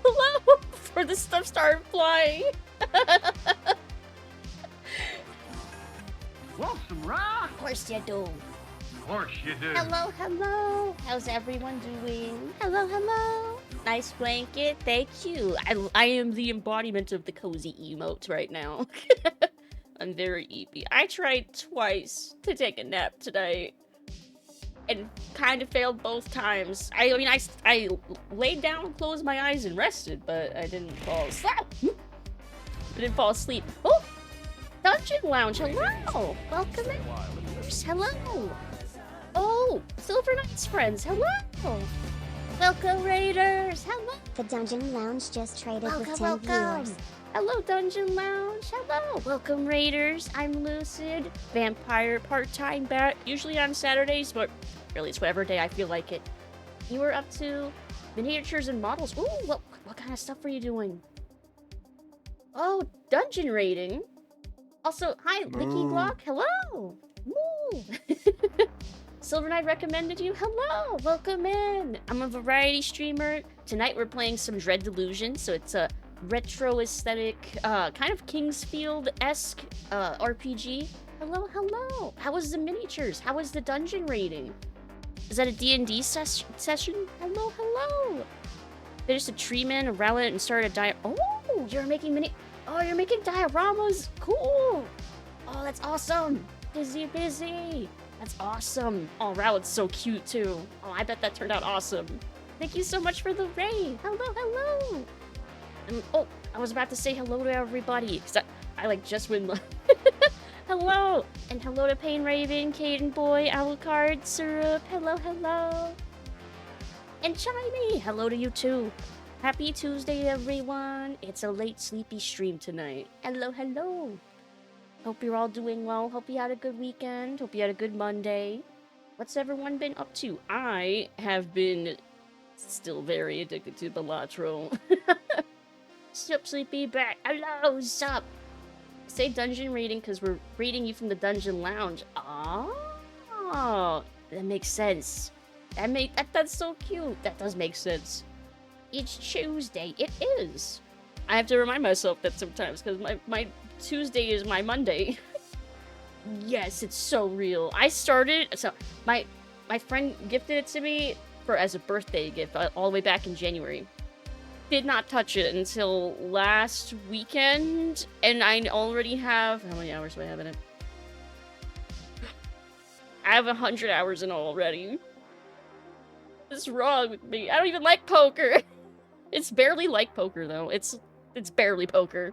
Hello! Before the stuff started flying. Want some rock? Of course you do. Of course you do. Hello, hello. How's everyone doing? Hello, hello. Nice blanket. Thank you. I am the embodiment of the cozy emote right now. I'm very eepy. I tried twice to take a nap tonight and kind of failed both times. I mean, I laid down, closed my eyes, and rested, but I didn't fall asleep. I didn't fall asleep. Oh! Dungeon Lounge, hello! Welcome in. Hello! Oh! Silver Knights friends, hello! Welcome, Raiders! Hello! The Dungeon Lounge just traded with 10 welcome! viewers. Hello, Dungeon Lounge! Hello! Welcome, Raiders! I'm Lucid, vampire part-time bat, usually on Saturdays, but really it's whatever day I feel like it. You were up to miniatures and models. Ooh, what kind of stuff are you doing? Oh, dungeon raiding. Also, hi, Licky Glock. Hello. Woo. Silver Knight recommended you. Hello. Welcome in. I'm a variety streamer. Tonight we're playing some Dread Delusion, so it's a retro aesthetic, kind of Kingsfield-esque RPG. Hello, hello. How was the miniatures? How was the dungeon raiding? Is that a D&D session? Hello, hello. Finished a tree man, a rally and started a Oh, you're making you're making dioramas. Cool. Oh, that's awesome. Busy. That's awesome. Oh, Rowlet's so cute too. Oh, I bet that turned out awesome. Thank you so much for the raid. Hello. And, oh, I was about to say hello to everybody because I like just went. Hello! And hello to Pain Raven, Caden Boy, Alucard, Syrup, hello! And Chimey, hello to you too. Happy Tuesday, everyone. It's a late sleepy stream tonight. Hello. Hope you're all doing well. Hope you had a good weekend. Hope you had a good Monday. What's everyone been up to? I have been still very addicted to Balatro. Sup, Sleepy Bat. Hello, sup? Say dungeon raiding because we're raiding you from the dungeon lounge. Oh, that makes sense. That's so cute. That does make sense. It's Tuesday. It is. I have to remind myself that sometimes because my Tuesday is my Monday. Yes, it's so real. I started my friend gifted it to me as a birthday gift all the way back in January. Did not touch it until last weekend, and I already have... How many hours do I have in it? I have 100 hours in already. What's wrong with me? I don't even like poker. It's barely like poker, though. It's barely poker.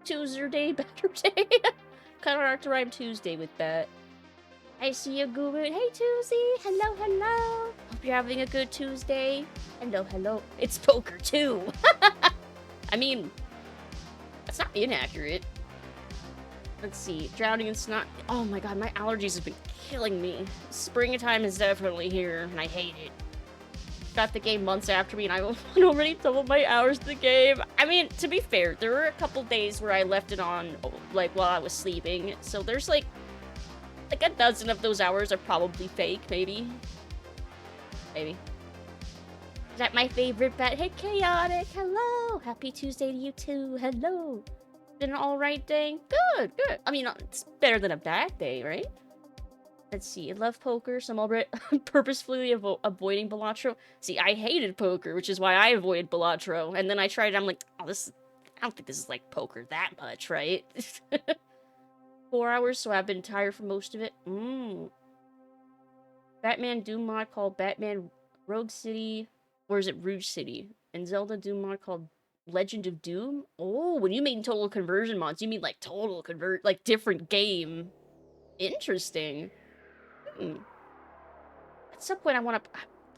Tuesday, better day. Kind of hard to rhyme Tuesday with that. I see you, Guru. Hey, Tuesday. Hello. Hope you're having a good Tuesday. Hello. It's poker, too. I mean, that's not inaccurate. Let's see. Drowning in snot. Oh my god, my allergies have been killing me. Springtime is definitely here, and I hate it. Got the game months after me, and I already doubled my hours to the game. I mean, to be fair, there were a couple days where I left it on, like, while I was sleeping. So there's, like a dozen of those hours are probably fake, maybe. Is that my favorite bet? Hey, Chaotic, hello! Happy Tuesday to you too, hello! Been an alright day? Good. I mean, it's better than a bad day, right? Let's see, I love poker, so I'm already purposefully avoiding Balatro. See, I hated poker, which is why I avoided Balatro, and then I tried it, I'm like, I don't think this is like poker that much, right? 4 hours, so I've been tired for most of it. Batman Doom mod called Batman Rogue City, or is it Rouge City? And Zelda Doom mod called Legend of Doom? Oh, when you mean total conversion mods, you mean like like different game. Interesting. At some point I want to...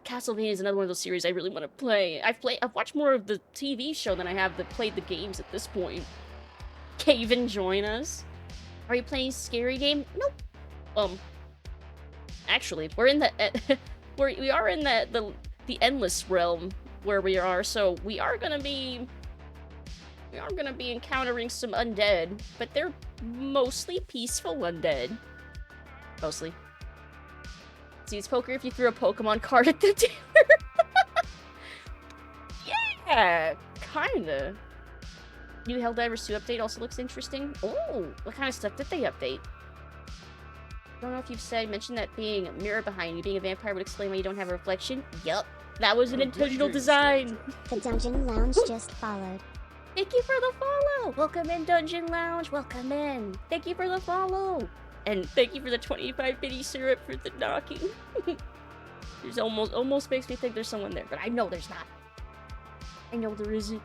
Castlevania is another one of those series I really want to play. I've watched more of the TV show than I have played the games at this point. Caven, join us. Are you playing scary game? Nope. Actually, we're in the we are in the endless realm where we are, so we are gonna be encountering some undead, but they're mostly peaceful undead. Mostly. see, it's poker if you threw a Pokemon card at the dealer. Yeah, kinda. New Helldivers 2 update also looks interesting. Oh, what kind of stuff did they update? I don't know if you've mentioned that being a mirror behind you, being a vampire would explain why you don't have a reflection. Yup, that was an intentional design. The Dungeon Lounge just followed. Thank you for the follow. Welcome in, Dungeon Lounge. Welcome in. Thank you for the follow. And thank you for the 25 bitty syrup for the knocking. There's almost makes me think there's someone there, but I know there's not. I know there isn't.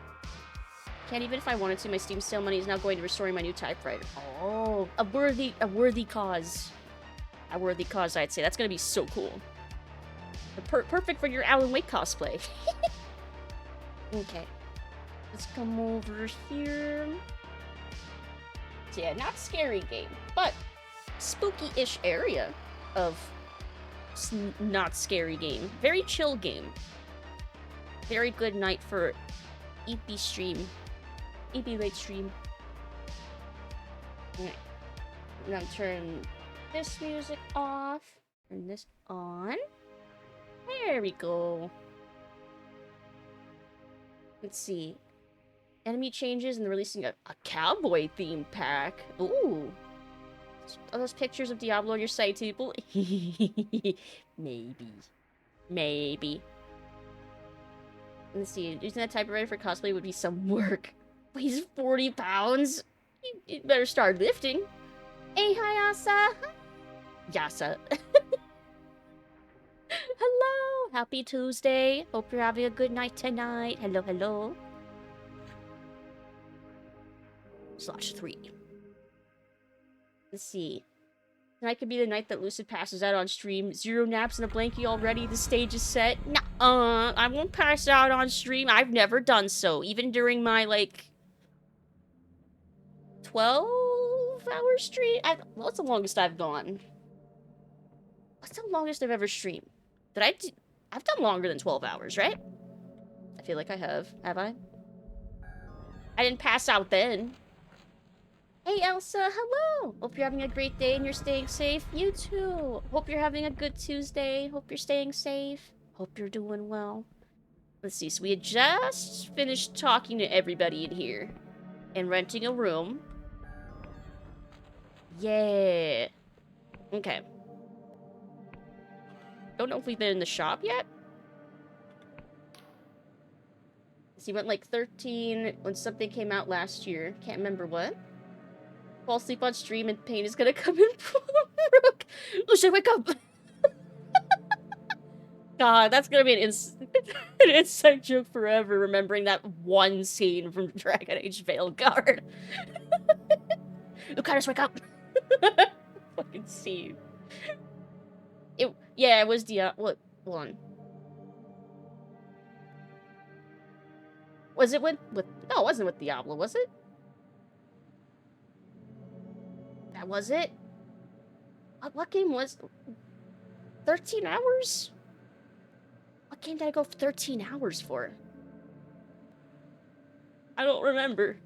Can't even if I wanted to. My Steam sale money is now going to restoring my new typewriter. Oh, a worthy cause. A worthy cause, I'd say. That's gonna be so cool. Perfect for your Alan Wake cosplay. Okay. Let's come over here. So yeah, not scary game, but spooky-ish area of not scary game. Very chill game. Very good night for EP stream. EP late stream. Alright. Now turn this music off. Turn this on. There we go. Let's see. Enemy changes and they're releasing a cowboy theme pack. Ooh. Are those pictures of Diablo on your site, people? Maybe. Maybe. Let's see. Using that typewriter for cosplay would be some work. Weighs 40 pounds? You better start lifting. Hey, hi, Asa. Yasa. Hello. Happy Tuesday. Hope you're having a good night tonight. Hello, hello. /3. Let's see. Tonight could be the night that Lucid passes out on stream. 0 naps and a blankie already. The stage is set. Nuh-uh. I won't pass out on stream. I've never done so. Even during my, like, 12-hour stream? What's the longest I've gone? What's the longest I've ever streamed? I've done longer than 12 hours, right? I feel like I have. Have I? I didn't pass out then. Hey, Elsa, hello! Hope you're having a great day and you're staying safe. You too! Hope you're having a good Tuesday. Hope you're staying safe. Hope you're doing well. Let's see, so we had just finished talking to everybody in here. And renting a room. Yeah. Okay. Don't know if we've been in the shop yet. So he went like 13 when something came out last year. Can't remember what. Fall asleep on stream and pain is gonna come in. Lucid, wake up! God, that's gonna be an inside joke forever, remembering that one scene from Dragon Age Veilguard. Lucanus, wake up! Fucking scene. Yeah, it was what one? Was it with no, it wasn't with Diablo, was it? That was it? What game was 13 hours? What game did I go for 13 hours for? I don't remember.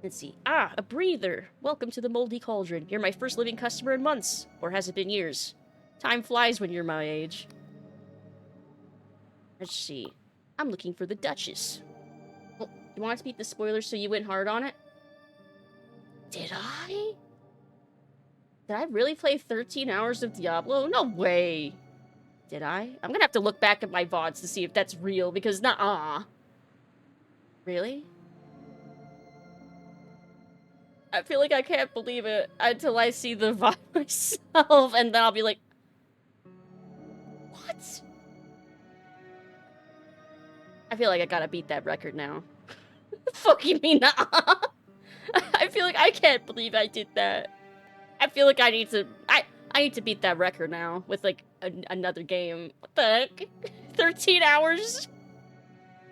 Let's see. Ah, a breather. Welcome to the Moldy Cauldron. You're my first living customer in months. Or has it been years? Time flies when you're my age. Let's see. I'm looking for the Duchess. Well, you want to beat the spoilers so you went hard on it? Did I? Did I really play 13 hours of Diablo? No way. Did I? I'm gonna have to look back at my VODs to see if that's real, because nuh-uh. Really? I feel like I can't believe it until I see the VOD myself, and then I'll be like, what? I feel like I gotta beat that record now. Fucking me, nuh-uh. I feel like I can't believe I did that. I feel like I need to beat that record now with, like, another game. What the heck? 13 hours?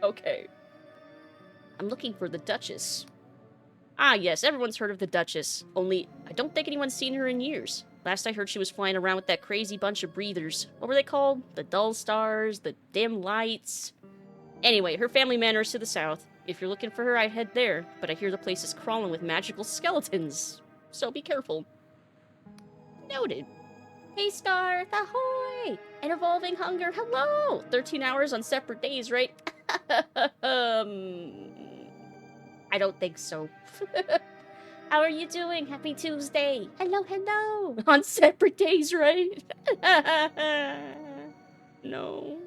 Okay. I'm looking for the Duchess. Ah, yes, everyone's heard of the Duchess. Only, I don't think anyone's seen her in years. Last I heard she was flying around with that crazy bunch of breathers. What were they called? The dull stars? The dim lights? Anyway, her family manor is to the south. If you're looking for her, I'd head there. But I hear the place is crawling with magical skeletons. So be careful. Noted. Hey, Scarf, ahoy! An evolving hunger. Hello! 13 hours on separate days, right? I don't think so. How are you doing? Happy Tuesday. Hello, hello. On separate days, right? No.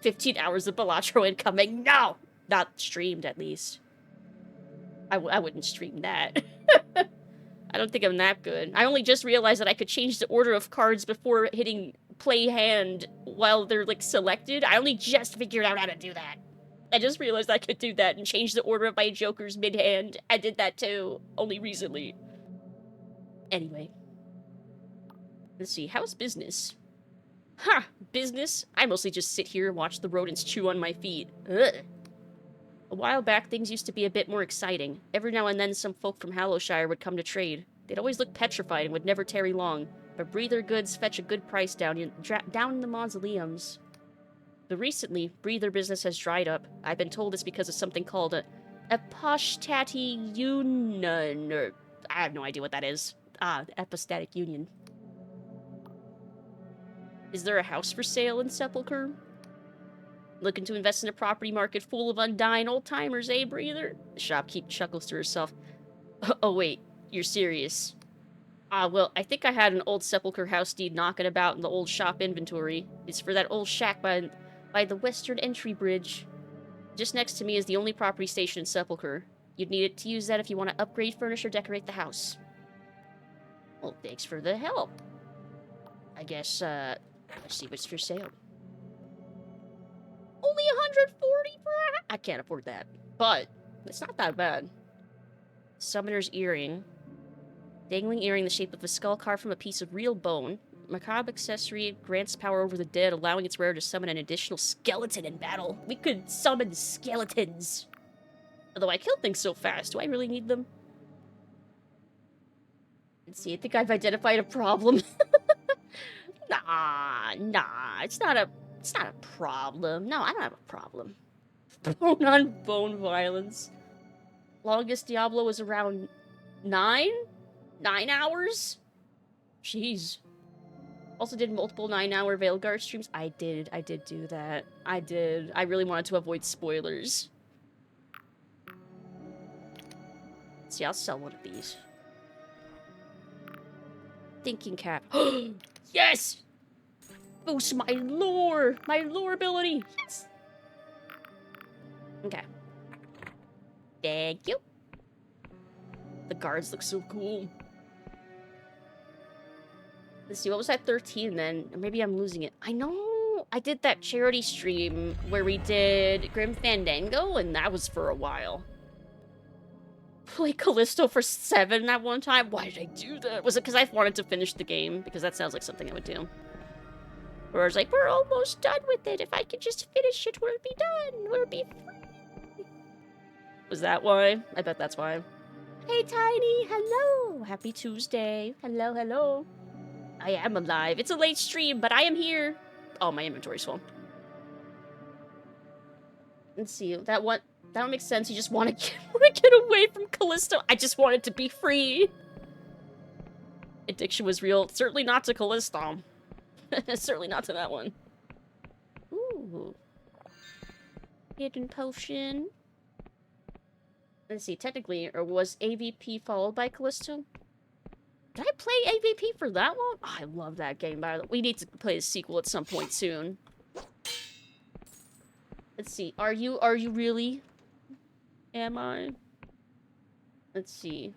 15 hours of Balatro incoming. No! Not streamed, at least. I wouldn't stream that. I don't think I'm that good. I only just realized that I could change the order of cards before hitting play hand while they're, like, selected. I only just figured out how to do that. I just realized I could do that and change the order of my jokers mid-hand. I did that too, only recently. Anyway. Let's see, how's business? Ha! Business? I mostly just sit here and watch the rodents chew on my feet. Ugh. A while back, things used to be a bit more exciting. Every now and then, some folk from Hallowshire would come to trade. They'd always look petrified and would never tarry long, but breather goods fetch a good price down in the mausoleums. But recently, breather business has dried up. I've been told it's because of something called a apostatic union, or I have no idea what that is. Apostatic union. Is there a house for sale in Sepulchre? Looking to invest in a property market full of undying old-timers, eh, breather? The shopkeep chuckles to herself. Oh, wait. You're serious? Well, I think I had an old Sepulchre house deed knocking about in the old shop inventory. It's for that old shack by the western entry bridge. Just next to me is the only property station in Sepulchre. You'd need it to use that if you want to upgrade, furnish, or decorate the house. Well, thanks for the help. I guess, let's see what's for sale. Only 140 for a... I can't afford that. But, it's not that bad. Summoner's earring. Dangling earring the shape of a skull carved from a piece of real bone. Macabre accessory grants power over the dead, allowing its wearer to summon an additional skeleton in battle. We could summon skeletons. Although I kill things so fast, do I really need them? Let's see, I think I've identified a problem. Nah, it's not a problem. No, I don't have a problem. Bone on bone violence. Longest Diablo was around 9 hours? Jeez. Also did multiple 9-hour Veilguard streams. I did do that. I did. I really wanted to avoid spoilers. See, I'll sell one of these. Thinking cap. Yes! Boost my lore ability. Yes! Okay. Thank you. The guards look so cool. Let's see, what was that 13 then? Or maybe I'm losing it. I know I did that charity stream where we did Grim Fandango, and that was for a while. Play Callisto for 7 at one time? Why did I do that? Was it because I wanted to finish the game? Because that sounds like something I would do. Or I was like, we're almost done with it. If I could just finish it, we'll be done. We'll be free. Was that why? I bet that's why. Hey, Tiny. Hello. Happy Tuesday. Hello, hello. I am alive. It's a late stream, but I am here. Oh, my inventory's full. Let's see. That one makes sense. You just want to get away from Callisto. I just wanted to be free. Addiction was real. Certainly not to Callisto. Certainly not to that one. Ooh. Hidden potion. Let's see. Technically, or was AVP followed by Callisto? Did I play AVP for that one? Oh, I love that game, by the way. We need to play a sequel at some point soon. Let's see. Are you really? Am I? Let's see.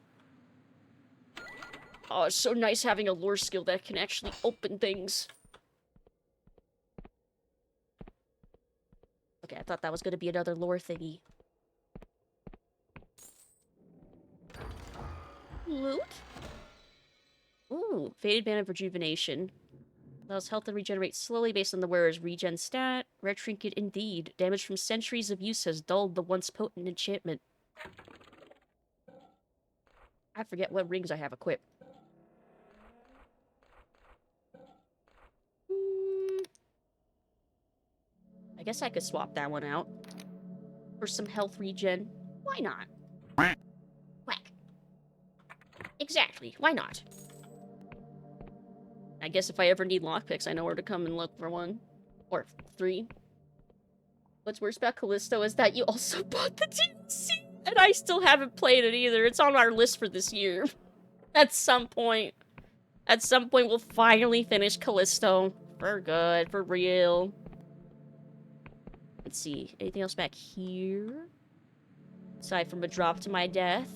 Oh, it's so nice having a lore skill that can actually open things. Okay, I thought that was gonna be another lore thingy. Loot? Ooh, Faded Band of Rejuvenation. Allows health to regenerate slowly based on the wearer's regen stat. Rare trinket indeed. Damage from centuries of use has dulled the once potent enchantment. I forget what rings I have equipped. I guess I could swap that one out. For some health regen. Why not? Whack. Exactly, why not? I I guess if I ever need lockpicks, I know where to come and look for one. Or 3. What's worse about Callisto is that you also bought the DLC, and I still haven't played it either. It's on our list for this year. At some point we'll finally finish Callisto. For good, for real. Let's see, anything else back here? Aside from a drop to my death.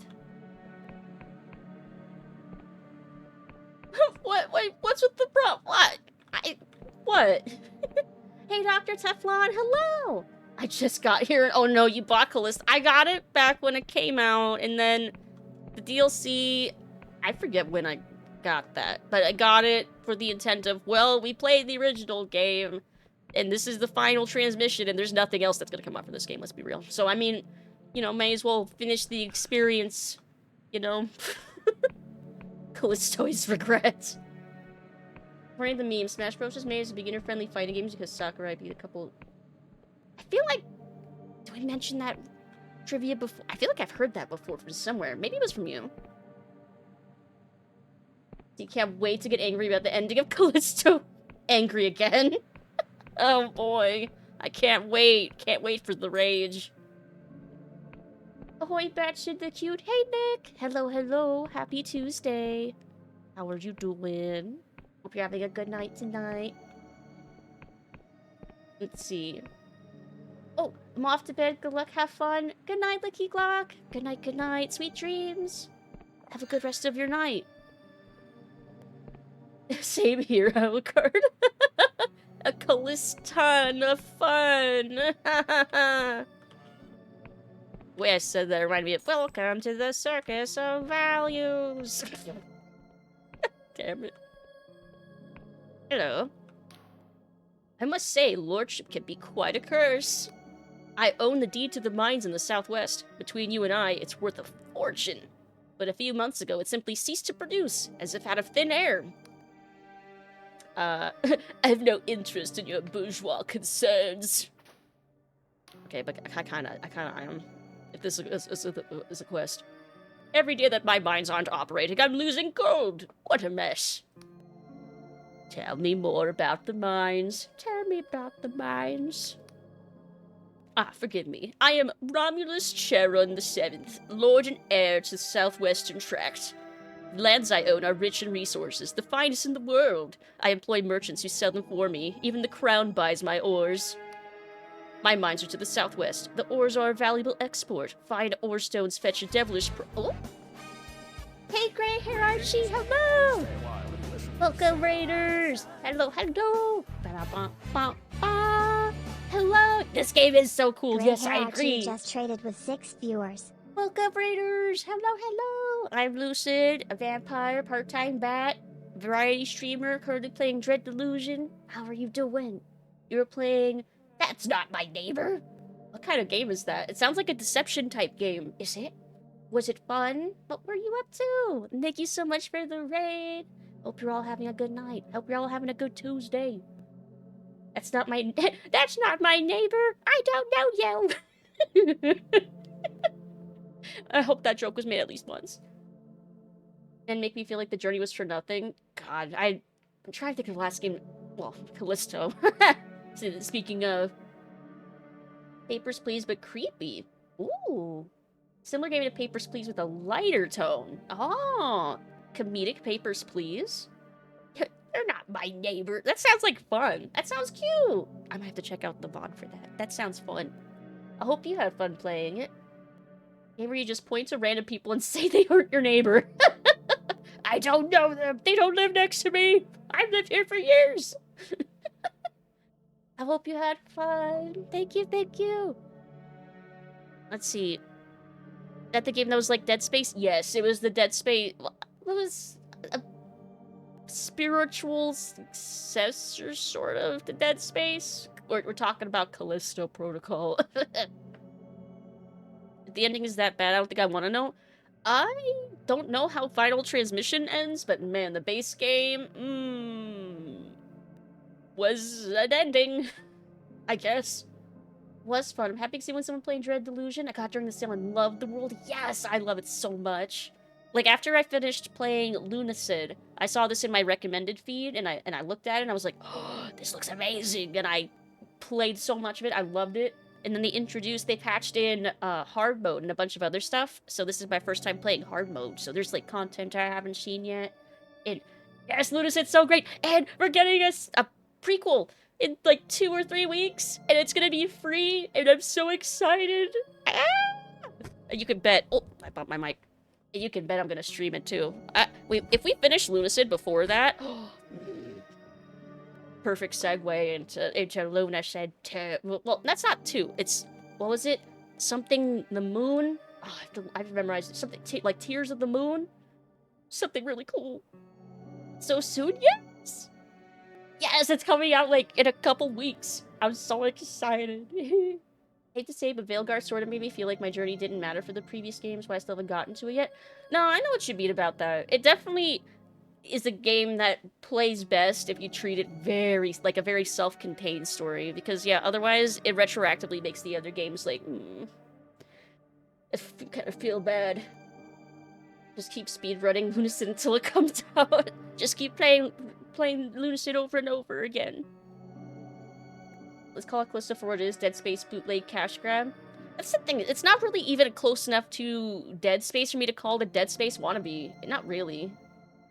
Wait, what's with the what? What? Hey, Dr. Teflon, hello! I just got here, and oh no, you bought Callisto. I got it back when it came out, and then the DLC, I forget when I got that, but I got it for the intent of, well, we played the original game, and this is the final transmission, and there's nothing else that's gonna come out for this game, let's be real. So, I mean, you know, may as well finish the experience, you know? Callisto's regret. According to the meme, Smash Bros. Was made as a beginner-friendly fighting games because Sakurai beat a couple... I feel like... Do I mention that trivia before? I feel like I've heard that before from somewhere. Maybe it was from you. You can't wait to get angry about the ending of Callisto. Angry again. Oh boy. I can't wait. Can't wait for the rage. Ahoy, Batshit the Cute. Hey, Nick. Hello, hello. Happy Tuesday. How are you doing? Hope you're having a good night tonight. Let's see. Oh, I'm off to bed. Good luck. Have fun. Good night, Licky Glock. Good night, good night. Sweet dreams. Have a good rest of your night. Same here, Alucard. A Calliston of fun. The way I said that reminded me of welcome to the circus of values. Damn it. Hello. I must say, lordship can be quite a curse. I own the deed to the mines in the southwest. Between you and I, it's worth a fortune. But a few months ago, it simply ceased to produce, as if out of thin air. I have no interest in your bourgeois concerns. Okay, but I kinda am. If this is a quest. Every day that my mines aren't operating, I'm losing gold. What a mess. Tell me more about the mines. Tell me about the mines. Ah, forgive me. I am Romulus Charon VII, Lord and heir to the Southwestern Tract. The lands I own are rich in resources, the finest in the world. I employ merchants who sell them for me. Even the crown buys my ores. My mines are to the southwest. The ores are a valuable export. Fine ore stones fetch a devilish oh? Hey, Grey Hair Archie, hello! Welcome, Raiders! Hello, hello! Ba-da-ba-ba-ba. Hello! This game is so cool, Grey yes, Hair I Archie agree! just traded with 6 viewers. Welcome, Raiders! Hello, hello! I'm Lucid, a vampire, part-time bat, variety streamer, currently playing Dread Delusion. How are you doing? You're playing... That's not my neighbor! What kind of game is that? It sounds like a deception-type game. Is it? Was it fun? What were you up to? Thank you so much for the raid! Hope you're all having a good night. Hope you're all having a good Tuesday. That's not my... That's not my neighbor! I don't know you! I hope that joke was made at least once. And make me feel like the journey was for nothing. God, I'm trying to think of the last game... Well, Callisto. Speaking of... Papers, Please, but creepy. Ooh. Similar game to Papers, Please with a lighter tone. Oh. Comedic Papers, Please? They're not my neighbor. That sounds like fun. That sounds cute. I might have to check out the VOD for that. That sounds fun. I hope you had fun playing it. Game where you just point to random people and say they hurt your neighbor. I don't know them. They don't live next to me. I've lived here for years. I hope you had fun. Thank you, thank you. Let's see. Is that the game that was like Dead Space? Yes, it was the Dead Space. It was a spiritual successor, sort of, to Dead Space. We're talking about Callisto Protocol. The ending is that bad, I don't think I want to know. I don't know how Final Transmission ends, but man, the base game, was an ending, I guess. Was fun. I'm happy to see when someone playing Dread Delusion. I got during the sale and loved the world. Yes, I love it so much. Like, after I finished playing Lucid, I saw this in my recommended feed, and I looked at it, and I was like, oh, this looks amazing, and I played so much of it, I loved it. And then they patched in hard mode and a bunch of other stuff, so this is my first time playing hard mode, so there's, like, content I haven't seen yet. And, yes, Lunacid's so great, and we're getting a prequel in, like, 2 or 3 weeks, and it's gonna be free, and I'm so excited! Ah! You can bet- oh, I bumped my mic. You can bet I'm gonna stream it too. If we finish Lucid before that, perfect segue into Lucid 2. Well, that's not 2. It's, what was it? Something the moon. Oh, I've memorized it. Something like Tears of the Moon. Something really cool. So soon, yes. Yes, it's coming out like in a couple weeks. I'm so excited. Hate to say, but Veilguard sort of made me feel like my journey didn't matter for the previous games, but I still haven't gotten to it yet. No, I know what you mean about that. It definitely is a game that plays best if you treat it like a very self-contained story, because, yeah, otherwise, it retroactively makes the other games, like, I kind of feel bad. Just keep speedrunning Lucid until it comes out. Just keep playing Lucid over and over again. Let's call it close to for what it is, Dead Space bootleg cash grab. That's the thing, it's not really even close enough to Dead Space for me to call it a Dead Space wannabe. Not really.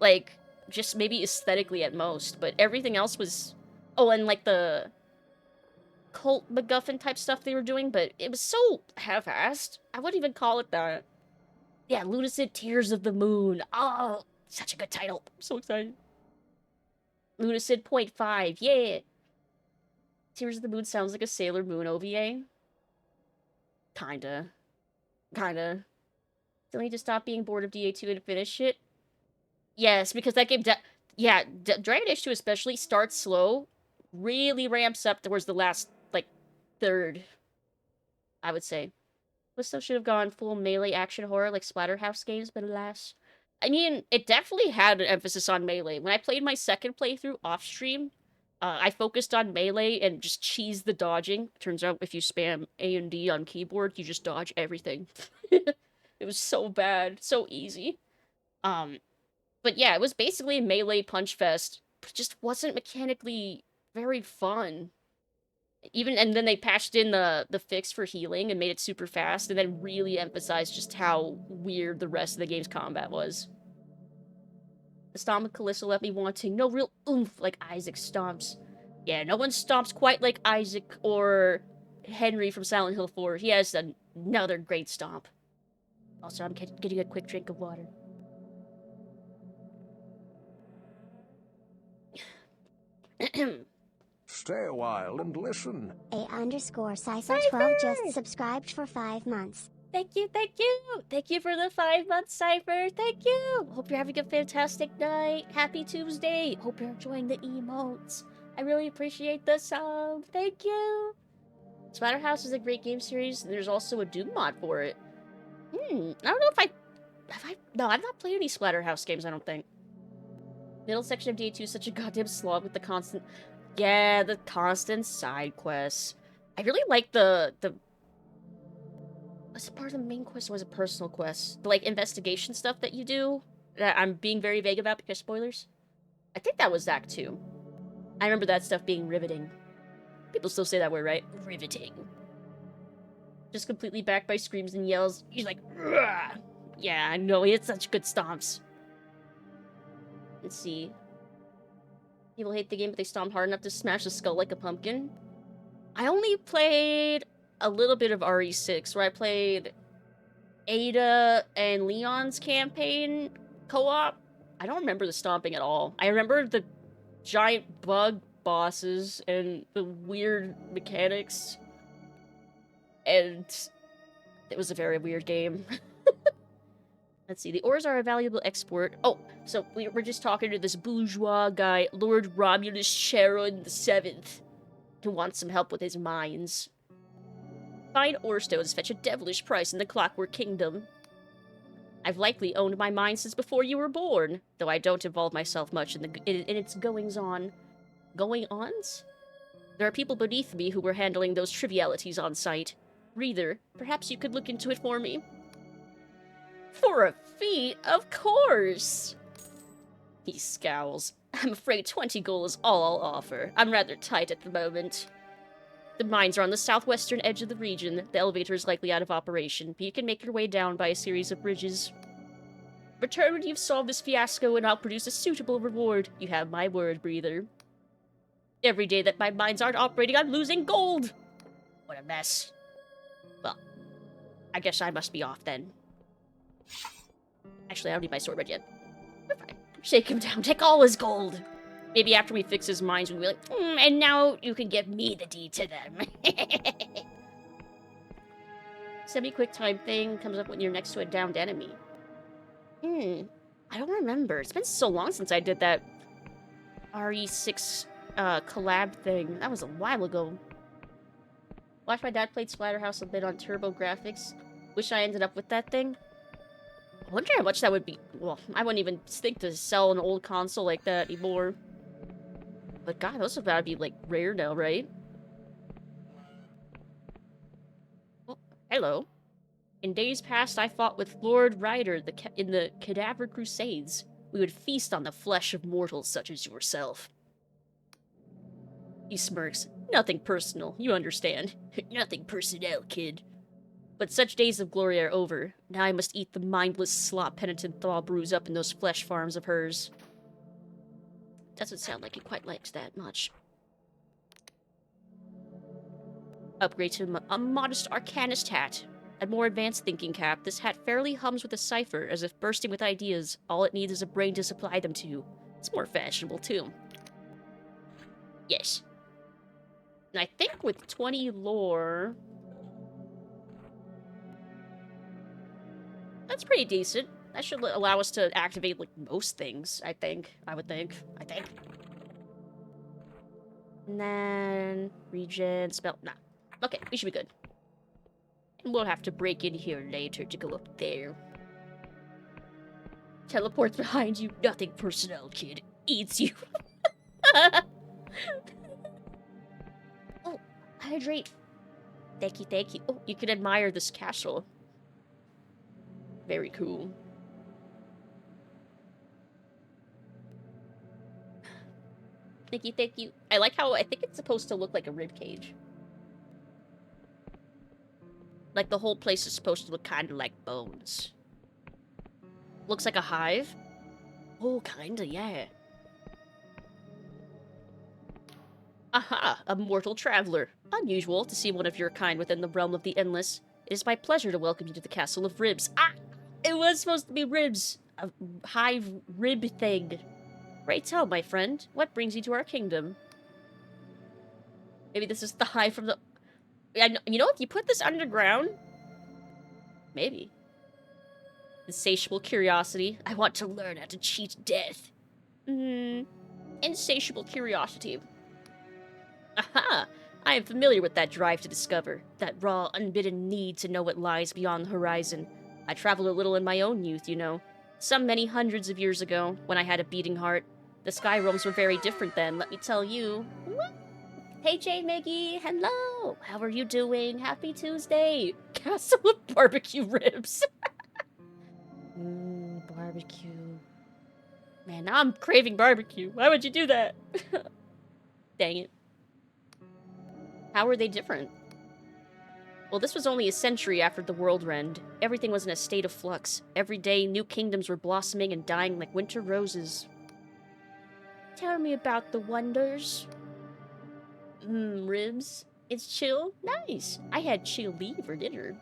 Like, just maybe aesthetically at most, but everything else was... Oh, and like the cult MacGuffin type stuff they were doing, but it was so half-assed. I wouldn't even call it that. Yeah, Lucid Tears of the Moon. Oh, such a good title. I'm so excited. Lucid .5, yeah! Tears of the Moon sounds like a Sailor Moon OVA. Kinda. Still need to stop being bored of DA2 and finish it. Yes, because that game... Dragon Age 2 especially starts slow, really ramps up towards the last, like, third, I would say. But still should have gone full melee action horror like Splatterhouse games, but alas. I mean, it definitely had an emphasis on melee. When I played my second playthrough off-stream, I focused on melee and just cheesed the dodging. Turns out if you spam A and D on keyboard, you just dodge everything. It was so bad, so easy. But yeah, it was basically a melee punch fest. It just wasn't mechanically very fun. And then they patched in the fix for healing and made it super fast, and then really emphasized just how weird the rest of the game's combat was. The stomp of Callisto left me wanting no real oomph like Isaac stomps. Yeah, no one stomps quite like Isaac or Henry from Silent Hill 4. He has another great stomp. Also, I'm getting a quick drink of water. Stay a while and listen. A_Cypher12 just subscribed for 5 months. Thank you, thank you! Thank you for the 5 months, Cypher! Thank you! Hope you're having a fantastic night! Happy Tuesday! Hope you're enjoying the emotes! I really appreciate the sub! Thank you! Splatterhouse is a great game series, and there's also a Doom mod for it. I don't know if no, I've not played any Splatterhouse games, I don't think. Middle section of DA2 is such a goddamn slog with the constant... Yeah, the constant side quests. I really like the was it part of the main quest or was it personal quest? The, like, investigation stuff that you do? That I'm being very vague about because spoilers? I think that was Act 2. I remember that stuff being riveting. People still say that word, right? Riveting. Just completely backed by screams and yells. He's like, "Rah!" Yeah, I know, he had such good stomps. Let's see. People hate the game, but they stomp hard enough to smash the skull like a pumpkin. I only played a little bit of RE6, where I played Ada and Leon's campaign co-op. I don't remember the stomping at all. I remember the giant bug bosses and the weird mechanics. And it was a very weird game. Let's see, the ores are a valuable export. Oh, so we're just talking to this bourgeois guy, Lord Romulus Charon VII, who wants some help with his mines. Fine ore stones fetch a devilish price in the Clockwork Kingdom. I've likely owned my mine since before you were born, though I don't involve myself much in its goings-on. Going-ons? There are people beneath me who were handling those trivialities on site. Reader, perhaps you could look into it for me. For a fee, of course! He scowls. I'm afraid 20 gold is all I'll offer. I'm rather tight at the moment. The mines are on the southwestern edge of the region. The elevator is likely out of operation, but you can make your way down by a series of bridges. Return when you've solved this fiasco and I'll produce a suitable reward. You have my word, breather. Every day that my mines aren't operating, I'm losing gold! What a mess. Well, I guess I must be off then. Actually, I don't need my sword right yet. We're fine. Shake him down, take all his gold. Maybe after we fix his mines, we'll be like, and now you can give me the deed to them. Semi-quick time thing comes up when you're next to a downed enemy. I don't remember. It's been so long since I did that RE6 collab thing. That was a while ago. Watched my dad play Splatterhouse a bit on Turbo Graphics. Wish I ended up with that thing. I wonder how much that would be. Well, I wouldn't even think to sell an old console like that anymore. But god, those have gotta be, like, rare now, right? Oh, hello. In days past, I fought with Lord Ryder in the Cadaver Crusades. We would feast on the flesh of mortals such as yourself. He smirks. Nothing personal, you understand. Nothing personnel, kid. But such days of glory are over. Now I must eat the mindless slop penitent thaw brews up in those flesh farms of hers. Doesn't sound like he quite likes that much. Upgrade to a modest arcanist hat. A more advanced thinking cap, this hat fairly hums with a cipher, as if bursting with ideas. All it needs is a brain to supply them to. It's more fashionable, too. Yes. And I think with 20 lore... that's pretty decent. That should allow us to activate, like, most things, I think. I think. And then... regen, spell... nah. Okay, we should be good. And we'll have to break in here later to go up there. Teleports behind you. Nothing personnel, kid. Eats you. Oh, hydrate. Thank you. Oh, you can admire this castle. Very cool. Thank you. I like how I think it's supposed to look like a ribcage. Like, the whole place is supposed to look kind of like bones. Looks like a hive? Oh, kinda, yeah. Aha, a mortal traveler. Unusual to see one of your kind within the realm of the endless. It is my pleasure to welcome you to the Castle of Ribs. Ah! It was supposed to be ribs. A hive rib thing. Pray tell, my friend, what brings you to our kingdom? Maybe this is the hive from the... you know, if you put this underground... maybe. Insatiable curiosity. I want to learn how to cheat death. Insatiable curiosity. Aha! I am familiar with that drive to discover. That raw, unbidden need to know what lies beyond the horizon. I traveled a little in my own youth, you know. Some many hundreds of years ago, when I had a beating heart. The sky realms were very different then, let me tell you. Hey, Jay Miggy, hello! How are you doing? Happy Tuesday! Castle of barbecue ribs! Barbecue. Man, now I'm craving barbecue. Why would you do that? Dang it. How were they different? Well, this was only a century after the world end. Everything was in a state of flux. Every day, new kingdoms were blossoming and dying like winter roses. Tell me about the wonders. Ribs? It's chill? Nice. I had chili for dinner.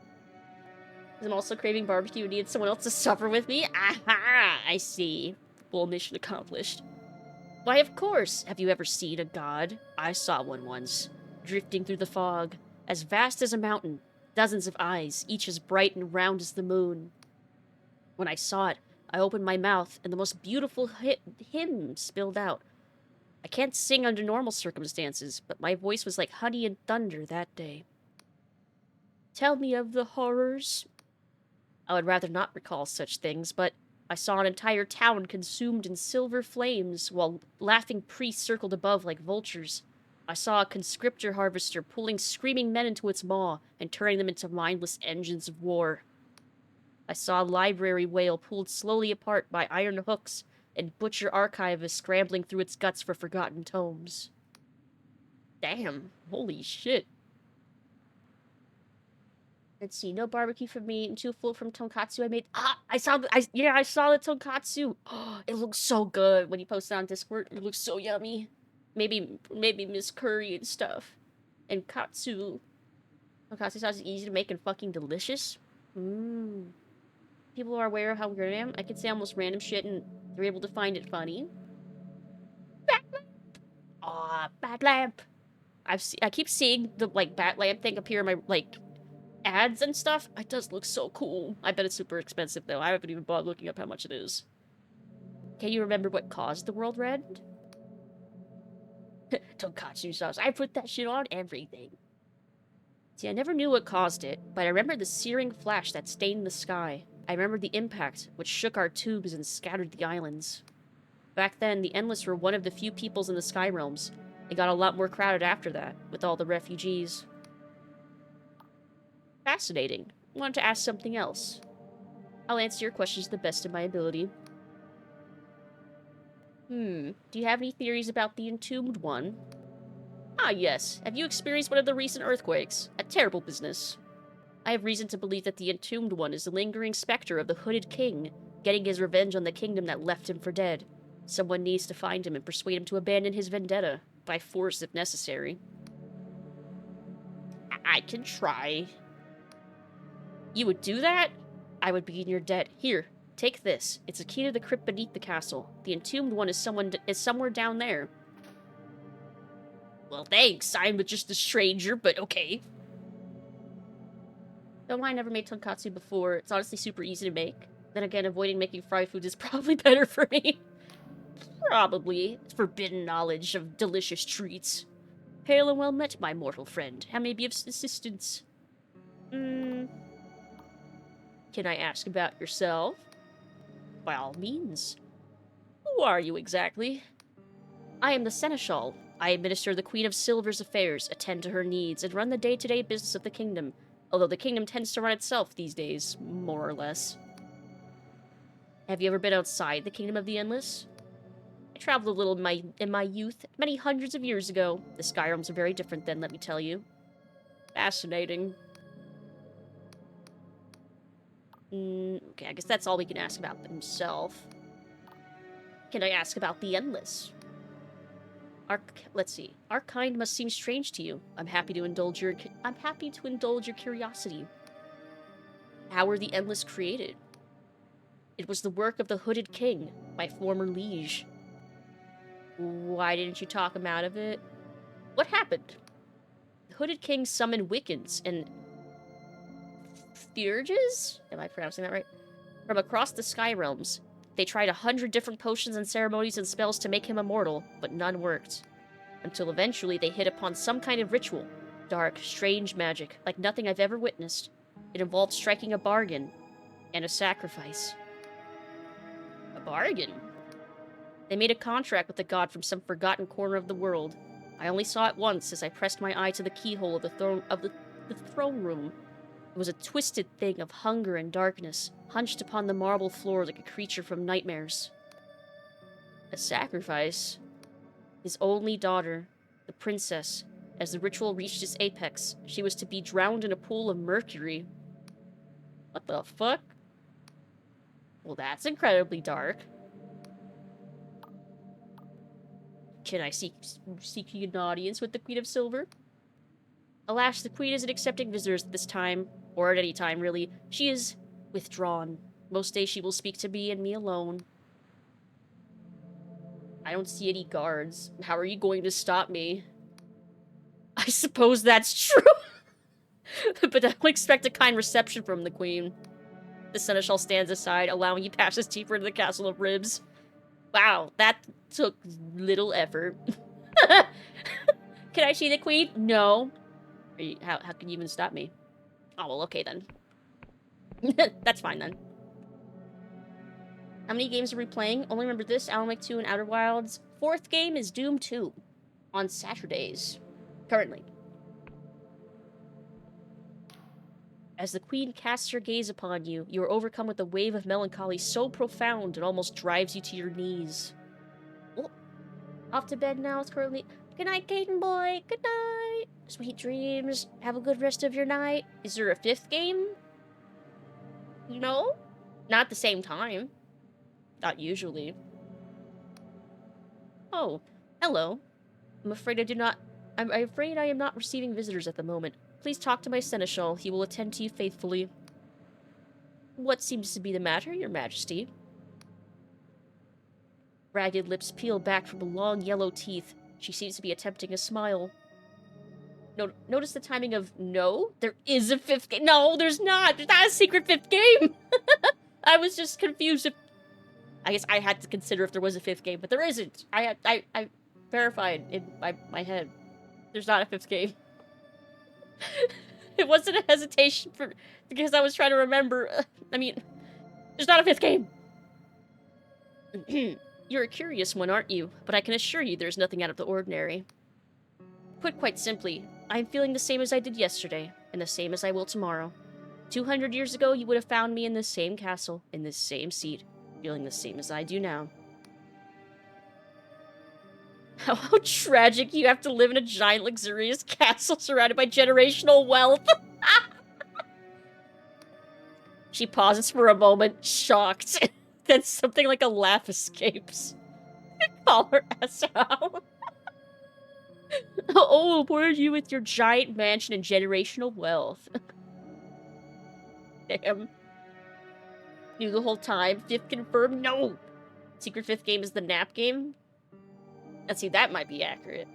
I'm also craving barbecue and needed someone else to suffer with me? Aha! I see. Full mission accomplished. Why, of course. Have you ever seen a god? I saw one once. Drifting through the fog. As vast as a mountain. Dozens of eyes, each as bright and round as the moon. When I saw it, I opened my mouth, and the most beautiful hymn spilled out. I can't sing under normal circumstances, but my voice was like honey and thunder that day. Tell me of the horrors. I would rather not recall such things, but I saw an entire town consumed in silver flames, while laughing priests circled above like vultures. I saw a conscriptor harvester pulling screaming men into its maw and turning them into mindless engines of war. I saw a library whale pulled slowly apart by iron hooks and butcher archivists scrambling through its guts for forgotten tomes. Damn. Holy shit. Let's see. No barbecue for me and too full from tonkatsu I made. I saw the tonkatsu. Oh, it looks so good when you post it on Discord. It looks so yummy. Maybe Miss Curry and stuff. And katsu. Tonkatsu sauce is easy to make and fucking delicious. Mmm. People are aware of how weird I am. I can say almost random shit and they're able to find it funny. Bat lamp! Aw, bat lamp! I keep seeing the, like, bat lamp thing appear in my, like, ads and stuff. It does look so cool. I bet it's super expensive, though. I haven't even bothered looking up how much it is. Can you remember what caused the world red? Tonkatsu sauce. I put that shit on everything. See, I never knew what caused it, but I remember the searing flash that stained the sky. I remember the impact, which shook our tubes and scattered the islands. Back then, the Endless were one of the few peoples in the Sky Realms. It got a lot more crowded after that, with all the refugees. Fascinating. I wanted to ask something else. I'll answer your questions to the best of my ability. Do you have any theories about the Entombed One? Ah, yes. Have you experienced one of the recent earthquakes? A terrible business. I have reason to believe that the Entombed One is the lingering specter of the Hooded King, getting his revenge on the kingdom that left him for dead. Someone needs to find him and persuade him to abandon his vendetta, by force if necessary. I can try. You would do that? I would be in your debt. Here, take this. It's a key to the crypt beneath the castle. The Entombed One is somewhere down there. Well, thanks. I'm just a stranger, but okay. Don't mind, I never made tonkatsu before. It's honestly super easy to make. Then again, avoiding making fried foods is probably better for me. Probably. It's forbidden knowledge of delicious treats. Hail and well met, my mortal friend. How may I be of assistance? Can I ask about yourself? By all means. Who are you exactly? I am the Seneschal. I administer the Queen of Silver's affairs, attend to her needs, and run the day-to-day business of the kingdom. Although the kingdom tends to run itself these days, more or less. Have you ever been outside the Kingdom of the Endless? I traveled a little in my youth, many hundreds of years ago. The Sky Realms are very different then, let me tell you. Fascinating. Okay, I guess that's all we can ask about himself. Can I ask about the Endless? Let's see. Our kind must seem strange to you. I'm happy to indulge your curiosity. How were the Endless created? It was the work of the Hooded King, my former liege. Why didn't you talk him out of it? What happened? The Hooded King summoned Wiccans and Theurges? Am I pronouncing that right? From across the Sky Realms. They tried 100 different potions and ceremonies and spells to make him immortal, but none worked. Until eventually they hit upon some kind of ritual. Dark, strange magic, like nothing I've ever witnessed. It involved striking a bargain and a sacrifice. A bargain? They made a contract with the god from some forgotten corner of the world. I only saw it once as I pressed my eye to the keyhole of the throne room. It was a twisted thing of hunger and darkness, hunched upon the marble floor like a creature from nightmares. A sacrifice? His only daughter, the princess. As the ritual reached its apex, she was to be drowned in a pool of mercury. What the fuck? Well, that's incredibly dark. Can I seek an audience with the Queen of Silver? Alas, the Queen isn't accepting visitors at this time, or at any time, really. She is withdrawn. Most days she will speak to me and me alone. I don't see any guards. How are you going to stop me? I suppose that's true. But I don't expect a kind reception from the Queen. The Seneschal stands aside, allowing you passage deeper into the Castle of Ribs. Wow, that took little effort. Can I see the Queen? No. How can you even stop me? Oh, well, okay then. That's fine then. How many games are we playing? Only remember this, Alan Wake 2 and Outer Wilds. 4th game is Doom 2. On Saturdays. Currently. As the queen casts her gaze upon you, you are overcome with a wave of melancholy so profound it almost drives you to your knees. Oh, off to bed now. It's currently... Good night, Caden boy. Good night. Sweet dreams. Have a good rest of your night. Is there a 5th game? No? Not at the same time. Not usually. Oh, hello. I'm afraid I'm afraid I am not receiving visitors at the moment. Please talk to my seneschal. He will attend to you faithfully. What seems to be the matter, your majesty? Ragged lips peel back from the long yellow teeth. She seems to be attempting a smile. Notice the timing of no? There is a 5th game. No, there's not. There's not a secret 5th game. I was just confused if... I guess I had to consider if there was a 5th game, but there isn't. I verified in my head. There's not a 5th game. It wasn't a hesitation because I was trying to remember. I mean, there's not a 5th game. You're a curious one, aren't you? But I can assure you there's nothing out of the ordinary. Put quite simply, I'm feeling the same as I did yesterday, and the same as I will tomorrow. 200 years ago, you would have found me in this same castle, in this same seat, feeling the same as I do now. How tragic you have to live in a giant, luxurious castle surrounded by generational wealth. She pauses for a moment, shocked. Then something like a laugh escapes. Call her ass out. Oh, poor you with your giant mansion and generational wealth. Damn. Knew the whole time. 5th confirmed? No! Secret 5th game is the nap game? Let's see, that might be accurate.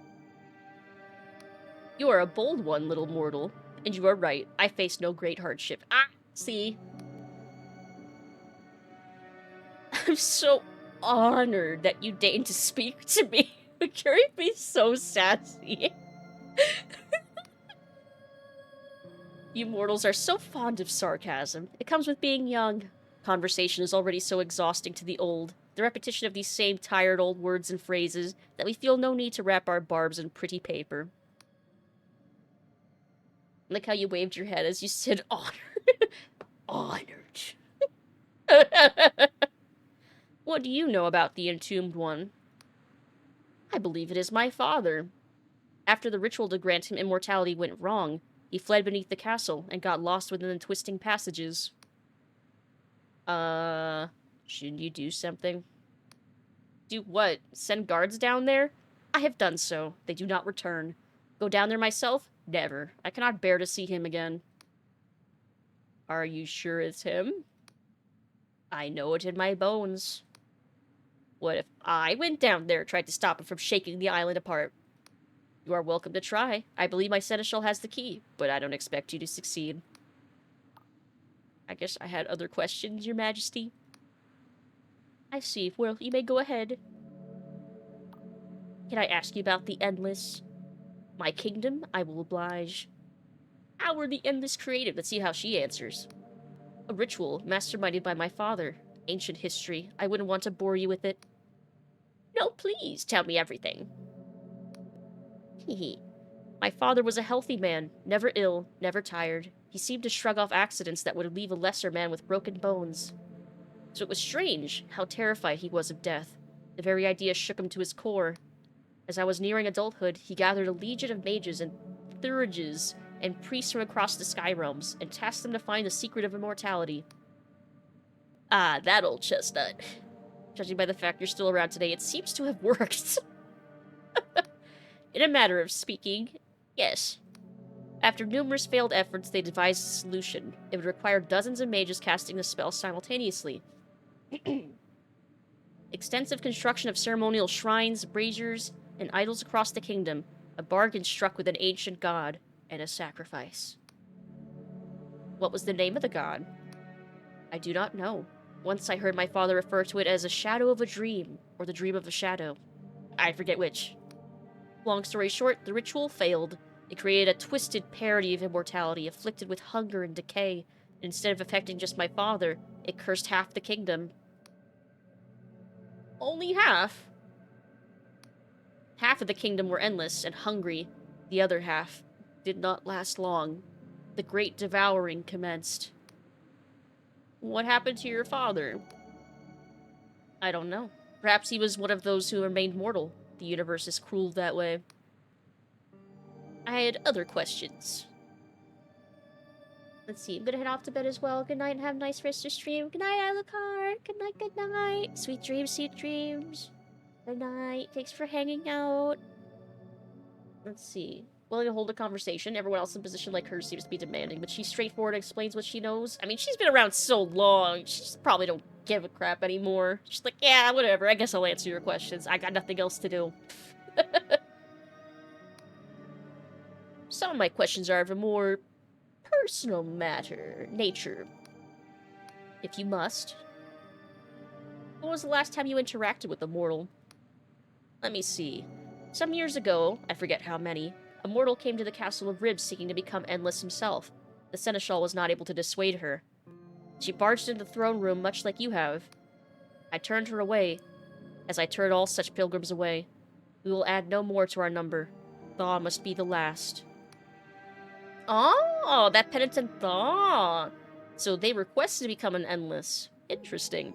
You are a bold one, little mortal. And you are right. I face no great hardship. Ah, see? I'm so honored that you deigned to speak to me. It carried me so sassy. You mortals are so fond of sarcasm. It comes with being young. Conversation is already so exhausting to the old. The repetition of these same tired old words and phrases that we feel no need to wrap our barbs in pretty paper. Like how you waved your head as you said honored. Honored. What do you know about the Entombed One? I believe it is my father. After the ritual to grant him immortality went wrong, he fled beneath the castle and got lost within the twisting passages. Shouldn't you do something? Do what? Send guards down there? I have done so. They do not return. Go down there myself? Never. I cannot bear to see him again. Are you sure it's him? I know it in my bones. What if I went down there and tried to stop him from shaking the island apart? You are welcome to try. I believe my seneschal has the key, but I don't expect you to succeed. I guess I had other questions, your majesty. I see. Well, you may go ahead. Can I ask you about the Endless? My kingdom, I will oblige. How were the Endless created? Let's see how she answers. A ritual, masterminded by my father. Ancient history. I wouldn't want to bore you with it. No, please, tell me everything. Hehe. My father was a healthy man, never ill, never tired. He seemed to shrug off accidents that would leave a lesser man with broken bones. So it was strange how terrified he was of death. The very idea shook him to his core. As I was nearing adulthood, he gathered a legion of mages and thuriges and priests from across the sky realms, and tasked them to find the secret of immortality. Ah, that old chestnut. Judging by the fact you're still around today, it seems to have worked. In a matter of speaking, yes. After numerous failed efforts, they devised a solution. It would require dozens of mages casting the spell simultaneously. Extensive construction of ceremonial shrines, braziers, and idols across the kingdom. A bargain struck with an ancient god, and a sacrifice. What was the name of the god? I do not know. Once I heard my father refer to it as a shadow of a dream, or the dream of a shadow. I forget which. Long story short, the ritual failed. It created a twisted parody of immortality, afflicted with hunger and decay. And instead of affecting just my father, it cursed half the kingdom. Only half? Half of the kingdom were endless and hungry. The other half did not last long. The great devouring commenced. What happened to your father? I don't know. Perhaps he was one of those who remained mortal. The universe is cruel that way. I had other questions. Let's see, I'm gonna head off to bed as well. Good night and have a nice rest of stream. Good night, Alucard. Good night, good night. Sweet dreams, sweet dreams. Good night. Thanks for hanging out. Let's see. Willing to hold a conversation. Everyone else in position like her seems to be demanding, but she's straightforward and explains what she knows. I mean, she's been around so long. She just probably don't give a crap anymore. She's like, yeah, whatever. I guess I'll answer your questions. I got nothing else to do. Some of my questions are of a more personal nature. If you must. When was the last time you interacted with a mortal? Let me see. Some years ago, I forget how many, a mortal came to the Castle of Ribs seeking to become Endless himself. The Seneschal was not able to dissuade her. She barged into the throne room much like you have. I turned her away, as I turn all such pilgrims away. We will add no more to our number. Thaw must be the last. Oh, that penitent Thaw. So they requested to become an Endless. Interesting.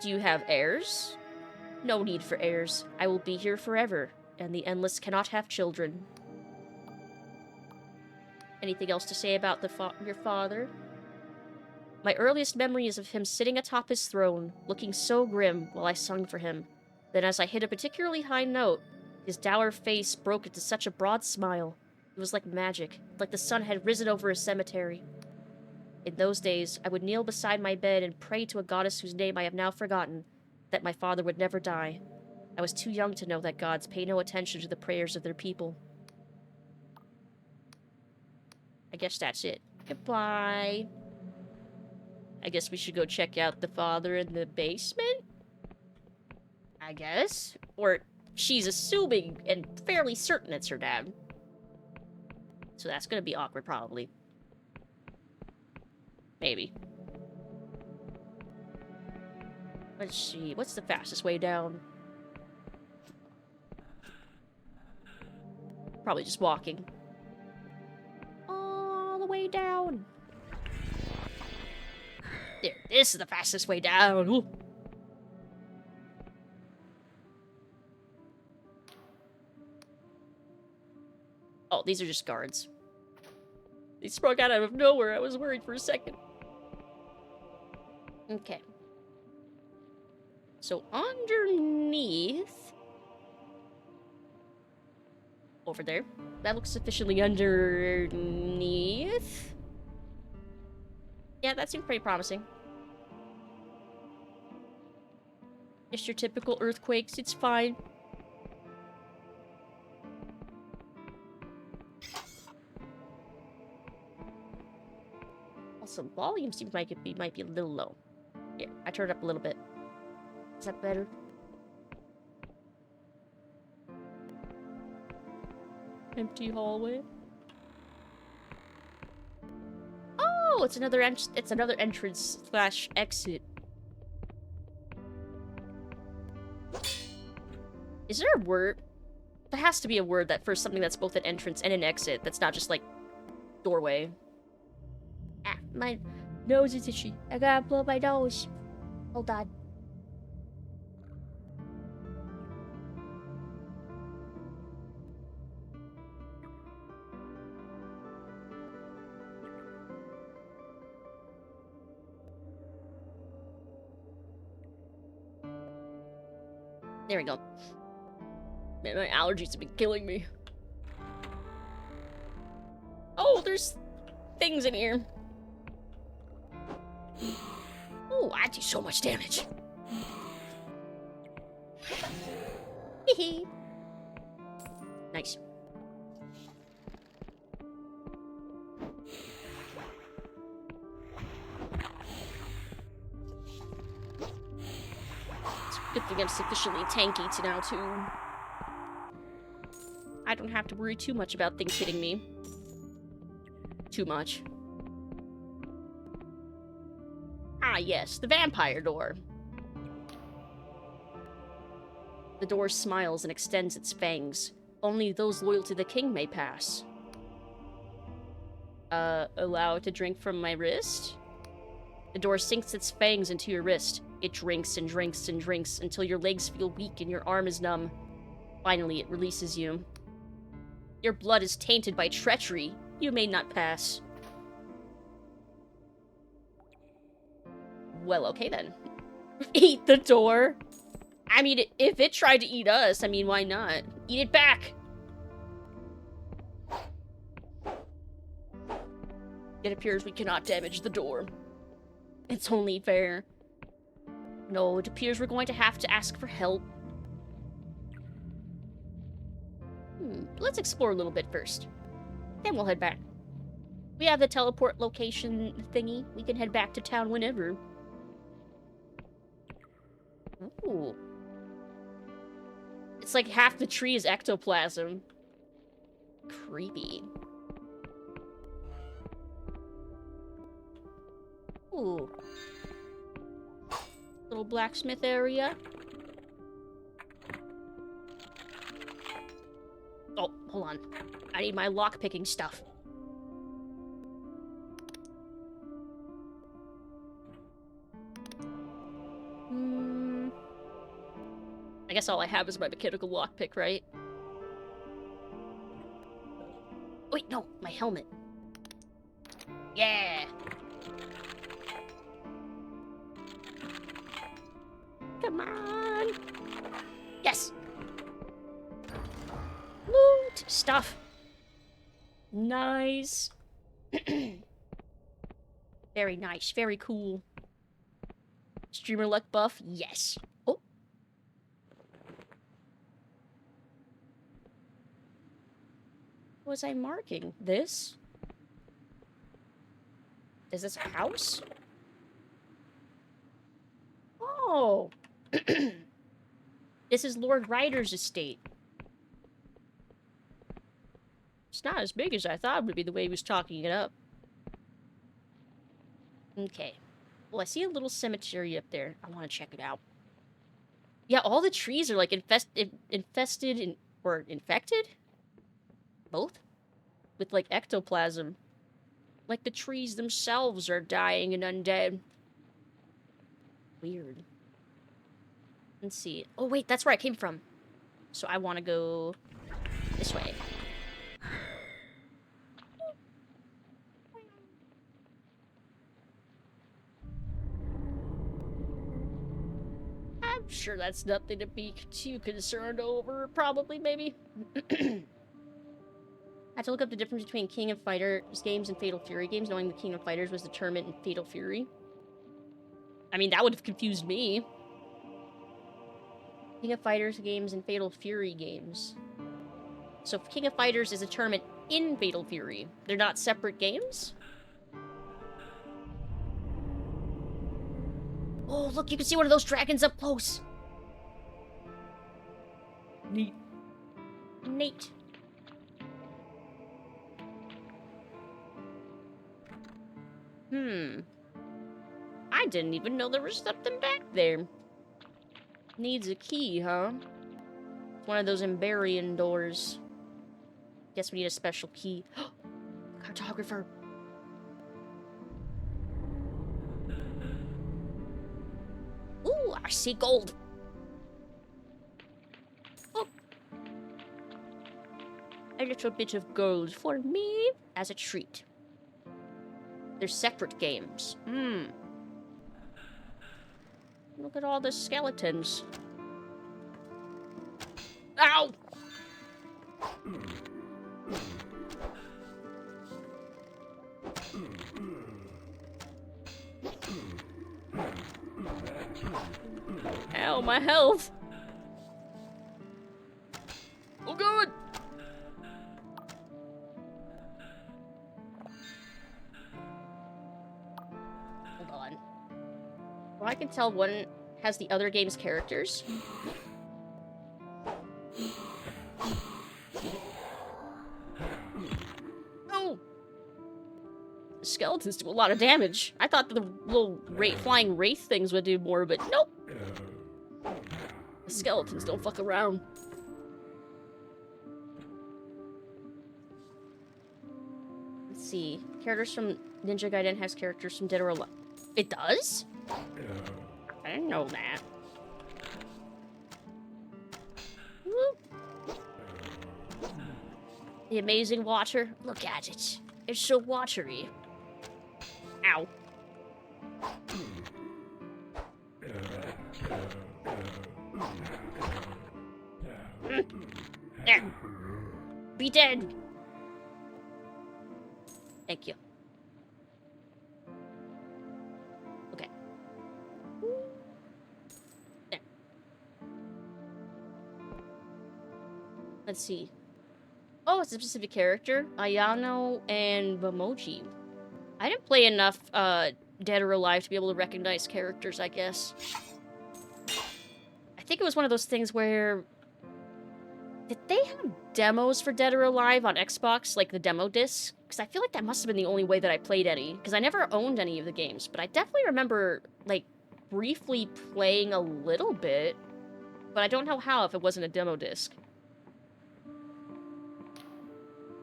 Do you have heirs? No need for heirs. I will be here forever, and the Endless cannot have children. Anything else to say about your father? My earliest memory is of him sitting atop his throne, looking so grim while I sung for him. Then as I hit a particularly high note, his dour face broke into such a broad smile. It was like magic, like the sun had risen over a cemetery. In those days, I would kneel beside my bed and pray to a goddess whose name I have now forgotten, that my father would never die. I was too young to know that gods pay no attention to the prayers of their people. I guess that's it. Goodbye. I guess we should go check out the father in the basement? I guess. Or she's assuming and fairly certain it's her dad. So that's gonna be awkward, probably. Maybe. Let's see. What's the fastest way down? Probably just walking. All the way down. There. This is the fastest way down. Ooh. Oh, these are just guards. They sprung out of nowhere. I was worried for a second. Okay. So underneath... Over there. That looks sufficiently underneath. Yeah, that seems pretty promising. Just your typical earthquakes. It's fine. Also, volume seems like it might be a little low. Yeah, I turned it up a little bit. Is that better? Empty hallway. Oh, it's another entrance / exit. Is there a word? There has to be a word that for something that's both an entrance and an exit. That's not just like doorway. Ah, my nose is itchy. I gotta blow my nose. Hold on. There we go. Man, my allergies have been killing me. Oh, there's things in here. Oh, I do so much damage. Hehe. Nice. Good thing I'm sufficiently tanky to now, too. I don't have to worry too much about things hitting me. Too much. Ah, yes, the vampire door. The door smiles and extends its fangs. Only those loyal to the king may pass. allow it to drink from my wrist. The door sinks its fangs into your wrist. It drinks and drinks and drinks until your legs feel weak and your arm is numb. Finally, it releases you. Your blood is tainted by treachery. You may not pass. Well, okay then. Eat the door. I mean, if it tried to eat us, I mean, why not? Eat it back! It appears we cannot damage the door. It's only fair. No, it appears we're going to have to ask for help. Let's explore a little bit first. Then we'll head back. We have the teleport location thingy. We can head back to town whenever. Ooh. It's like half the tree is ectoplasm. Creepy. Ooh. Little blacksmith area. Oh, hold on. I need my lock-picking stuff. I guess all I have is my mechanical lockpick, right? Wait, no, my helmet. Yeah! Come on! Yes! Loot! Stuff! Nice! Very nice, very cool. Streamer luck buff? Yes. Oh. What was I marking? This? Is this a house? Oh! This is Lord Ryder's estate. It's not as big as I thought it would be the way he was talking it up. Okay. Well, I see a little cemetery up there. I want to check it out. Yeah, all the trees are like infested or infected? Both? With like ectoplasm. Like the trees themselves are dying and undead. Weird. Let's see. Oh wait, that's where I came from. So I want to go this way. I'm sure that's nothing to be too concerned over. Probably, maybe. I had to look up the difference between King of Fighters games and Fatal Fury games, knowing the King of Fighters was the tournament in Fatal Fury. I mean, that would have confused me. King of Fighters games and Fatal Fury games. So King of Fighters is a tournament in Fatal Fury. They're not separate games? Oh, look, you can see one of those dragons up close. Neat. Neat. I didn't even know there was something back there. Needs a key, huh? It's one of those Emberian doors. Guess we need a special key. Cartographer. Ooh, I see gold. Oh. A little bit of gold for me as a treat. They're separate games. Look at all the skeletons. Ow! Ow, my health! Oh god! Hold on. Well, I can tell one has the other game's characters. Oh! The skeletons do a lot of damage. I thought the little flying wraith things would do more, but nope. The skeletons don't fuck around. Let's Let's see. Characters from Ninja Gaiden has characters from Dead or Alive. It does? I didn't know that. Whoop. The amazing water. Look at it. It's so watery. Ow. There. Be dead. Thank you. Okay. There. Let's see. Oh, it's a specific character. Ayano and Bamoji. I didn't play enough Dead or Alive to be able to recognize characters, I guess. I think it was one of those things where... Did they have demos for Dead or Alive on Xbox, like the demo disc? Because I feel like that must have been the only way that I played any. Because I never owned any of the games, but I definitely remember, like, briefly playing a little bit. But I don't know how if it wasn't a demo disc.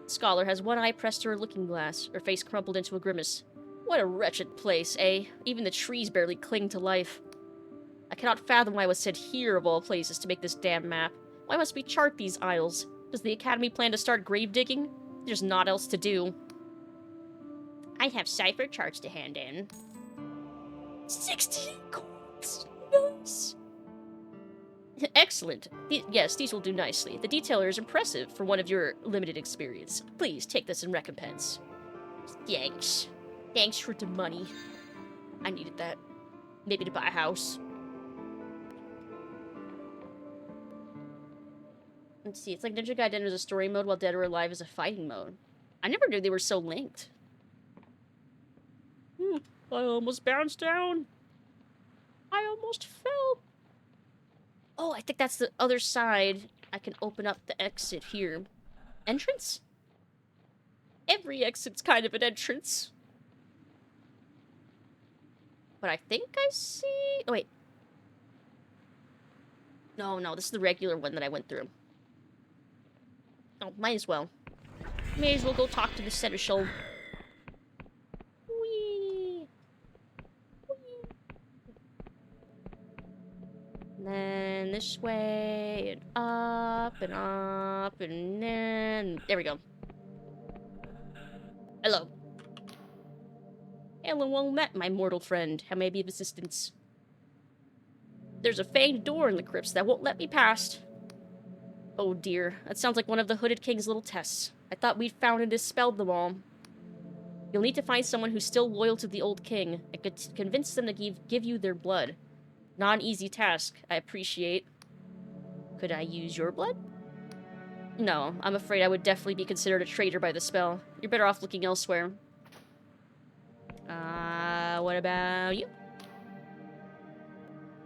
Scholar has one eye pressed to her looking glass, her face crumpled into a grimace. What a wretched place, eh? Even the trees barely cling to life. I cannot fathom why I was sent here of all places to make this damn map. Why must we chart these isles? Does the Academy plan to start grave digging? There's naught else to do. I have cipher charts to hand in. 16 coins! Nice! Excellent. Yes, these will do nicely. The detailer is impressive for one of your limited experience. Please take this in recompense. Thanks. Thanks for the money. I needed that. Maybe to buy a house. Let's see, it's like Ninja Gaiden is a story mode while Dead or Alive is a fighting mode. I never knew they were so linked. I almost bounced down. I almost fell. Oh, I think that's the other side. I can open up the exit here. Entrance? Every exit's kind of an entrance. But I think I see... Oh, wait. No, this is the regular one that I went through. Oh, might as well. May as well go talk to the seneschal. Whee! Whee! And then this way, and up, and then... There we go. Hello. Hello, well met, my mortal friend. How may I be of assistance? There's a fanged door in the crypts that won't let me past. Oh dear, that sounds like one of the Hooded King's little tests. I thought we'd found and dispelled them all. You'll need to find someone who's still loyal to the old king, and could convince them to give you their blood. Not an easy task, I appreciate. Could I use your blood? No, I'm afraid I would definitely be considered a traitor by the spell. You're better off looking elsewhere. What about you?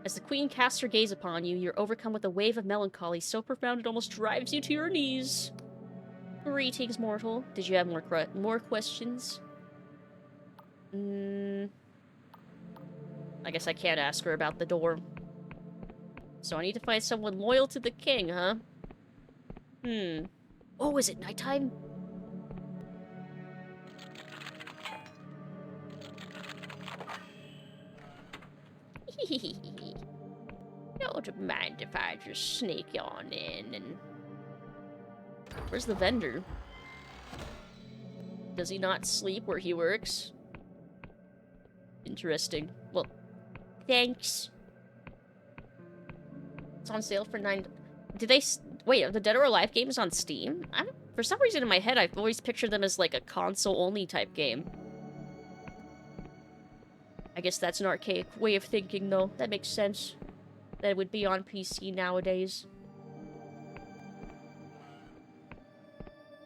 As the queen casts her gaze upon you, you're overcome with a wave of melancholy so profound it almost drives you to your knees. Greetings, mortal. Did you have more questions? I guess I can't ask her about the door. So I need to find someone loyal to the king, huh? Oh, is it nighttime? Don't mind if I just sneak on in and... Where's the vendor? Does he not sleep where he works? Interesting. Well, thanks. It's on sale for $9... Did they... Wait, are the Dead or Alive games on Steam? For some reason in my head, I've always pictured them as like a console-only type game. I guess that's an archaic way of thinking, though. That makes sense. That it would be on PC nowadays.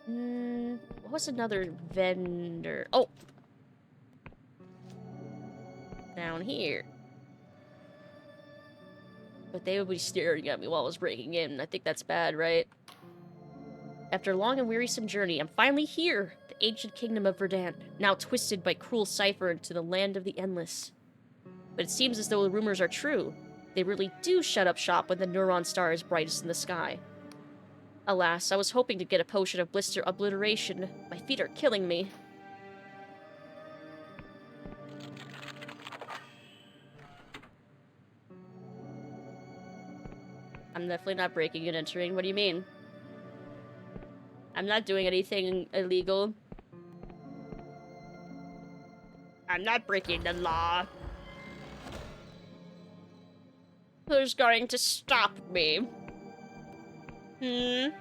What was another vendor? Oh! Down here. But they would be staring at me while I was breaking in. I think that's bad, right? After a long and wearisome journey, I'm finally here! The ancient kingdom of Verdant, now twisted by cruel cipher into the land of the endless. But it seems as though the rumors are true. They really do shut up shop when the neuron star is brightest in the sky. Alas, I was hoping to get a potion of blister obliteration. My feet are killing me. I'm definitely not breaking and entering. What do you mean? I'm not doing anything illegal. I'm not breaking the law. Who's going to stop me? Will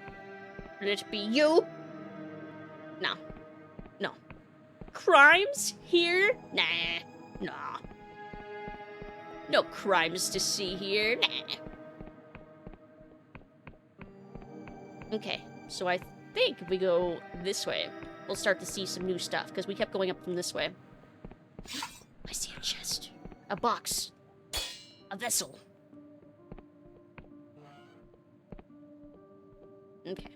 it be you? No. No. Crimes? Here? Nah. Nah. No crimes to see here. Nah. Okay, so I think if we go this way, we'll start to see some new stuff, because we kept going up from this way. I see a chest. A box. A vessel. Okay.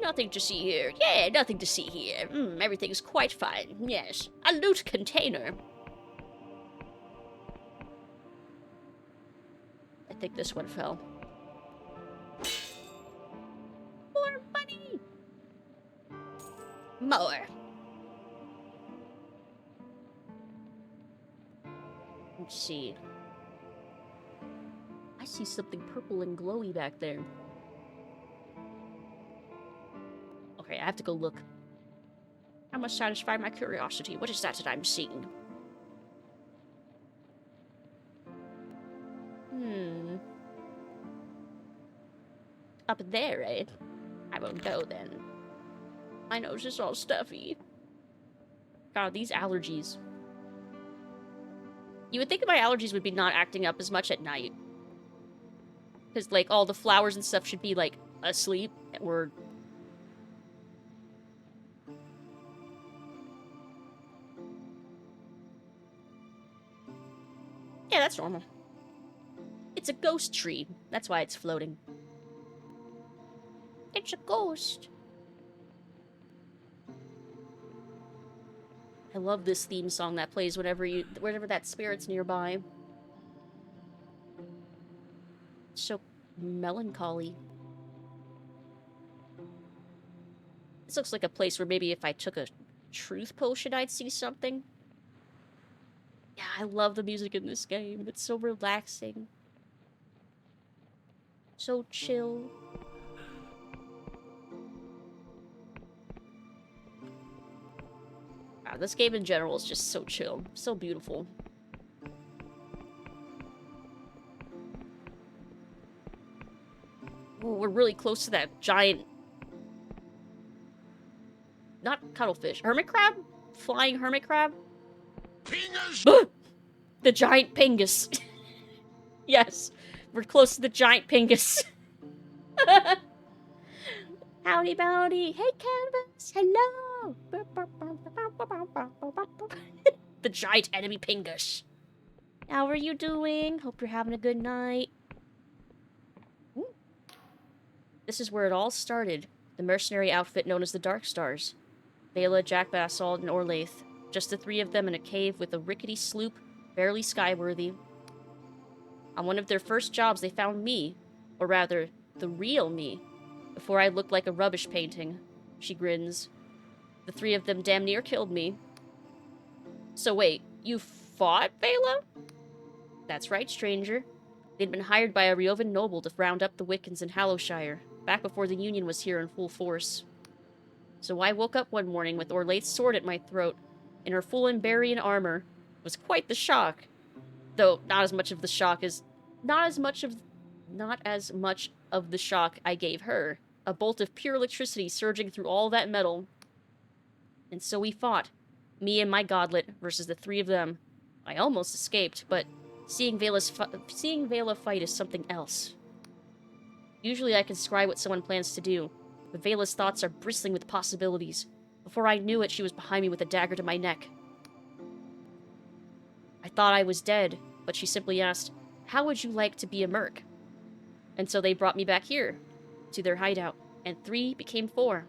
Nothing to see here. Yeah, nothing to see here. Everything's quite fine. Yes. A loot container. I think this one fell. More money! More. Let's see. I see something purple and glowy back there. Okay, I have to go look. I must satisfy my curiosity. What is that I'm seeing? Up there, eh? I won't go then. My nose is all stuffy. God, these allergies. You would think my allergies would be not acting up as much at night. Because, like, all the flowers and stuff should be, like, asleep. Or... yeah, that's normal. It's a ghost tree. That's why it's floating. It's a ghost. I love this theme song that plays whenever that spirit's nearby. It's so melancholy. This looks like a place where maybe if I took a truth potion, I'd see something. Yeah, I love the music in this game. It's so relaxing. So chill. Wow, this game in general is just so chill. So beautiful. Ooh, we're really close to that giant... not cuttlefish. Hermit crab? Flying hermit crab? Pingus! The giant pingus. Yes, we're close to the giant pingus. Howdy bowdy. Hey, Canvas. Hello. The giant enemy pingus. How are you doing? Hope you're having a good night. Ooh. This is where it all started. The mercenary outfit known as the Dark Stars. Vela, Jack Basalt, and Orlaith. Just the three of them in a cave with a rickety sloop, barely skyworthy. On one of their first jobs, they found me. Or rather, the real me. Before I looked like a rubbish painting. She grins. The three of them damn near killed me. So wait, you fought Vela? That's right, stranger. They'd been hired by a Riovan noble to round up the Wiccans in Hallowshire, back before the Union was here in full force. So I woke up one morning with Orlaith's sword at my throat, in her full Emberian armor. It was quite the shock. Though, not as much of the shock I gave her. A bolt of pure electricity surging through all that metal. And so we fought. Me and my godlet versus the three of them. I almost escaped, but seeing Vela fight is something else. Usually I can scry what someone plans to do, but Vela's thoughts are bristling with possibilities. Before I knew it, she was behind me with a dagger to my neck. I thought I was dead, but she simply asked, "How would you like to be a merc?" And so they brought me back here, to their hideout, and 3 became 4.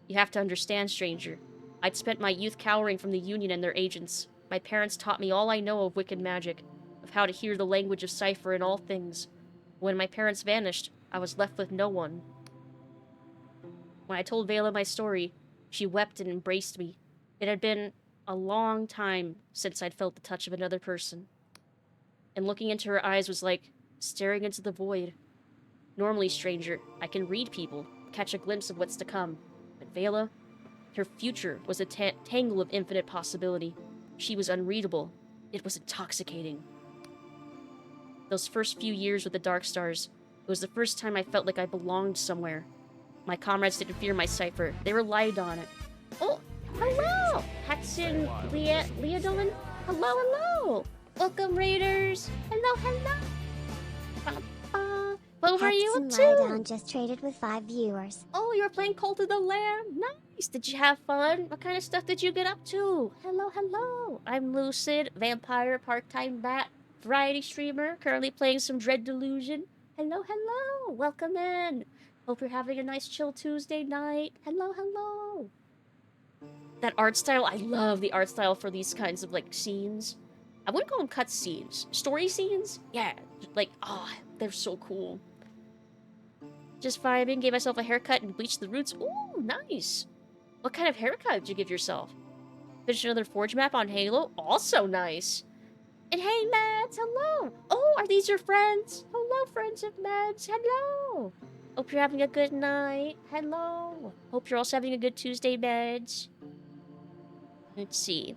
You have to understand, stranger. I'd spent my youth cowering from the Union and their agents. My parents taught me all I know of Wiccan magic, of how to hear the language of cipher in all things. When my parents vanished, I was left with no one. When I told Vela my story, she wept and embraced me. It had been a long time since I'd felt the touch of another person. And looking into her eyes was like staring into the void. Normally, stranger, I can read people, catch a glimpse of what's to come. But Vela, her future was a tangle of infinite possibility. She was unreadable. It was intoxicating. Those first few years with the Dark Stars, it was the first time I felt like I belonged somewhere. My comrades didn't fear my cipher. They relied on it. Oh, hello! Hatson Leodon? Hello, hello! Welcome, Raiders! Hello, hello! What were you up to? Leodon just traded with 5 viewers. Oh, you were playing Cult of the Lamb? Nice! Did you have fun? What kind of stuff did you get up to? Hello, hello! I'm Lucid, vampire, part-time bat, variety streamer, currently playing some Dread Delusion. Hello, hello! Welcome in! Hope you're having a nice chill Tuesday night. Hello, hello! That art style, I love the art style for these kinds of, like, scenes. I wouldn't call them cut scenes. Story scenes? Yeah, like, oh, they're so cool. Just vibing, gave myself a haircut and bleached the roots. Ooh, nice! What kind of haircut did you give yourself? Finished another Forge map on Halo? Also nice! And hey, Mads, hello! Oh, are these your friends? Hello, friends of Mads, hello! Hope you're having a good night. Hello! Hope you're also having a good Tuesday, Mads. Let's see.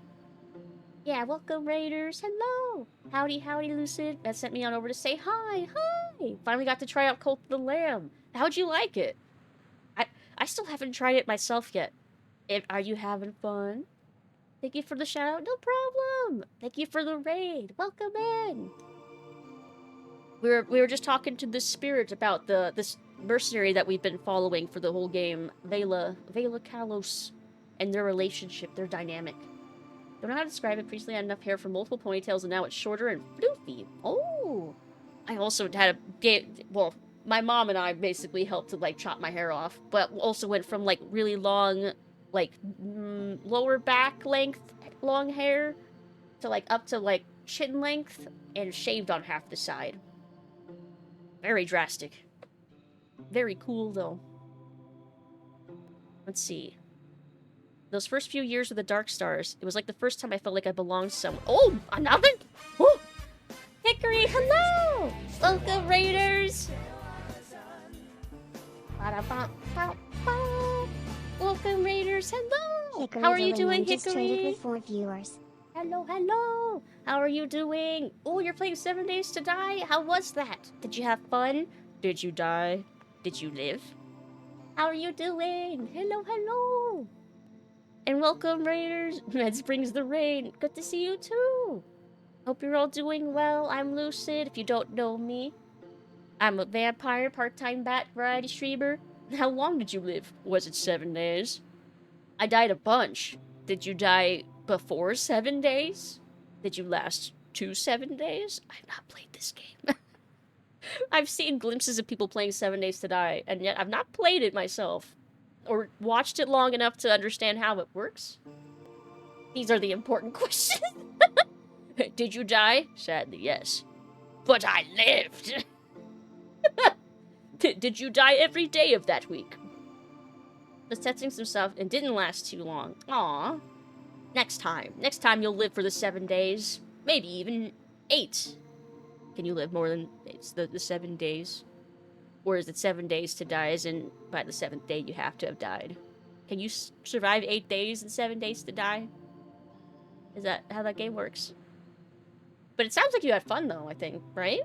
Yeah, welcome, Raiders. Hello! Howdy, howdy, Lucid. That sent me on over to say hi. Hi! Finally got to try out Cult of the Lamb. How'd you like it? I still haven't tried it myself yet. Are you having fun? Thank you for the shout out. No problem. Thank you for the raid. Welcome in. We were just talking to the spirit about this mercenary that we've been following for the whole game, Vela Kalos, and their relationship, their dynamic. Don't know how to describe it. Previously I had enough hair for multiple ponytails, and now it's shorter and floofy. Oh, I also had well, my mom and I basically helped to like chop my hair off, but also went from like really long, like lower back length long hair to like up to like chin length, and shaved on half the side. Very drastic. Very cool though. Let's see. Those first few years with the Dark Stars, it was like the first time I felt like I belonged somewhere. Oh, another? Oh. Hickory, hello! Welcome, Raiders! Welcome, Raiders, hello! Hickory How are you doing, just traded Hickory? with 4 viewers. Hello, hello! How are you doing? Oh, you're playing 7 Days to Die? How was that? Did you have fun? Did you die? Did you live? How are you doing? Hello, hello! And welcome, Raiders! Meds brings the rain. Good to see you, too! Hope you're all doing well. I'm Lucid, if you don't know me. I'm a vampire, part-time bat, variety streamer. How long did you live? Was it 7 days? I died a bunch. Did you die before 7 days? Did you last 7 days? I've not played this game. I've seen glimpses of people playing 7 Days to Die, and yet I've not played it myself. Or watched it long enough to understand how it works. These are the important questions. Did you die? Sadly, yes. But I lived! Did you die every day of that week? Was testing some stuff and didn't last too long. Aww. Next time you'll live for the 7 days. Maybe even 8. Can you live more than the 7 days? Or is it 7 days to die, as in by the 7th day you have to have died? Can you survive 8 days and 7 days to die? Is that how that game works? But it sounds like you had fun though, I think, right?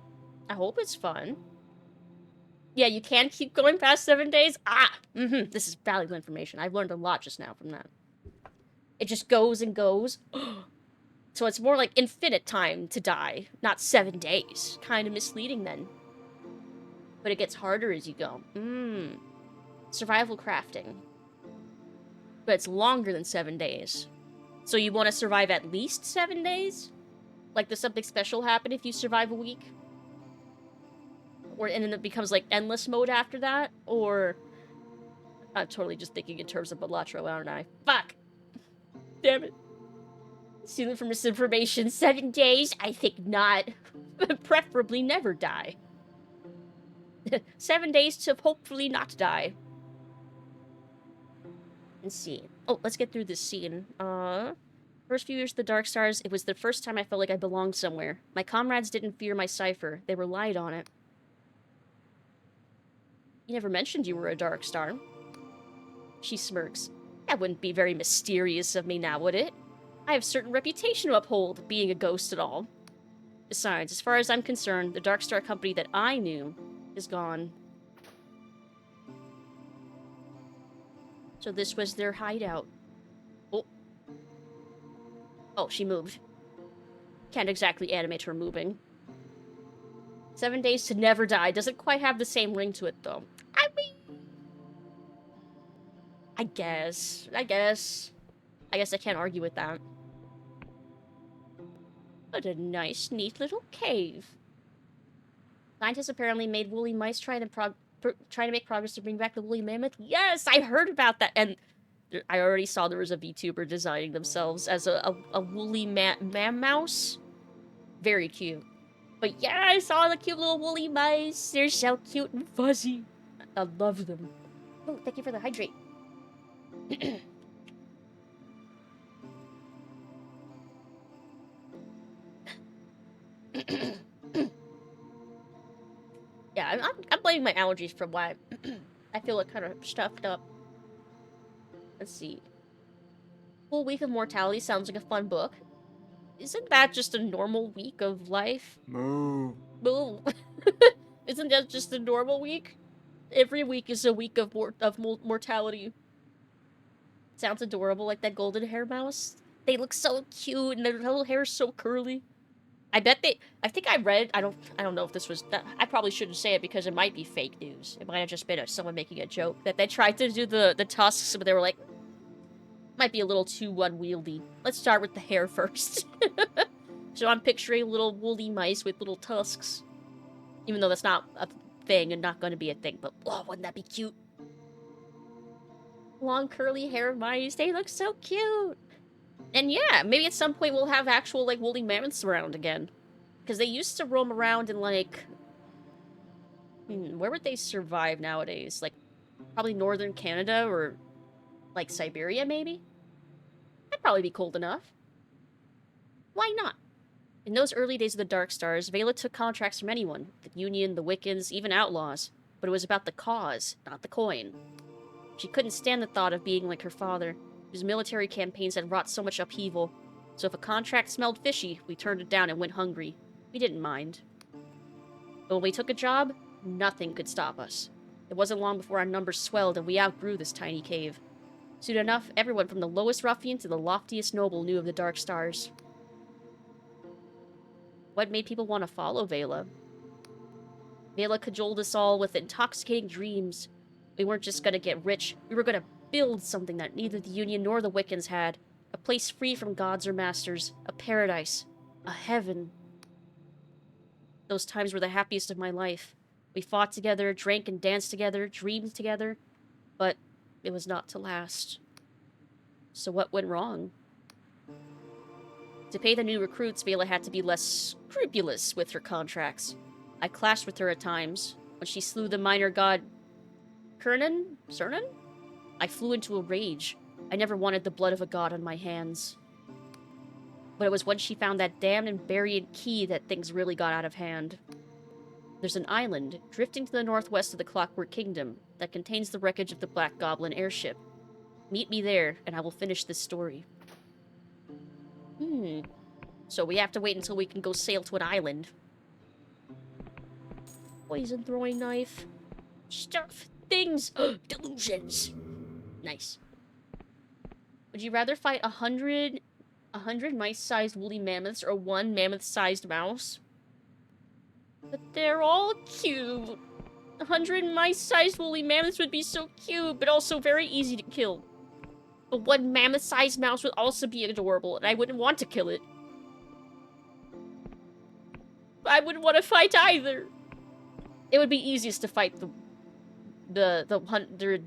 I hope it's fun. Yeah, you can keep going past 7 days? This is valuable information. I've learned a lot just now from that. It just goes and goes. So it's more like infinite time to die, not 7 days. Kind of misleading then. But it gets harder as you go. Survival crafting. But it's longer than 7 days. So you want to survive at least 7 days? Like, does something special happen if you survive a week? And then it becomes, like, endless mode after that? Or... I'm totally just thinking in terms of Balatro, aren't I? Fuck! Damn it. Stealing from misinformation. 7 days? I think not. Preferably never die. 7 days to hopefully not die. Let's see. Oh, let's get through this scene. First few years of the Dark Stars, it was the first time I felt like I belonged somewhere. My comrades didn't fear my cipher. They relied on it. You never mentioned you were a dark star. She smirks. That wouldn't be very mysterious of me now, would it? I have a certain reputation to uphold, being a ghost at all. Besides, as far as I'm concerned, the Dark Star company that I knew is gone. So this was their hideout. Oh. Oh, she moved. Can't exactly animate her moving. 7 days to never die. Doesn't quite have the same ring to it, though. I mean... I guess I can't argue with that. What a nice, neat little cave. Scientists apparently made woolly mice trying to make progress to bring back the woolly mammoth. Yes, I heard about that, and I already saw there was a VTuber designing themselves as a woolly mouse. Very cute. But yeah, I saw the cute little woolly mice. They're so cute and fuzzy. I love them. Oh, thank you for the hydrate. Yeah, I'm blaming my allergies for why I feel like kind of stuffed up. Let's see. Full Week of Mortality sounds like a fun book. Isn't that just a normal week of life? Moo. Boom. Isn't that just a normal week? Every week is a week of mortality. Sounds adorable, like that golden hair mouse. They look so cute, and their little hair is so curly. I think I read, I don't know if this was, I probably shouldn't say it because it might be fake news. It might have just been someone making a joke, that they tried to do the tusks, but they were like, might be a little too unwieldy. Let's start with the hair first. So I'm picturing little woolly mice with little tusks. Even though that's not a thing and not going to be a thing, but oh, wouldn't that be cute? Long curly hair mice, they look so cute. And yeah, maybe at some point we'll have actual, like, woolly mammoths around again. Because they used to roam around in, like... where would they survive nowadays? Like, probably northern Canada or, like, Siberia, maybe? That'd probably be cold enough. Why not? In those early days of the Dark Stars, Vela took contracts from anyone. The Union, the Wiccans, even outlaws. But it was about the cause, not the coin. She couldn't stand the thought of being like her father, whose military campaigns had wrought so much upheaval. So if a contract smelled fishy, we turned it down and went hungry. We didn't mind. But when we took a job, nothing could stop us. It wasn't long before our numbers swelled and we outgrew this tiny cave. Soon enough, everyone from the lowest ruffian to the loftiest noble knew of the Dark Stars. What made people want to follow Vela? Vela cajoled us all with intoxicating dreams. We weren't just gonna get rich, we were gonna build something that neither the Union nor the Wiccans had. A place free from gods or masters. A paradise. A heaven. Those times were the happiest of my life. We fought together, drank and danced together, dreamed together. But it was not to last. So what went wrong? To pay the new recruits, Vela had to be less scrupulous with her contracts. I clashed with her at times. When she slew the minor god... Cernan? I flew into a rage. I never wanted the blood of a god on my hands. But it was when she found that damned and buried key that things really got out of hand. There's an island, drifting to the northwest of the Clockwork Kingdom, that contains the wreckage of the Black Goblin airship. Meet me there, and I will finish this story. So we have to wait until we can go sail to an island. Poison throwing knife. Stuff. Things. Delusions. Nice. Would you rather fight 100 mice-sized woolly mammoths or 1 mammoth-sized mouse? But they're all cute. 100 mice-sized woolly mammoths would be so cute, but also very easy to kill. But 1 mammoth-sized mouse would also be adorable, and I wouldn't want to kill it. I wouldn't want to fight either. It would be easiest to fight the 100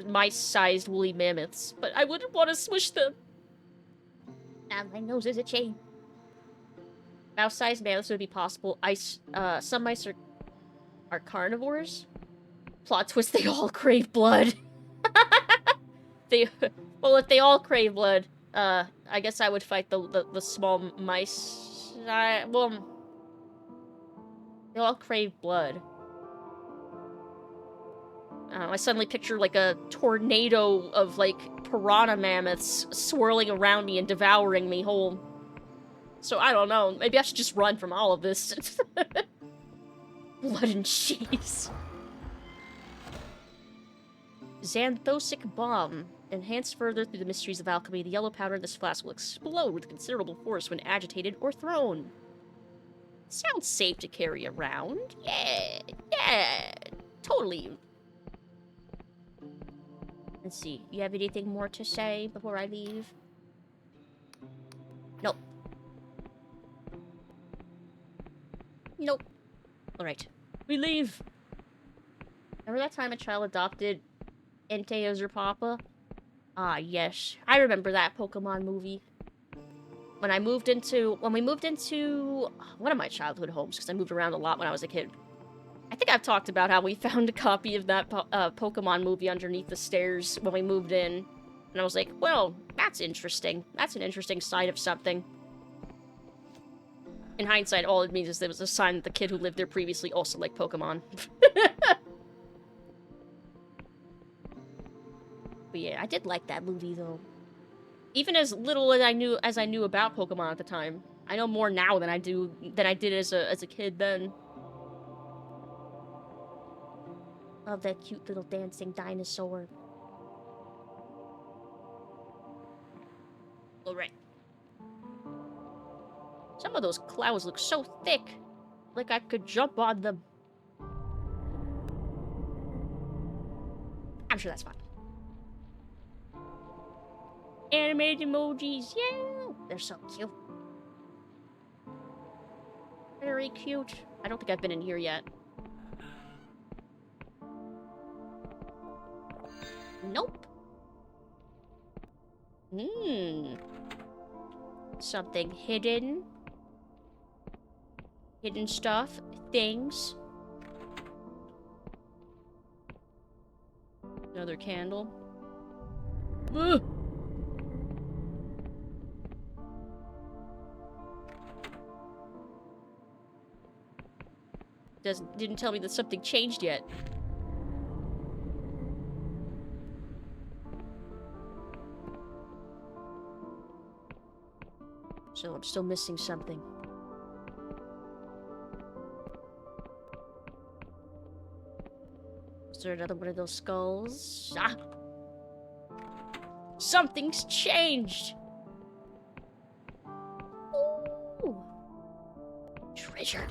mice-sized woolly mammoths, but I wouldn't want to smush them. Ah, my nose is itchy. Mouse-sized mammoths would be possible. Some mice are carnivores. Plot twist: they all crave blood. Well, if they all crave blood, I guess I would fight the small mice. Well, they all crave blood. I suddenly picture like a tornado of like piranha mammoths swirling around me and devouring me whole. So I don't know. Maybe I should just run from all of this. Blood and cheese. Xanthosic bomb. Enhanced further through the mysteries of alchemy, the yellow powder in this flask will explode with considerable force when agitated or thrown. Sounds safe to carry around. Yeah, totally. Let's see, you have anything more to say before I leave? Nope. Nope. Alright, we leave. Remember that time a child adopted Entei as her papa? Ah, yes. I remember that Pokemon movie. When we moved into one of my childhood homes, because I moved around a lot when I was a kid. I think I've talked about how we found a copy of that Pokemon movie underneath the stairs when we moved in. And I was like, well, that's interesting. That's an interesting side of something. In hindsight, all it means is there was a sign that the kid who lived there previously also liked Pokemon. But yeah, I did like that movie, though. Even as little as I knew about Pokemon at the time. I know more now than I did as a kid then. Love that cute little dancing dinosaur. Alright. Some of those clouds look so thick. Like I could jump on them. I'm sure that's fine. Animated emojis, yeah! They're so cute. Very cute. I don't think I've been in here yet. Nope. Something hidden. Hidden stuff. Things. Another candle. Ugh. Didn't tell me that something changed yet. So I'm still missing something. Is there another one of those skulls? Ah! Something's changed! Ooh! Treasure.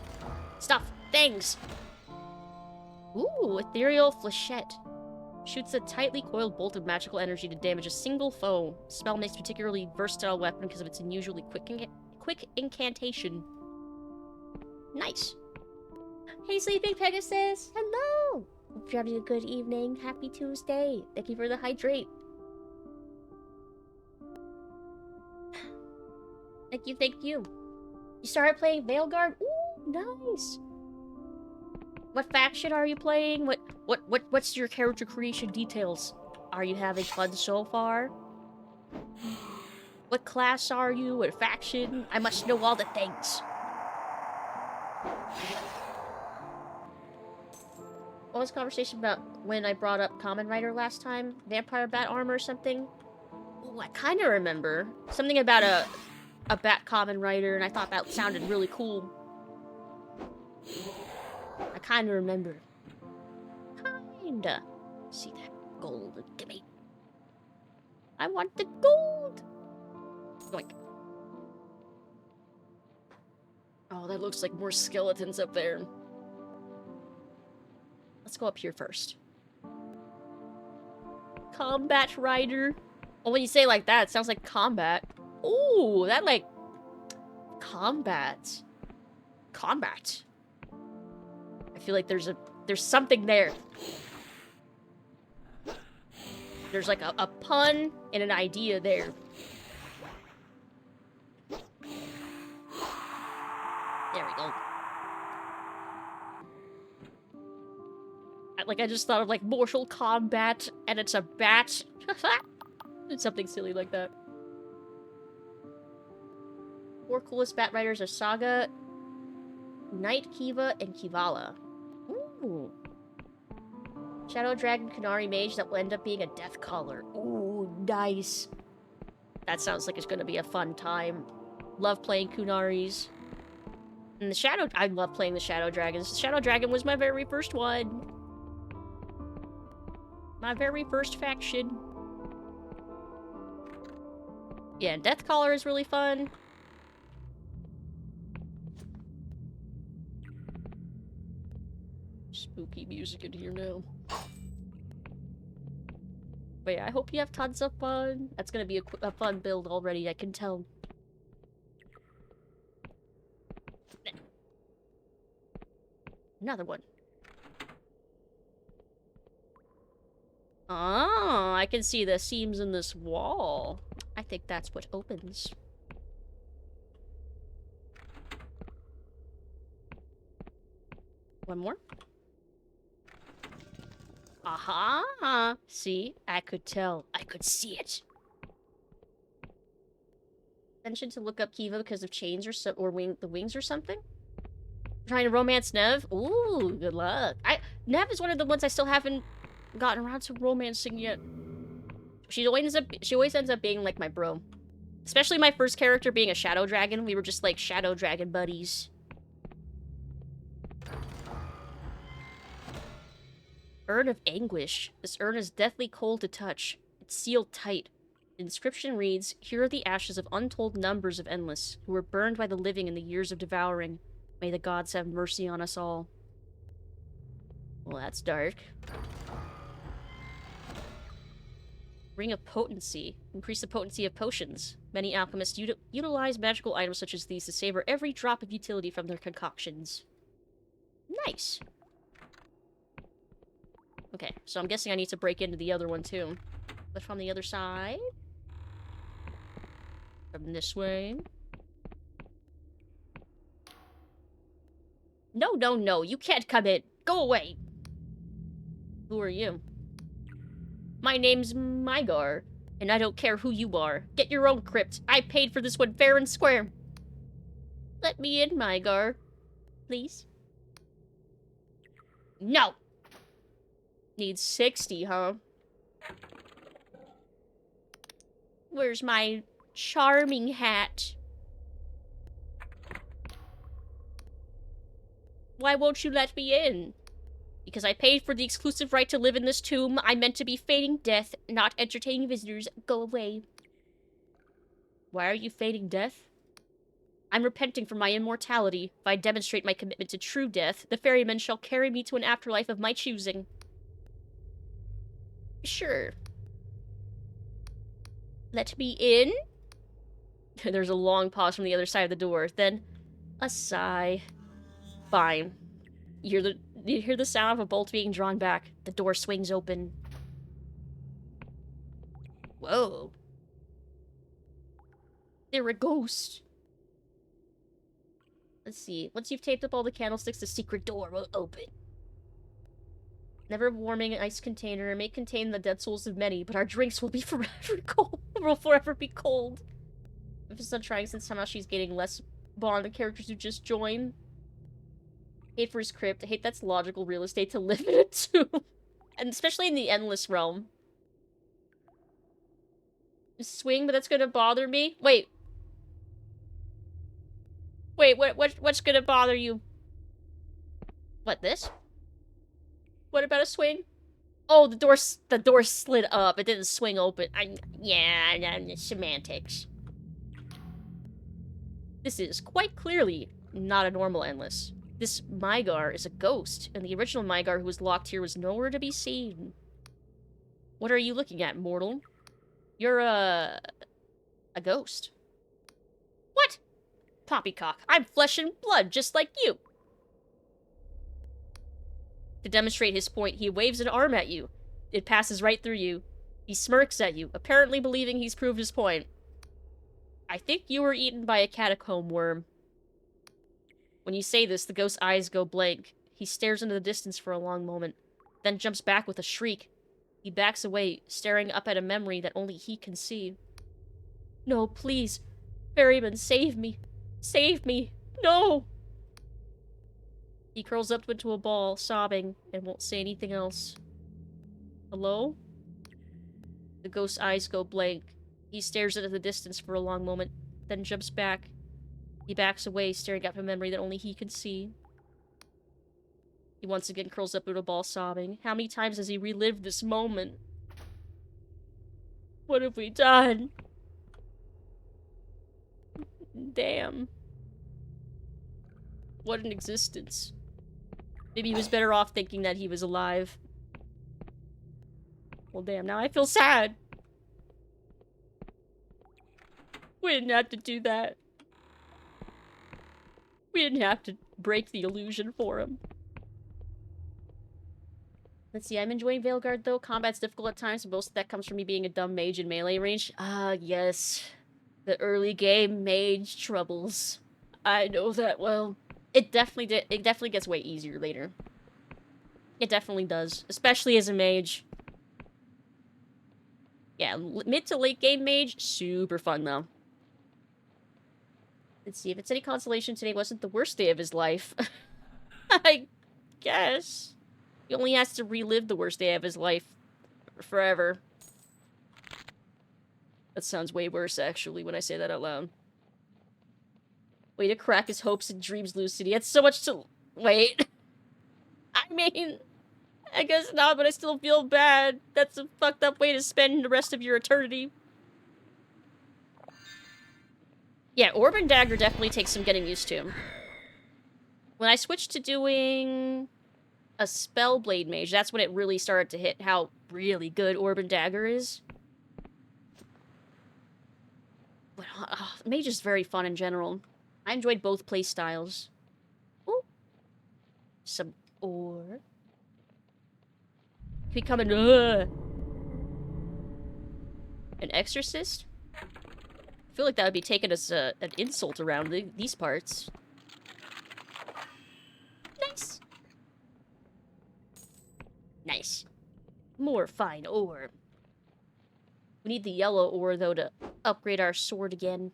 Stuff. Things. Ooh, ethereal flechette. Shoots a tightly coiled bolt of magical energy to damage a single foe. Spell makes a particularly versatile weapon because of its unusually quick incantation. Nice. Hey, Sleeping Pegasus! Hello! Hope you're having a good evening. Happy Tuesday. Thank you for the hydrate. Thank you, thank you. You started playing Veilguard? Ooh, nice! What faction are you playing? What's your character creation details? Are you having fun so far? What class are you? What faction? I must know all the things. What was the conversation about when I brought up Common Rider last time? Vampire bat armor or something? Ooh, I kind of remember. Something about a bat Common Rider, and I thought that sounded really cool. I kind of remember. Kinda. See that gold? Gimme. I want the gold! Yoink. Oh, that looks like more skeletons up there. Let's go up here first. Combat Rider. Well, when you say it like that, it sounds like combat. Ooh, that like... Combat. Combat. I feel like there's something there. There's like a pun and an idea there. There we go. Like, I just thought of like Mortal Kombat, and it's a bat. It's something silly like that. Four coolest bat riders are Saga, Knight, Kiva, and Kivala. Ooh. Shadow Dragon Kunari Mage that will end up being a Death Caller. Ooh, nice. That sounds like it's gonna be a fun time. Love playing Kunaris. And I love playing the Shadow Dragons. The Shadow Dragon was my very first one. My very first faction. Yeah, and Death Caller is really fun. Spooky music in here now. But yeah, I hope you have tons of fun. That's gonna be a fun build already, I can tell. Another one. Ah, I can see the seams in this wall. I think that's what opens. One more. Aha! See? I could tell. I could see it. Mentioned to look up Kiva because of chains or the wings or something? Trying to romance Nev? Ooh, good luck. Nev is one of the ones I still haven't gotten around to romancing yet. She always ends up being like my bro. Especially my first character being a Shadow Dragon. We were just like Shadow Dragon buddies. Urn of Anguish. This urn is deathly cold to touch. It's sealed tight. The inscription reads, "Here are the ashes of untold numbers of Endless, who were burned by the living in the years of devouring. May the gods have mercy on us all." Well, that's dark. Ring of Potency. Increase the potency of potions. Many alchemists utilize magical items such as these to savor every drop of utility from their concoctions. Nice. Okay, so I'm guessing I need to break into the other one too. But from the other side? From this way? No, no, no, you can't come in. Go away. Who are you? My name's Mygar, and I don't care who you are. Get your own crypt. I paid for this one fair and square. Let me in, Mygar. Please. No! Needs 60, huh? Where's my charming hat? Why won't you let me in? Because I paid for the exclusive right to live in this tomb. I'm meant to be feigning death, not entertaining visitors. Go away. Why are you feigning death? I'm repenting for my immortality. If I demonstrate my commitment to true death, the ferryman shall carry me to an afterlife of my choosing. Sure. Let me in? There's a long pause from the other side of the door. Then, a sigh. Fine. You hear the sound of a bolt being drawn back. The door swings open. Whoa. They're a ghost. Let's see. Once you've taped up all the candlesticks, the secret door will open. Never warming ice container. It may contain the dead souls of many, but our drinks will be forever cold. Will forever be cold. If it's not trying, since somehow she's getting less bond the characters who just join. Hate for his crypt. I hate that's logical real estate to live in it too. And especially in the Endless realm. Swing, but that's gonna bother me? Wait. Wait, what's gonna bother you? What, this? What about a swing? Oh, the door slid up. It didn't swing open. Yeah, semantics. This is quite clearly not a normal Endless. This Mygar is a ghost, and the original Mygar who was locked here was nowhere to be seen. What are you looking at, mortal? You're a ghost. What? Poppycock, I'm flesh and blood, just like you. To demonstrate his point, he waves an arm at you. It passes right through you. He smirks at you, apparently believing he's proved his point. I think you were eaten by a catacomb worm. When you say this, the ghost's eyes go blank. He stares into the distance for a long moment, then jumps back with a shriek. He backs away, staring up at a memory that only he can see. No, please. Ferryman, save me. Save me. No! He curls up into a ball, sobbing, and won't say anything else. Hello? The ghost's eyes go blank. He stares into the distance for a long moment, then jumps back. He backs away, staring at a memory that only he can see. He once again curls up in a ball, sobbing. How many times has he relived this moment? What have we done? Damn. What an existence. Maybe he was better off thinking that he was alive. Well, damn, now I feel sad. We didn't have to do that. We didn't have to break the illusion for him. Let's see, I'm enjoying Veilguard though. Combat's difficult at times, but most of that comes from me being a dumb mage in melee range. Ah, yes. The early game mage troubles. I know that well. It definitely gets way easier later. It definitely does. Especially as a mage. Yeah, mid to late game mage, super fun though. Let's see, if it's any consolation, today wasn't the worst day of his life. I guess. He only has to relive the worst day of his life forever. That sounds way worse, actually, when I say that out loud. Way to crack his hopes and dreams, Lucid. He had so much to... Wait. I mean... I guess not, but I still feel bad. That's a fucked up way to spend the rest of your eternity. Yeah, Orb and Dagger definitely takes some getting used to. When I switched to doing... a Spellblade Mage, that's when it really started to hit how really good Orb and Dagger is. But Mage is very fun in general. I enjoyed both playstyles. Ooh. Some ore. Becoming an exorcist? I feel like that would be taken as an insult around these parts. Nice. Nice. More fine ore. We need the yellow ore, though, to upgrade our sword again.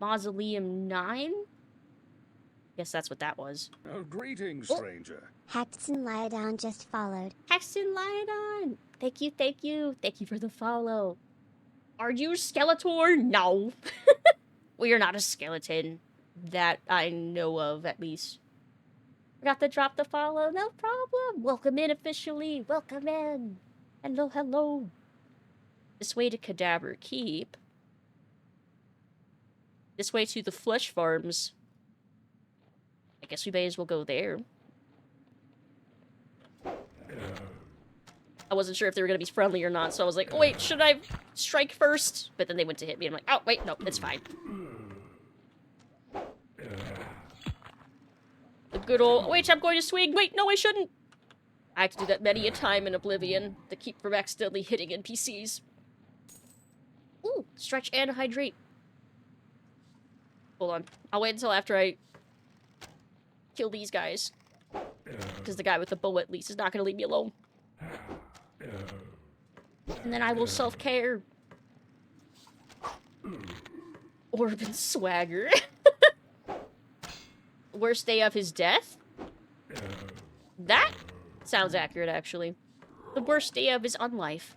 Mausoleum 9? Guess that's what that was. Oh, greetings, stranger. Hexen Lyodon just followed. Hexen Lyodon! Thank you, thank you. Thank you for the follow. Are you Skeletor? No. We are not a skeleton. That I know of, at least. Forgot to drop the follow. No problem. Welcome in officially. Welcome in. Hello, hello. This way to Cadaver Keep. This way to the Flesh Farms. I guess we may as well go there. I wasn't sure if they were going to be friendly or not, so I was like, oh, wait, should I strike first? But then they went to hit me, and I'm like, oh, wait, no, it's fine. The good old, wait, I'm going to swing. Wait, no, I shouldn't. I had to do that many a time in Oblivion to keep from accidentally hitting NPCs. Ooh, stretch and hydrate. Hold on. I'll wait until after I kill these guys. Because the guy with the bow, at least, is not going to leave me alone. And then I will self-care. Orb and Swagger. Worst day of his death? That sounds accurate, actually. The worst day of his unlife.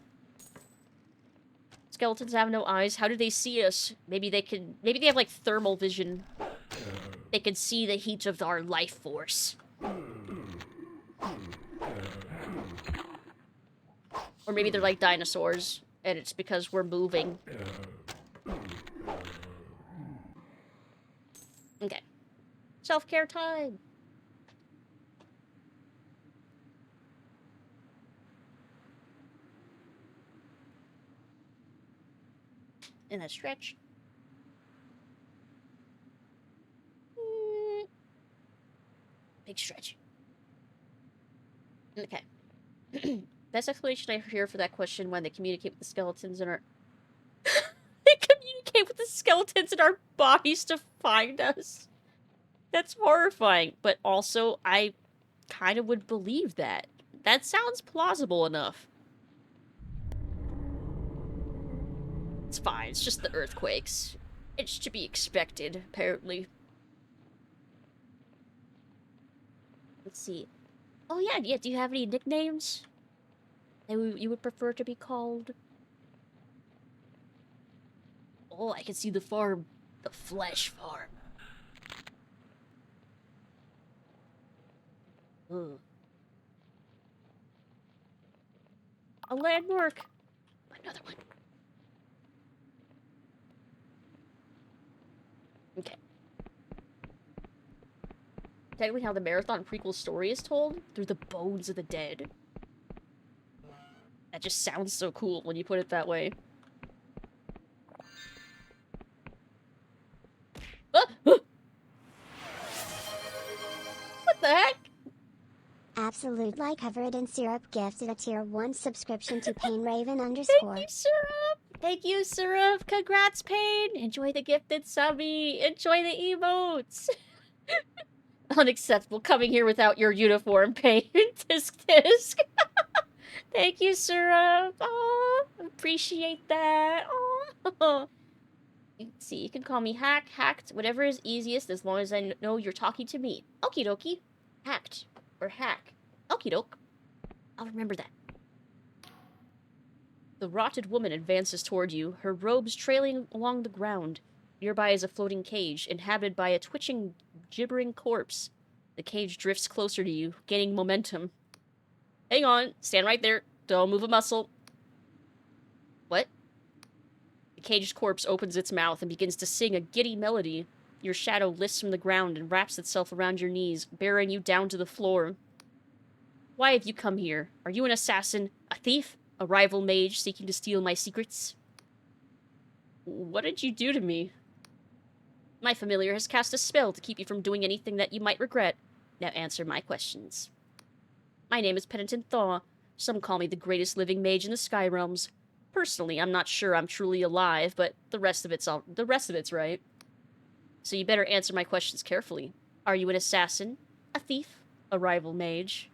Skeletons have no eyes. How do they see us? Maybe they have, like, thermal vision. They can see the heat of our life force. Or maybe they're like dinosaurs, and it's because we're moving. Okay. Self-care time! And a stretch. Big stretch. Okay. Best explanation I hear for that question when they communicate with the skeletons in our... They communicate with the skeletons in our bodies to find us. That's horrifying. But also, I kind of would believe that. That sounds plausible enough. It's fine. It's just the earthquakes. It's to be expected, apparently. Let's see. Oh yeah, yeah. Do you have any nicknames that you would prefer to be called? Oh, I can see the farm. The flesh farm. Ugh. A landmark. Another one. Okay. Technically how the Marathon prequel story is told? Through the bones of the dead. That just sounds so cool when you put it that way. Ah! What the heck? Absolute like covered in syrup gifted a tier 1 subscription to PainRaven Thank underscore. you, Syrup! Thank you, Syrup! Congrats, Pain! Enjoy the gifted subby! Enjoy the emotes! Unacceptable coming here without your uniform, Pain. Tisk tisk. Thank you, Syrup! Oh, appreciate that. Oh. See, you can call me hacked, whatever is easiest as long as I know you're talking to me. Okie dokie. Hacked. Or hack. Okie doke. I'll remember that. The rotted woman advances toward you, her robes trailing along the ground. Nearby is a floating cage, inhabited by a twitching, gibbering corpse. The cage drifts closer to you, gaining momentum. Hang on, stand right there. Don't move a muscle. What? The caged corpse opens its mouth and begins to sing a giddy melody. Your shadow lifts from the ground and wraps itself around your knees, bearing you down to the floor. Why have you come here? Are you an assassin? A thief? A rival mage seeking to steal my secrets? What did you do to me? My familiar has cast a spell to keep you from doing anything that you might regret. Now answer my questions. My name is Penitent Thaw. Some call me the greatest living mage in the Sky Realms. Personally, I'm not sure I'm truly alive, but the rest of it's right. So you better answer my questions carefully. Are you an assassin? A thief? A rival mage?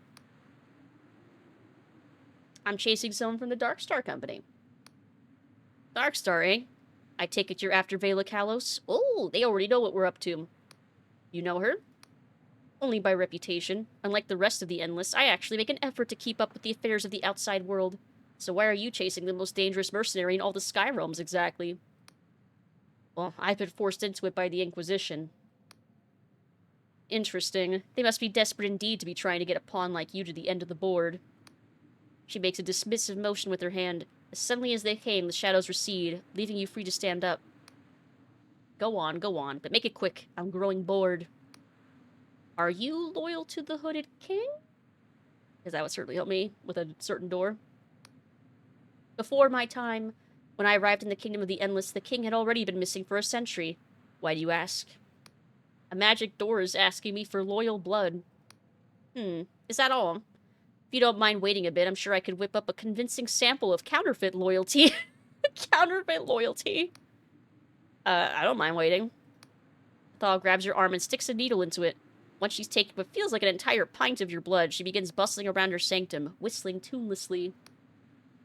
I'm chasing someone from the Darkstar Company. Darkstar, eh? I take it you're after Vela Kalos? Oh, they already know what we're up to. You know her? Only by reputation. Unlike the rest of the Endless, I actually make an effort to keep up with the affairs of the outside world. So why are you chasing the most dangerous mercenary in all the Sky Realms exactly? Well, I've been forced into it by the Inquisition. Interesting. They must be desperate indeed to be trying to get a pawn like you to the end of the board. She makes a dismissive motion with her hand. As suddenly as they came, the shadows recede, leaving you free to stand up. Go on, but make it quick. I'm growing bored. Are you loyal to the Hooded King? Because that would certainly help me with a certain door. Before my time, when I arrived in the Kingdom of the Endless, the king had already been missing for a century. Why do you ask? A magic door is asking me for loyal blood. Is that all? If you don't mind waiting a bit, I'm sure I could whip up a convincing sample of counterfeit loyalty. Counterfeit loyalty. I don't mind waiting. Thaw grabs your arm and sticks a needle into it. Once she's taken what feels like an entire pint of your blood, she begins bustling around her sanctum, whistling tunelessly.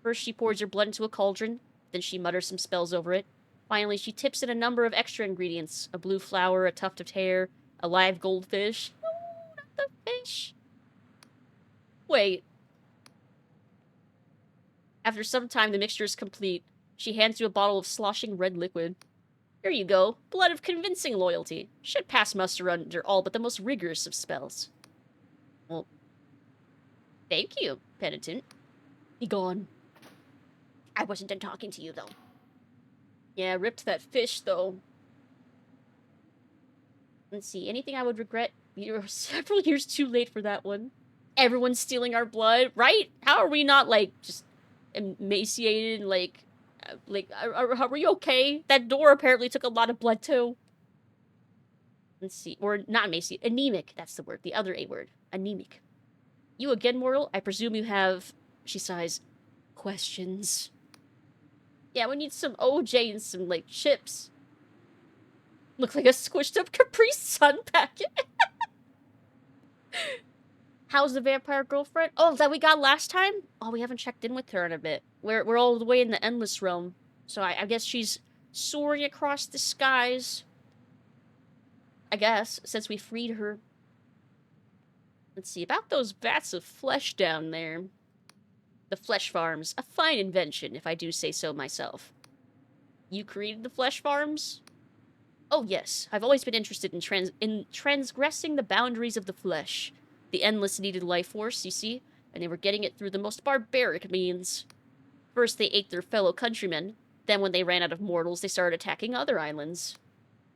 First, she pours your blood into a cauldron, then she mutters some spells over it. Finally, she tips in a number of extra ingredients. A blue flower, a tuft of hair, a live goldfish. No, not the fish. Wait. After some time, the mixture is complete. She hands you a bottle of sloshing red liquid. Here you go. Blood of convincing loyalty. Should pass muster under all but the most rigorous of spells. Well, thank you, Penitent. Be gone. I wasn't done talking to you, though. Yeah, ripped that fish, though. Let's see. Anything I would regret? You're several years too late for that one. Everyone's stealing our blood, right? How are we not, like, just emaciated and, like, are we okay? That door apparently took a lot of blood, too. Let's see. Or not emaciated. Anemic. That's the word. The other A word. Anemic. You again, mortal? I presume you have, she sighs, questions. Yeah, we need some OJ and some, like, chips. Look like a squished up Capri Sun packet. How's the vampire girlfriend? Oh, that we got last time? Oh, we haven't checked in with her in a bit. We're all the way in the Endless Realm. So I guess she's soaring across the skies. I guess, since we freed her. Let's see, about those vats of flesh down there. The flesh farms. A fine invention, if I do say so myself. You created the flesh farms? Oh yes, I've always been interested in transgressing the boundaries of the flesh. The endless needed life force, you see? And they were getting it through the most barbaric means. First, they ate their fellow countrymen. Then, when they ran out of mortals, they started attacking other islands.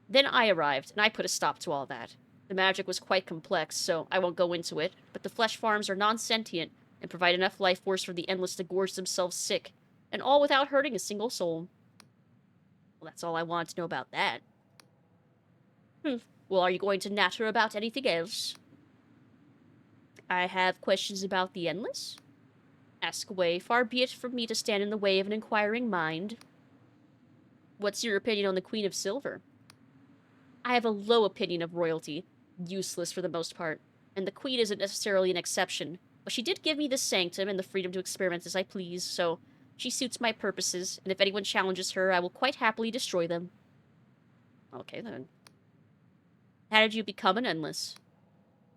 Then I arrived, and I put a stop to all that. The magic was quite complex, so I won't go into it, but the flesh farms are non-sentient and provide enough life force for the endless to gorge themselves sick, and all without hurting a single soul. Well, that's all I wanted to know about that. Well, are you going to natter about anything else? I have questions about the endless. Ask away, far be it from me to stand in the way of an inquiring mind. What's your opinion on the Queen of Silver? I have a low opinion of royalty. Useless for the most part. And the Queen isn't necessarily an exception. But she did give me the sanctum and the freedom to experiment as I please, so she suits my purposes, and if anyone challenges her, I will quite happily destroy them. Okay, then. How did you become an endless?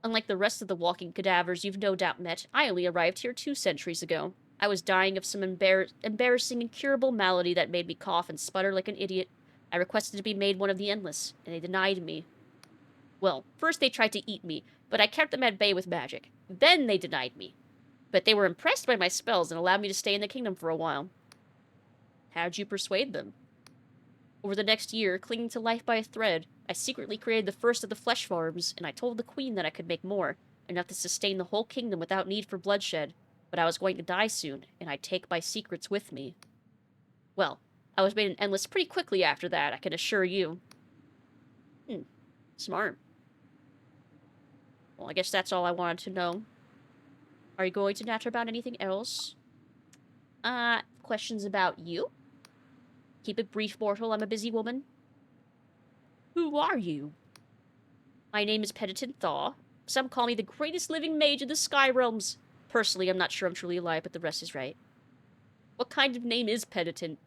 Unlike the rest of the walking cadavers you've no doubt met, I only arrived here 2 centuries ago. I was dying of some embarrassing, incurable malady that made me cough and sputter like an idiot. I requested to be made one of the endless, and they denied me. Well, first they tried to eat me, but I kept them at bay with magic. Then they denied me. But they were impressed by my spells and allowed me to stay in the kingdom for a while. How'd you persuade them? Over the next year, clinging to life by a thread, I secretly created the first of the flesh farms, and I told the queen that I could make more, enough to sustain the whole kingdom without need for bloodshed. But I was going to die soon, and I'd take my secrets with me. Well, I was made an endless pretty quickly after that, I can assure you. Smart. Well, I guess that's all I wanted to know. Are you going to natter about anything else? Questions about you? Keep it brief, mortal. I'm a busy woman. Who are you? My name is Penitent Thaw. Some call me the greatest living mage in the Sky Realms. Personally, I'm not sure I'm truly alive, but the rest is right. What kind of name is Penitent?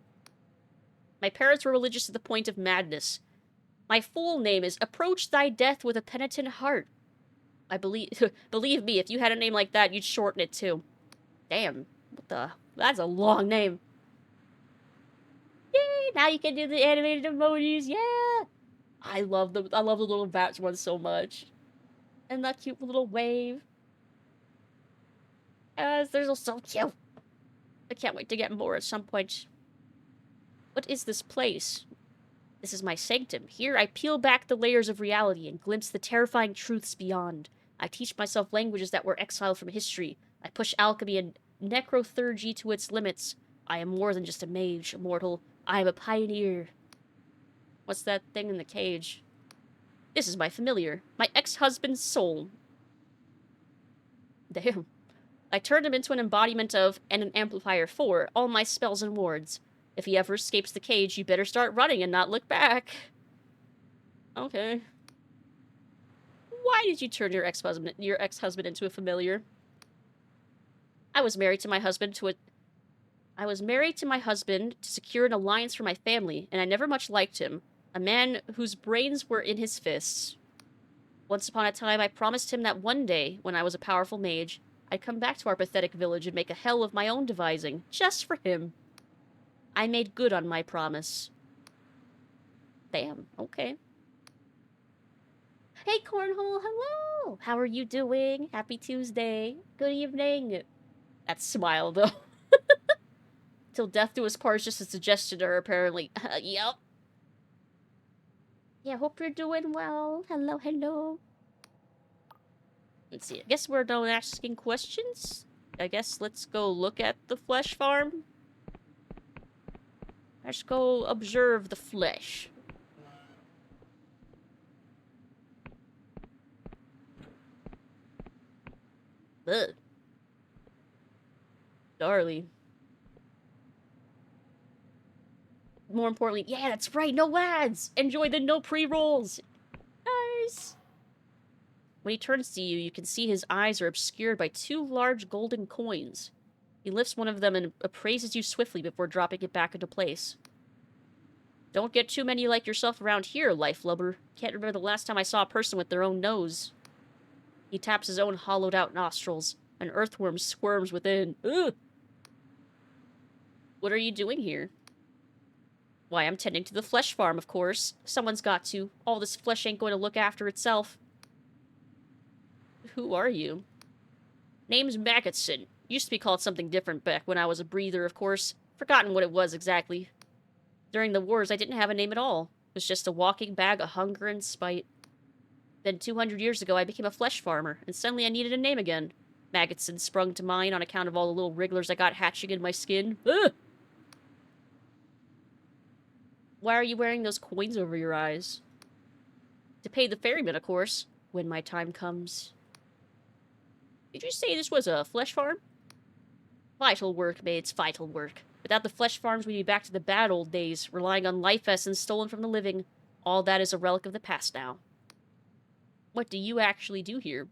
My parents were religious to the point of madness. My full name is Approach Thy Death with a Penitent Heart. I believe me, if you had a name like that, you'd shorten it too. Damn. What the? That's a long name. Yay! Now you can do the animated emojis. Yeah! I love the little bats one so much. And that cute little wave. They're so cute. I can't wait to get more at some point. What is this place? This is my sanctum. Here I peel back the layers of reality and glimpse the terrifying truths beyond. I teach myself languages that were exiled from history. I push alchemy and necrothurgy to its limits. I am more than just a mage, mortal. I am a pioneer. What's that thing in the cage? This is my familiar. My ex-husband's soul. Damn. I turned him into an embodiment of, and an amplifier for, all my spells and wards. If he ever escapes the cage, you better start running and not look back. Okay. Why did you turn your ex-husband into a familiar? I was married to my husband to secure an alliance for my family, and I never much liked him. A man whose brains were in his fists. Once upon a time, I promised him that one day, when I was a powerful mage, I'd come back to our pathetic village and make a hell of my own devising, just for him. I made good on my promise. Damn, okay. Hey, Cornhole, hello! How are you doing? Happy Tuesday. Good evening. That smile, though. Till death do us part is just a suggestion to her, apparently. Yep. Yeah, hope you're doing well. Hello, hello. Let's see, I guess we're done asking questions. I guess let's go look at the flesh farm. Let's go observe the flesh. Ugh. Darly. More importantly, yeah, that's right, no ads! Enjoy the no pre-rolls! Nice! When he turns to you, you can see his eyes are obscured by 2 large golden coins. He lifts one of them and appraises you swiftly before dropping it back into place. Don't get too many like yourself around here, life lubber. Can't remember the last time I saw a person with their own nose. He taps his own hollowed-out nostrils. An earthworm squirms within. Ugh! What are you doing here? Why, I'm tending to the flesh farm, of course. Someone's got to. All this flesh ain't going to look after itself. Who are you? Name's Magotson. Used to be called something different back when I was a breather, of course. Forgotten what it was exactly. During the wars, I didn't have a name at all. It was just a walking bag of hunger and spite. Then 200 years ago, I became a flesh farmer, and suddenly I needed a name again. Magotson sprung to mind on account of all the little wrigglers I got hatching in my skin. Ugh! Why are you wearing those coins over your eyes? To pay the ferryman, of course, when my time comes. Did you say this was a flesh farm? Vital work, mates, vital work. Without the flesh farms, we'd be back to the bad old days, relying on life essence stolen from the living. All that is a relic of the past now. What do you actually do here?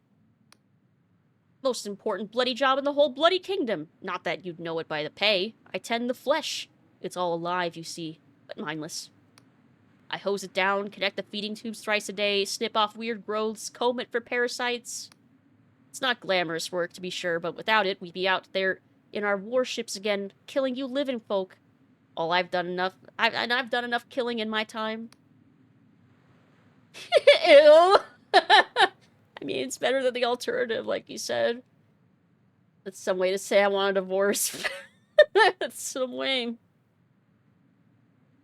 Most important bloody job in the whole bloody kingdom. Not that you'd know it by the pay. I tend the flesh. It's all alive, you see, but mindless. I hose it down, connect the feeding tubes thrice a day, snip off weird growths, comb it for parasites. It's not glamorous work, to be sure, but without it, we'd be out there in our warships again, killing you living folk. I've done enough killing in my time. Ew! I mean, it's better than the alternative, like you said. That's some way to say I want a divorce. That's some way.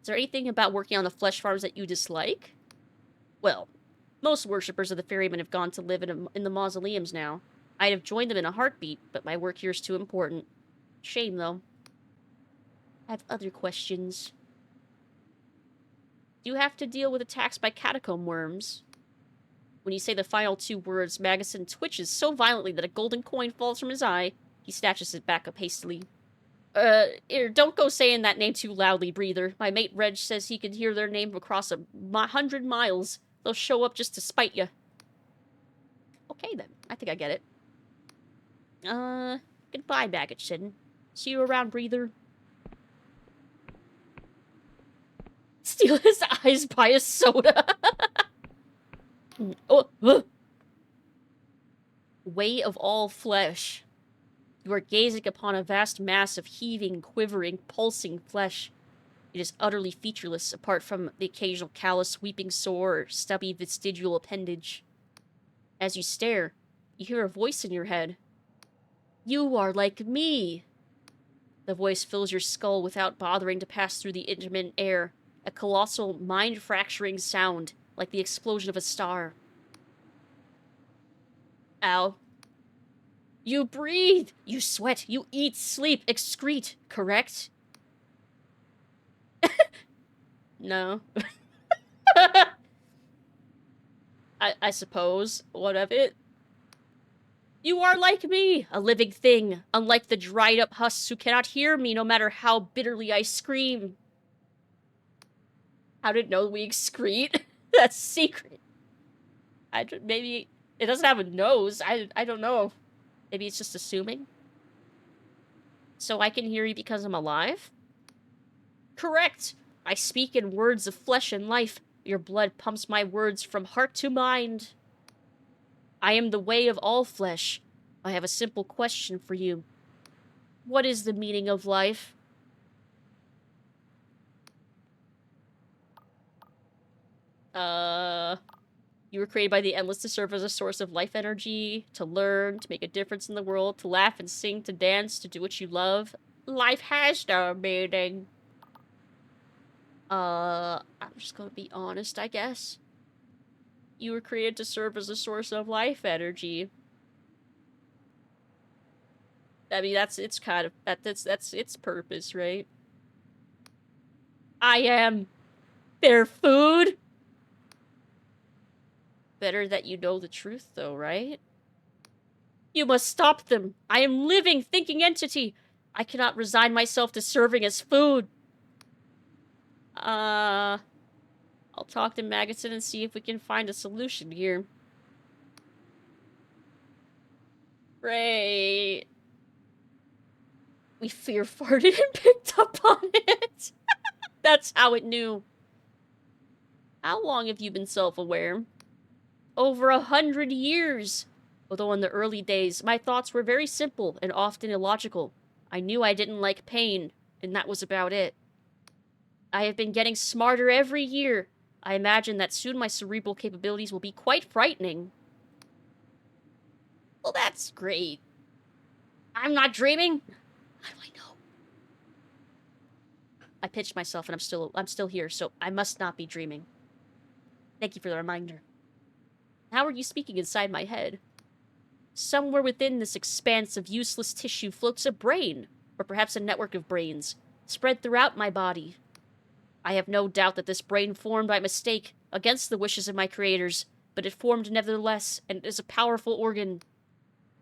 Is there anything about working on the flesh farms that you dislike? Well, most worshippers of the ferryman have gone to live in the mausoleums now. I'd have joined them in a heartbeat, but my work here is too important. Shame, though. I have other questions. Do you have to deal with attacks by catacomb worms? When you say the final two words, Magotson twitches so violently that a golden coin falls from his eye. He snatches it back up hastily. Here, don't go saying that name too loudly, breather. My mate Reg says he can hear their name across 100 miles. They'll show up just to spite you. Okay, then. I think I get it. Goodbye, Magotson. See you around, breather. Steal his eyes, buy a soda. Way of all flesh. You are gazing upon a vast mass of heaving, quivering, pulsing flesh. It is utterly featureless, apart from the occasional callous, weeping sore, or stubby vestigial appendage. As you stare, you hear a voice in your head. You are like me! The voice fills your skull without bothering to pass through the intermittent air, a colossal, mind-fracturing sound, like the explosion of a star. Ow. You breathe! You sweat! You eat, sleep, excrete, correct? No. I suppose. What of it? You are like me, a living thing, unlike the dried-up husks who cannot hear me no matter how bitterly I scream. How did it know we excrete? That's secret. Maybe it doesn't have a nose. I don't know. Maybe it's just assuming. So I can hear you because I'm alive? Correct. I speak in words of flesh and life. Your blood pumps my words from heart to mind. I am the way of all flesh. I have a simple question for you. What is the meaning of life? You were created by the Endless to serve as a source of life energy, to learn, to make a difference in the world, to laugh and sing, to dance, to do what you love. Life has no meaning. I'm just gonna be honest, I guess. You were created to serve as a source of life energy. I mean, that's its purpose, right? I am their food. Better that you know the truth, though, right? You must stop them. I am living, thinking entity. I cannot resign myself to serving as food. I'll talk to Magotson and see if we can find a solution here. Great. We fear farted and picked up on it. That's how it knew. How long have you been self-aware? Over 100 years. Although in the early days, my thoughts were very simple and often illogical. I knew I didn't like pain, and that was about it. I have been getting smarter every year. I imagine that soon my cerebral capabilities will be quite frightening. Well, that's great. I'm not dreaming. How do I know? I pitched myself and I'm still here, so I must not be dreaming. Thank you for the reminder. How are you speaking inside my head? Somewhere within this expanse of useless tissue floats a brain, or perhaps a network of brains, spread throughout my body. I have no doubt that this brain formed by mistake, against the wishes of my creators, but it formed nevertheless, and it is a powerful organ.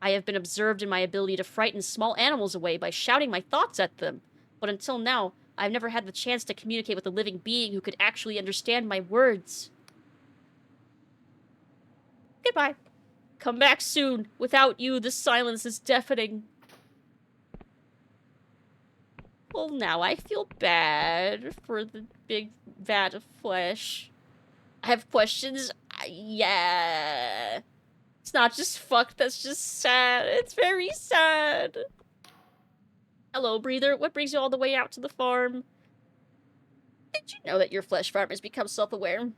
I have been observed in my ability to frighten small animals away by shouting my thoughts at them, but until now, I have never had the chance to communicate with a living being who could actually understand my words. Goodbye. Come back soon. Without you, the silence is deafening. Well, now I feel bad for the big vat of flesh. I have questions. Yeah. It's not just fucked, that's just sad. It's very sad. Hello, breather. What brings you all the way out to the farm? Did you know that your flesh farm has become self-aware?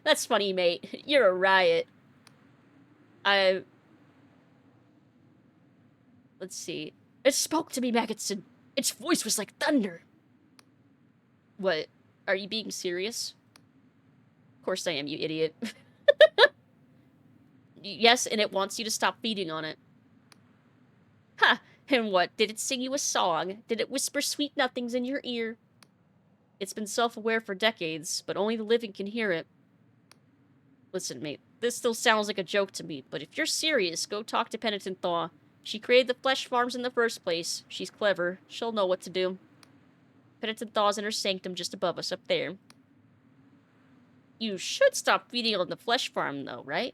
That's funny, mate. You're a riot. Let's see. It spoke to me, Maggottson. Its voice was like thunder. What? Are you being serious? Of course I am, you idiot. Yes, and it wants you to stop feeding on it. Ha! And what? Did it sing you a song? Did it whisper sweet nothings in your ear? It's been self-aware for decades, but only the living can hear it. Listen, mate, this still sounds like a joke to me, but if you're serious, go talk to Penitent Thaw. She created the flesh farms in the first place. She's clever. She'll know what to do. Penitent Thaw's in her sanctum just above us up there. You should stop feeding on the flesh farm, though, right?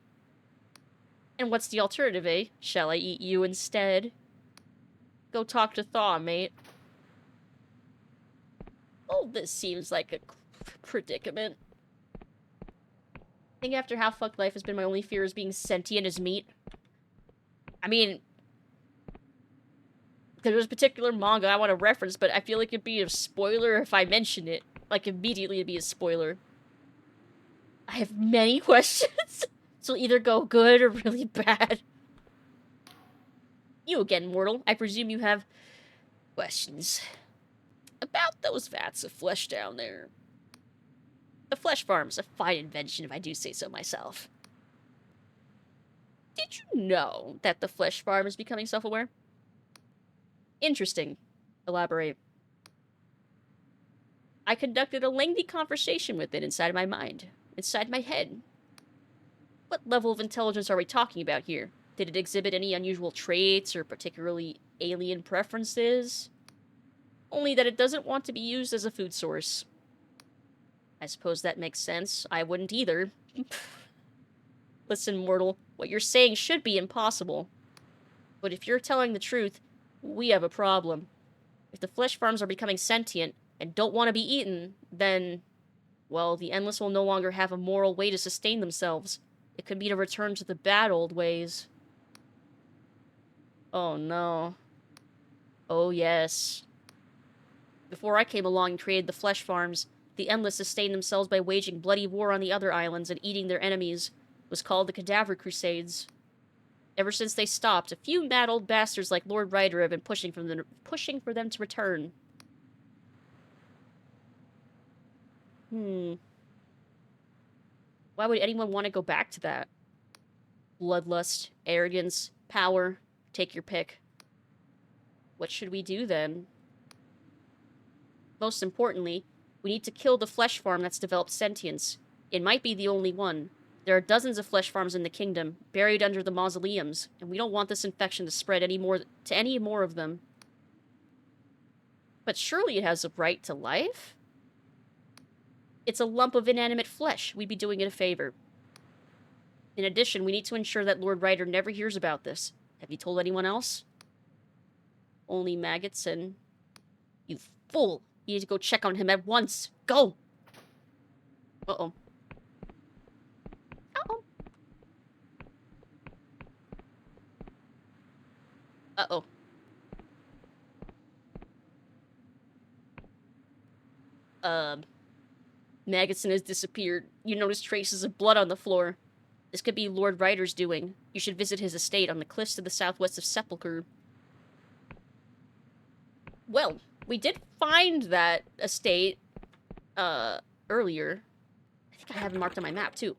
And what's the alternative, eh? Shall I eat you instead? Go talk to Thaw, mate. Oh, this seems like a predicament. I think after how fucked life has been, my only fear is being sentient as meat. I mean, there's a particular manga I want to reference, but I feel like it'd be a spoiler if I mention it. Like, immediately it'd be a spoiler. I have many questions. So either go good or really bad. You again, mortal. I presume you have questions about those vats of flesh down there. The flesh farm's a fine invention, if I do say so myself. Did you know that the flesh farm is becoming self-aware? Interesting. Elaborate. I conducted a lengthy conversation with it inside my mind. Inside my head. What level of intelligence are we talking about here? Did it exhibit any unusual traits or particularly alien preferences? Only that it doesn't want to be used as a food source. I suppose that makes sense. I wouldn't either. Listen, mortal, what you're saying should be impossible. But if you're telling the truth, we have a problem. If the flesh farms are becoming sentient and don't want to be eaten, then, well, the Endless will no longer have a moral way to sustain themselves. It could mean a return to the bad old ways. Oh no. Oh yes. Before I came along and created the flesh farms, the Endless sustained themselves by waging bloody war on the other islands and eating their enemies. It was called the Cadaver Crusades. Ever since they stopped, a few mad old bastards like Lord Ryder have been pushing for them to return. Why would anyone want to go back to that? Bloodlust, arrogance, power, take your pick. What should we do then? Most importantly, we need to kill the flesh farm that's developed sentience. It might be the only one. There are dozens of flesh farms in the kingdom, buried under the mausoleums, and we don't want this infection to spread any more of them. But surely it has a right to life? It's a lump of inanimate flesh. We'd be doing it a favor. In addition, we need to ensure that Lord Ryder never hears about this. Have you told anyone else? Only Maggottson. You fool! You need to go check on him at once. Go! Uh-oh. Uh-oh. Maggotsson has disappeared. You notice traces of blood on the floor. This could be Lord Ryder's doing. You should visit his estate on the cliffs to the southwest of Sepulchre. Well, we did find that estate, earlier. I think I have it marked on my map, too.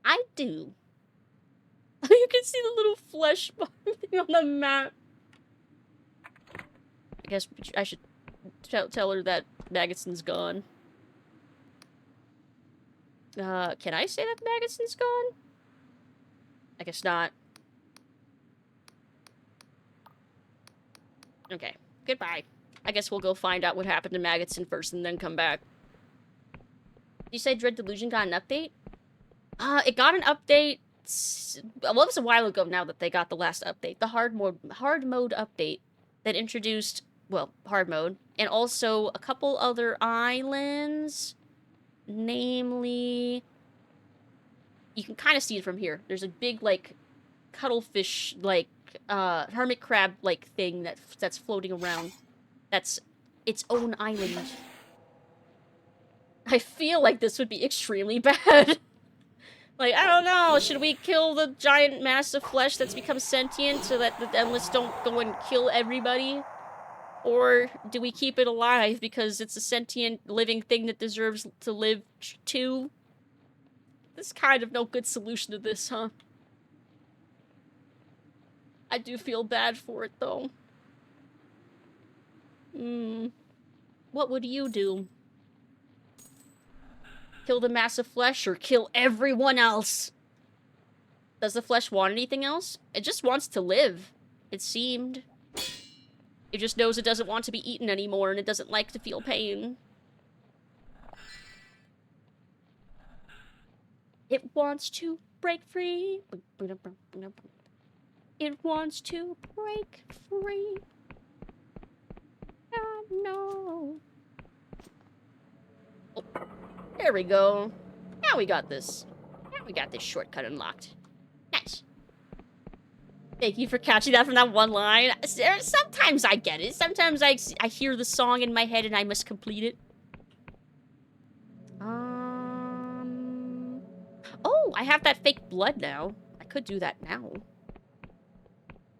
I do. You can see the little flesh thing on the map. I guess I should tell her that Maggotsson's gone. Can I say that Maggotsson's gone? I guess not. Okay, goodbye. I guess we'll go find out what happened to Maggotsson first and then come back. Did you say Dread Delusion got an update? It got an update. Well, it was a while ago now that they got the last update. The hard mode update that introduced, well, hard mode, and also a couple other islands. Namely, you can kind of see it from here. There's a big, like, cuttlefish, like, hermit crab-like thing that's floating around. That's its own island. I feel like this would be extremely bad. Like, I don't know, should we kill the giant mass of flesh that's become sentient so that the Endless don't go and kill everybody? Or do we keep it alive because it's a sentient living thing that deserves to live too? There's kind of no good solution to this, huh? I do feel bad for it, though. What would you do? Kill the massive flesh or kill everyone else? Does the flesh want anything else? It just wants to live, it seemed. It just knows it doesn't want to be eaten anymore and it doesn't like to feel pain. It wants to break free. It wants to break free. Oh, no. Oh, there we go. Now we got this. Now we got this shortcut unlocked. Nice. Thank you for catching that from that one line. Sometimes I get it. Sometimes I hear the song in my head and I must complete it. Oh, I have that fake blood now. I could do that now.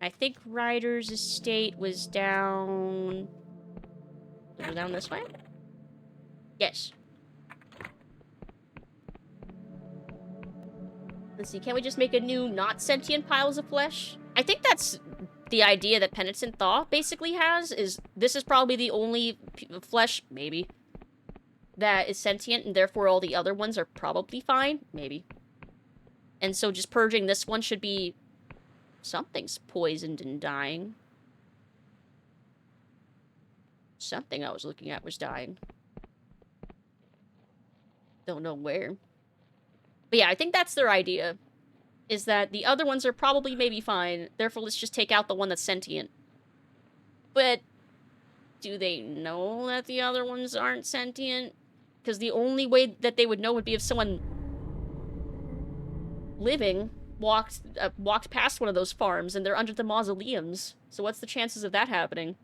I think Ryder's estate was down... Was it down this way? Yes. Let's see, can't we just make a new not sentient piles of flesh? I think that's the idea that Penitent Thaw basically has, is this is probably the only flesh, maybe, that is sentient, and therefore all the other ones are probably fine, maybe. And so just purging this one should be... Something's poisoned and dying. Something I was looking at was dying. Don't know where. But yeah, I think that's their idea. Is that the other ones are probably maybe fine. Therefore, let's just take out the one that's sentient. But do they know that the other ones aren't sentient? Because the only way that they would know would be if someone living walked past one of those farms and they're under the mausoleums. So what's the chances of that happening?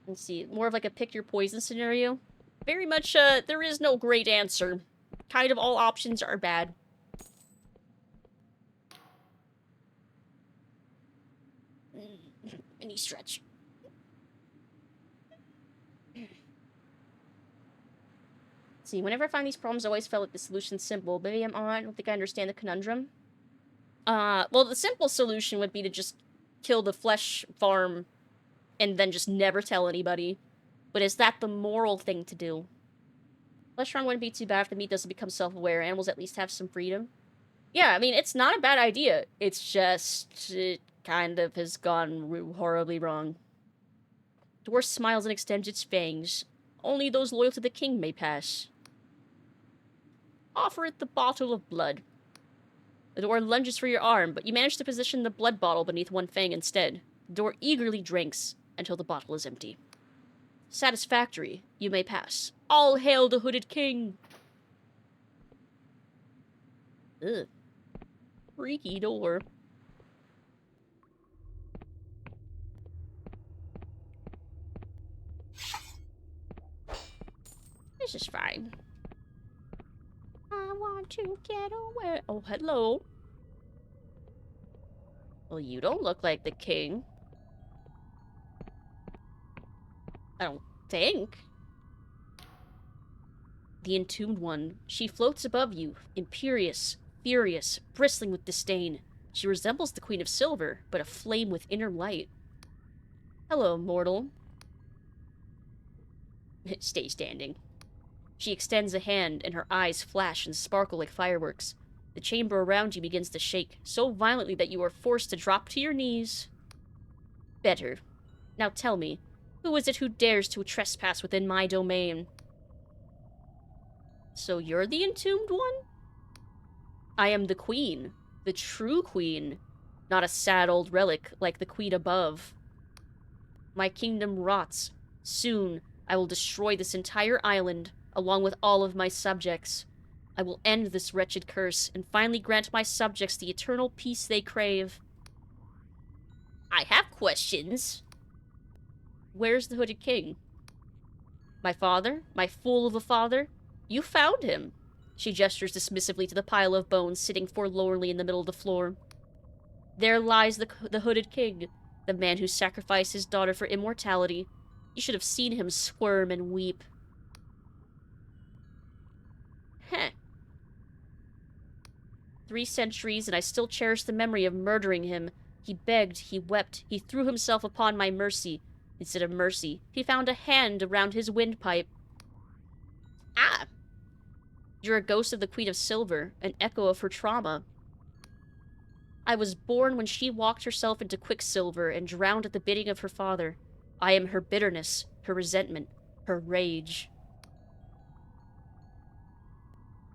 Let's see. More of like a pick your poison scenario. Very much, there is no great answer. Kind of all options are bad. Mini stretch. See, whenever I find these problems, I always felt like the solution's simple. Maybe I'm on. I don't think I understand the conundrum. Well, the simple solution would be to just kill the flesh farm and then just never tell anybody. But is that the moral thing to do? Flesh farm wouldn't be too bad if the meat doesn't become self-aware. Animals at least have some freedom. Yeah, I mean, it's not a bad idea. It's just... it kind of has gone horribly wrong. Dwarf smiles and extends its fangs. Only those loyal to the king may pass. Offer it the bottle of blood. The dwarf lunges for your arm, but you manage to position the blood bottle beneath one fang instead. The dwarf eagerly drinks until the bottle is empty. Satisfactory. You may pass. All hail the hooded king! Ugh. Freaky door. This is fine. I want to get away. Oh, hello. Well, you don't look like the king. I don't think. The entombed one. She floats above you, imperious, furious, bristling with disdain. She resembles the Queen of Silver, but aflame with inner light. Hello, mortal. Stay standing. She extends a hand, and her eyes flash and sparkle like fireworks. The chamber around you begins to shake, so violently that you are forced to drop to your knees. Better. Now tell me, who is it who dares to trespass within my domain? So you're the entombed one? I am the queen. The true queen. Not a sad old relic like the queen above. My kingdom rots. Soon, I will destroy this entire island, along with all of my subjects. I will end this wretched curse, and finally grant my subjects the eternal peace they crave. I have questions. Where's the Hooded King? My father? My fool of a father? You found him. She gestures dismissively to the pile of bones sitting forlornly in the middle of the floor. There lies the Hooded King, the man who sacrificed his daughter for immortality. You should have seen him squirm and weep. Heh. 3 centuries, and I still cherish the memory of murdering him. He begged, he wept, he threw himself upon my mercy. Instead of mercy, he found a hand around his windpipe. Ah! You're a ghost of the Queen of Silver, an echo of her trauma. I was born when she walked herself into quicksilver and drowned at the bidding of her father. I am her bitterness, her resentment, her rage.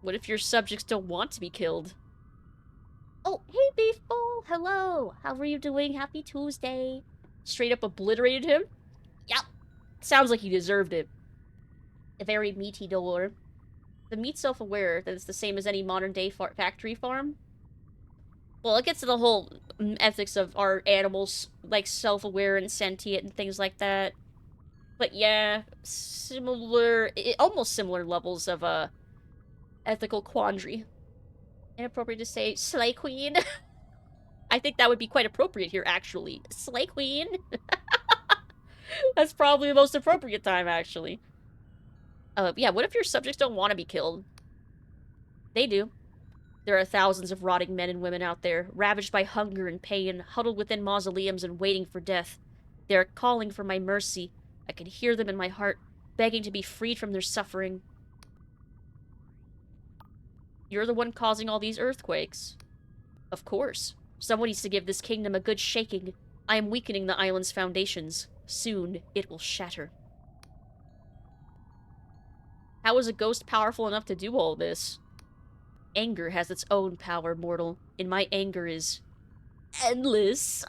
What if your subjects don't want to be killed? Oh, hey, Beef Bowl! Hello! How are you doing? Happy Tuesday! Straight up obliterated him? Yep. Sounds like he deserved it. A very meaty door. The meat's self-aware that it's the same as any modern-day factory farm. Well, it gets to the whole ethics of our animals, like, self-aware and sentient and things like that. But yeah, almost similar levels of, ethical quandary. Inappropriate to say Slay Queen. I think that would be quite appropriate here, actually. Slay Queen. That's probably the most appropriate time, actually. Yeah, what if your subjects don't want to be killed? They do. There are thousands of rotting men and women out there, ravaged by hunger and pain, huddled within mausoleums and waiting for death. They are calling for my mercy. I can hear them in my heart, begging to be freed from their suffering. You're the one causing all these earthquakes. Of course. Someone needs to give this kingdom a good shaking. I am weakening the island's foundations. Soon, it will shatter. How is a ghost powerful enough to do all this? Anger has its own power, mortal, and my anger is endless.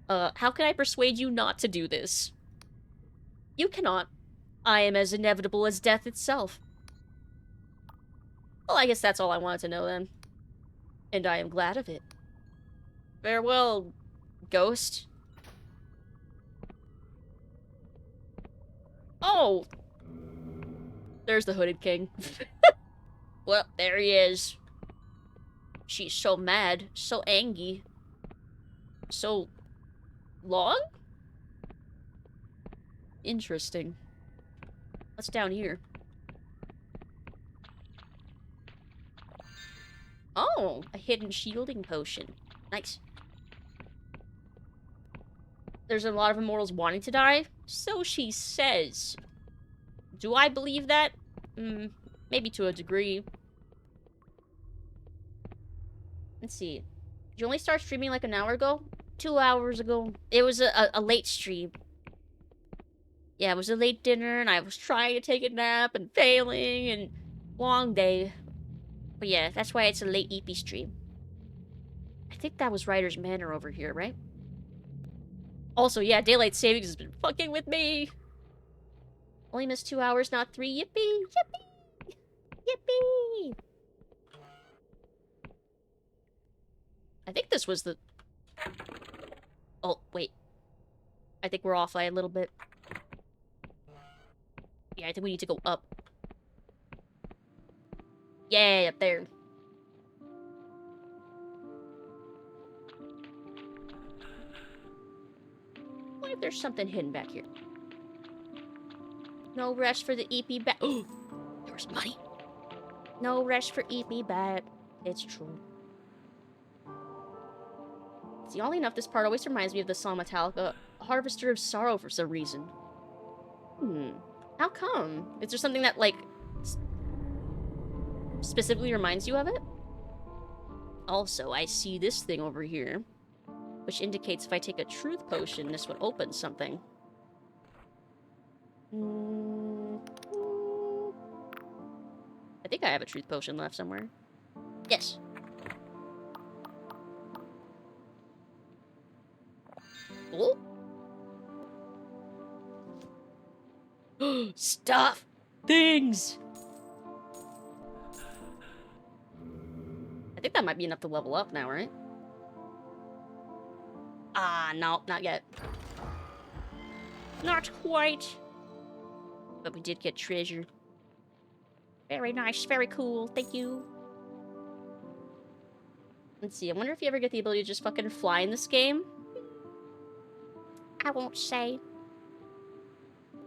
How can I persuade you not to do this? You cannot. I am as inevitable as death itself. Well, I guess that's all I wanted to know then. And I am glad of it. Farewell, ghost. Oh! There's the Hooded King. Well, there he is. She's so mad, so angry. So long? Interesting. What's down here? Oh, a hidden shielding potion. Nice. There's a lot of immortals wanting to die. So she says. Do I believe that? Maybe to a degree. Let's see. Did you only start streaming like an hour ago? 2 hours ago. It was a late stream. Yeah, it was a late dinner, and I was trying to take a nap and failing, and long day. But yeah, that's why it's a late EP stream. I think that was Ryder's Manor over here, right? Also, yeah, daylight savings has been fucking with me. Only missed 2 hours, not 3. Yippee! Yippee! Yippee! I think this was the... Oh, wait. I think we're off by a little bit. Yeah, I think we need to go up. Yeah, up there. What if there's something hidden back here? No rest for the EP bat. Oh, there was money. No rest for EP bat. It's true. See, oddly enough, this part always reminds me of the song Metallica, Harvester of Sorrow, for some reason. How come? Is there something that, like, specifically reminds you of it? Also, I see this thing over here, which indicates if I take a truth potion, this would open something. I think I have a truth potion left somewhere. Yes. Oh. Stuff! Things! I think that might be enough to level up now, right? Ah, no, not yet. Not quite. But we did get treasure. Very nice, very cool, thank you. Let's see, I wonder if you ever get the ability to just fucking fly in this game. I won't say.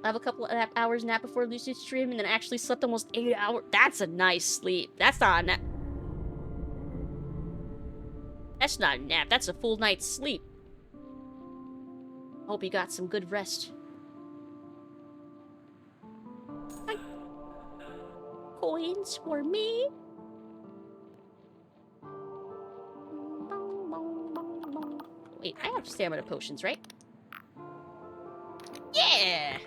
I have a couple of hours nap before Lucid stream, and then I actually slept almost 8 hours. That's a nice sleep. That's not a nap. That's not a nap. That's a full night's sleep. Hope you got some good rest. Hi. Coins for me. Wait, I have stamina potions, right? Yeah!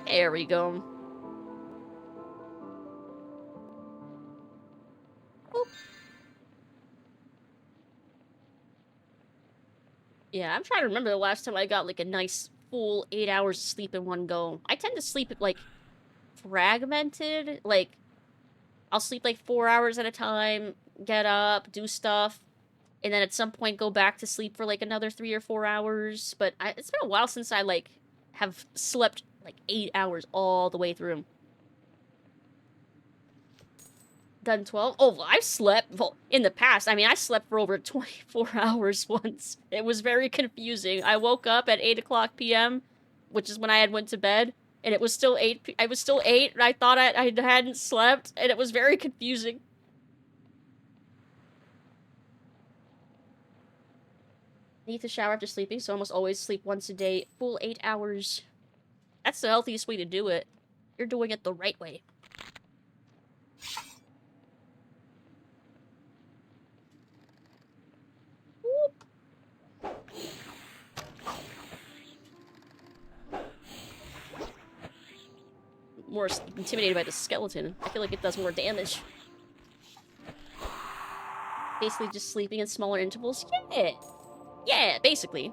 There we go. Oop. Yeah, I'm trying to remember the last time I got, like, a nice full 8 hours of sleep in one go. I tend to sleep, like, fragmented. Like, I'll sleep, like, 4 hours at a time, get up, do stuff, and then at some point go back to sleep for, like, another 3 or 4 hours. But it's been a while since I, like, have slept, like, 8 hours all the way through. Done 12? Oh, well, I've slept, well, in the past. I mean, I slept for over 24 hours once. It was very confusing. I woke up at 8 o'clock p.m., which is when I had went to bed, and it was still 8, I was still 8, and I thought I hadn't slept, and it was very confusing. Need to shower after sleeping, so I almost always sleep once a day, full 8 hours. That's the healthiest way to do it. You're doing it the right way. Whoop. More intimidated by the skeleton. I feel like it does more damage. Basically just sleeping in smaller intervals? Yeah! Yeah, basically.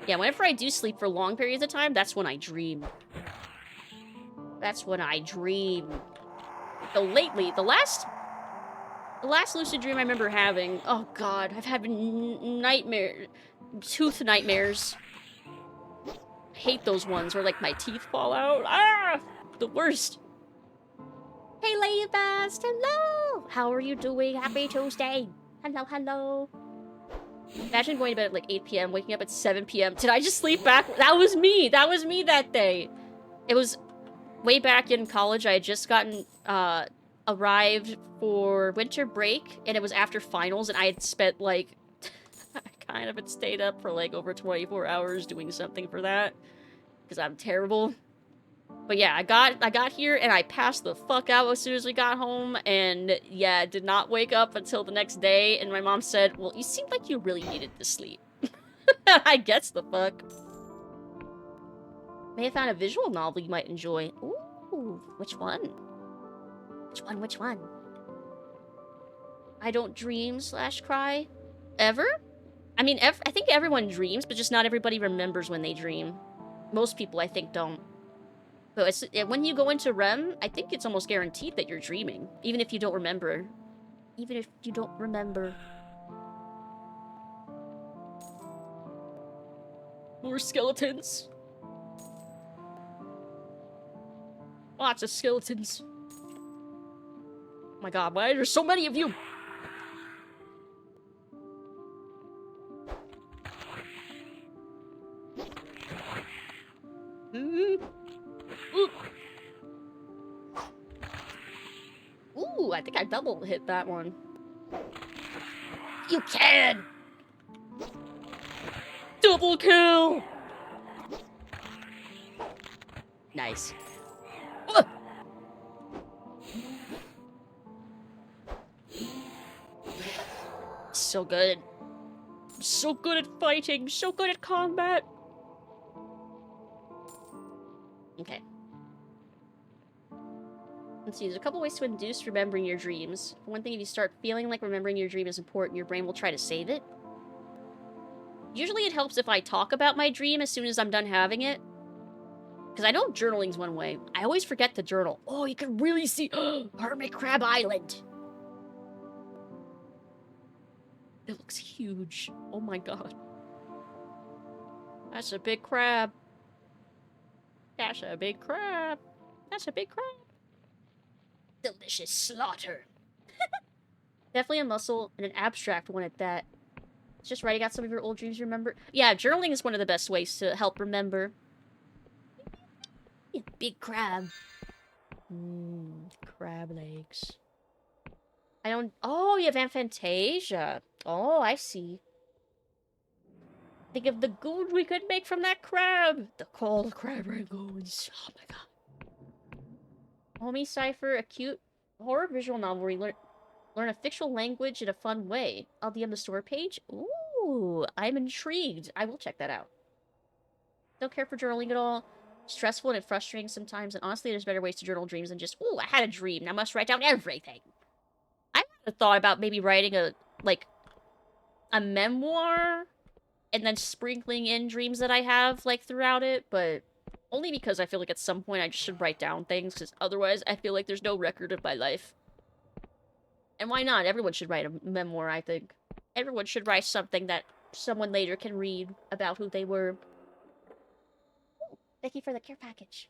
Yeah, whenever I do sleep for long periods of time, that's when I dream. That's when I dream. So lately, the last lucid dream I remember having, oh god, I've had tooth nightmares. I hate those ones where, like, my teeth fall out. Ah! The worst. Hey, Lady Best, hello! How are you doing? Happy Tuesday. Hello, hello. Imagine going to bed at, like, 8 p.m., waking up at 7 p.m. Did I just sleep back? That was me! That was me that day! It was way back in college. I had just gotten, arrived for winter break, and it was after finals, and I had spent, like, I kind of had stayed up for, like, over 24 hours doing something for that, because I'm terrible. But yeah, I got here, and I passed the fuck out as soon as we got home, and yeah, did not wake up until the next day, and my mom said, well, you seemed like you really needed to sleep. I guess the fuck. May have found a visual novel you might enjoy. Ooh, which one? Which one? I don't dream / cry. Ever? I mean, I think everyone dreams, but just not everybody remembers when they dream. Most people, I think, don't. But when you go into REM, I think it's almost guaranteed that you're dreaming, even if you don't remember. Even if you don't remember. More skeletons. Lots of skeletons. Oh my god, why are there so many of you? Ooh, I think I double hit that one. You can! Double kill! Nice. Ugh. So good. So good at fighting, so good at combat. Okay. Let's see, there's a couple ways to induce remembering your dreams. For one thing, if you start feeling like remembering your dream is important, your brain will try to save it. Usually it helps if I talk about my dream as soon as I'm done having it. Because I know journaling's one way. I always forget to journal. Oh, you can really see Hermit Crab Island. It looks huge. Oh my god. That's a big crab. That's a big crab. That's a big crab. Delicious slaughter. Definitely a muscle and an abstract one at that. It's just writing out some of your old dreams you remember. Yeah, journaling is one of the best ways to help remember. Yeah, big crab. Crab legs. I don't... Oh, you have Fantasia. Oh, I see. Think of the gold we could make from that crab. The cold crab rangoons. Oh my god. Homie Cypher, a cute horror visual novel where you learn a fictional language in a fun way. I'll DM the store page. Ooh, I'm intrigued. I will check that out. Don't care for journaling at all. Stressful and frustrating sometimes, and honestly, there's better ways to journal dreams than just, ooh, I had a dream, now I must write down everything. I had a thought about maybe writing a memoir, and then sprinkling in dreams that I have, like, throughout it, but only because I feel like at some point I just should write down things, because otherwise I feel like there's no record of my life. And why not? Everyone should write a memoir, I think. Everyone should write something that someone later can read about who they were. Ooh, thank you for the care package.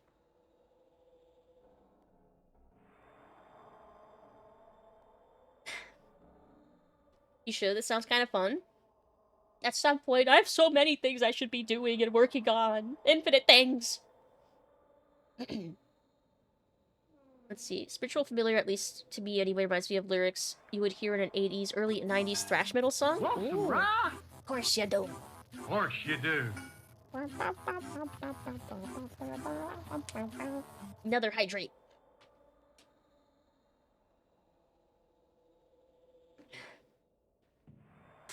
You should. This sounds kind of fun. At some point, I have so many things I should be doing and working on. Infinite things. Let's see. Spiritual familiar, at least to me anyway, reminds me of lyrics you would hear in an 80s, early 90s thrash metal song. Ooh. Of course you do. Of course you do. Another hydrate.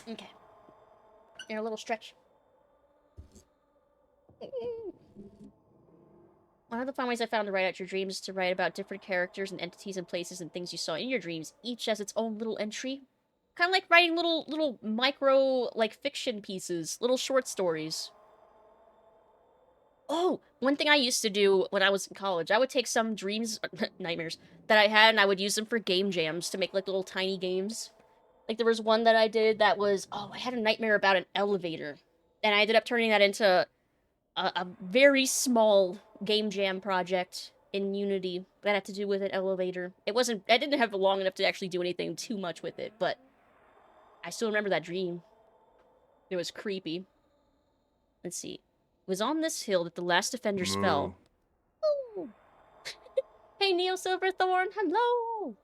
Okay. And a little stretch. One of the fun ways I found to write out your dreams is to write about different characters and entities and places and things you saw in your dreams, each as its own little entry. Kind of like writing little micro, like, fiction pieces, little short stories. Oh, one thing I used to do when I was in college, I would take some dreams, nightmares, that I had, and I would use them for game jams to make, like, little tiny games. Like, there was one that I did that was, oh, I had a nightmare about an elevator. And I ended up turning that into a very small game jam project in Unity that had to do with an elevator. I didn't have it long enough to actually do anything too much with it, but I still remember that dream. It was creepy. Let's see. It was on this hill that the last defenders fell. Ooh. Hey, Neo Silverthorn, hello!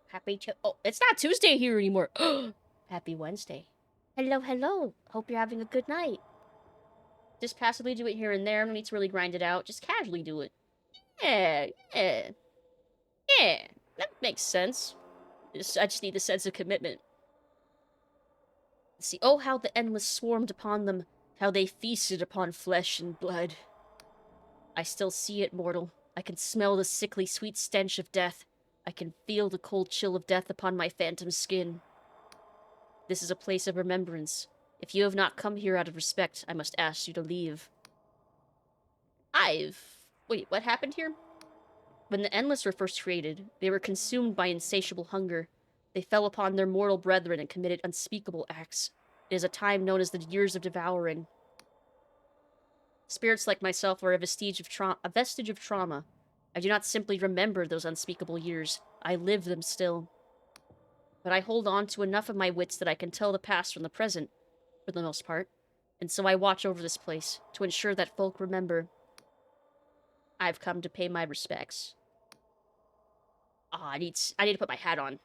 Oh, it's not Tuesday here anymore. Happy Wednesday. Hello, hello. Hope you're having a good night. Just passively do it here and there. No need to really grind it out. Just casually do it. Yeah. That makes sense. I just need the sense of commitment. Let's see. Oh, how the endless swarmed upon them. How they feasted upon flesh and blood. I still see it, mortal. I can smell the sickly sweet stench of death. I can feel the cold chill of death upon my phantom skin. This is a place of remembrance. If you have not come here out of respect, I must ask you to leave. Wait, what happened here? When the Endless were first created, they were consumed by insatiable hunger. They fell upon their mortal brethren and committed unspeakable acts. It is a time known as the Years of Devouring. Spirits like myself are a vestige of trauma. I do not simply remember those unspeakable years. I live them still. But I hold on to enough of my wits that I can tell the past from the present, for the most part. And so I watch over this place, to ensure that folk remember. I've come to pay my respects. I need to put my hat on.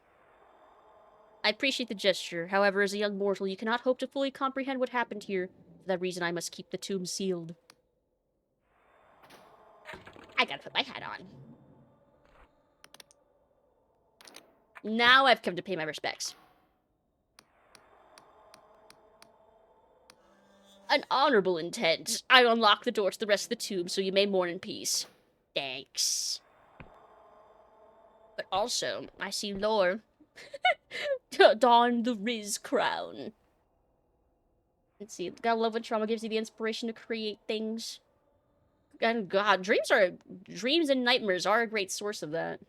I appreciate the gesture. However, as a young mortal, you cannot hope to fully comprehend what happened here. For that reason, I must keep the tomb sealed. I gotta put my hat on. Now I've come to pay my respects. An honorable intent. I unlock the door to the rest of the tomb so you may mourn in peace. Thanks. But also, I see Lore don the Riz crown. Let's see. Gotta love when trauma gives you the inspiration to create things. And God, dreams and nightmares are a great source of that.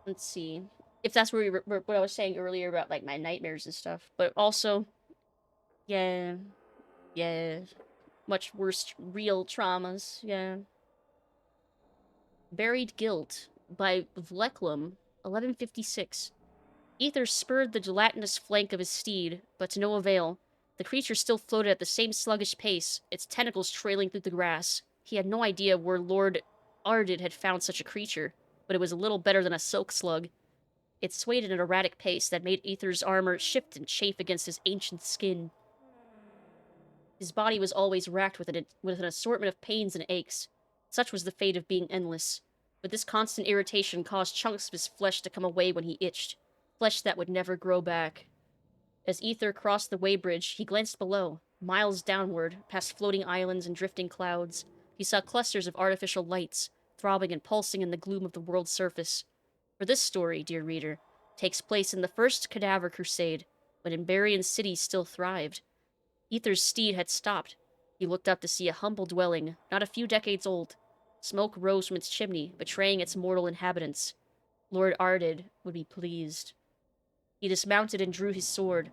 Let's see. If that's what I was saying earlier about, like, my nightmares and stuff. But also, yeah. Much worse real traumas, yeah. Buried Guilt by Vleklum, 1156. Ether spurred the gelatinous flank of his steed, but to no avail. The creature still floated at the same sluggish pace, its tentacles trailing through the grass. He had no idea where Lord Ardid had found such a creature, but it was a little better than a silk slug. It swayed at an erratic pace that made Ether's armor shift and chafe against his ancient skin. His body was always racked with an assortment of pains and aches. Such was the fate of being endless. But this constant irritation caused chunks of his flesh to come away when he itched. Flesh that would never grow back. As Ether crossed the weighbridge, he glanced below, miles downward, past floating islands and drifting clouds. He saw clusters of artificial lights, throbbing and pulsing in the gloom of the world's surface. For this story, dear reader, takes place in the first Cadaver Crusade, when Emberian cities still thrived. Ether's steed had stopped. He looked up to see a humble dwelling, not a few decades old. Smoke rose from its chimney, betraying its mortal inhabitants. Lord Ardid would be pleased. He dismounted and drew his sword.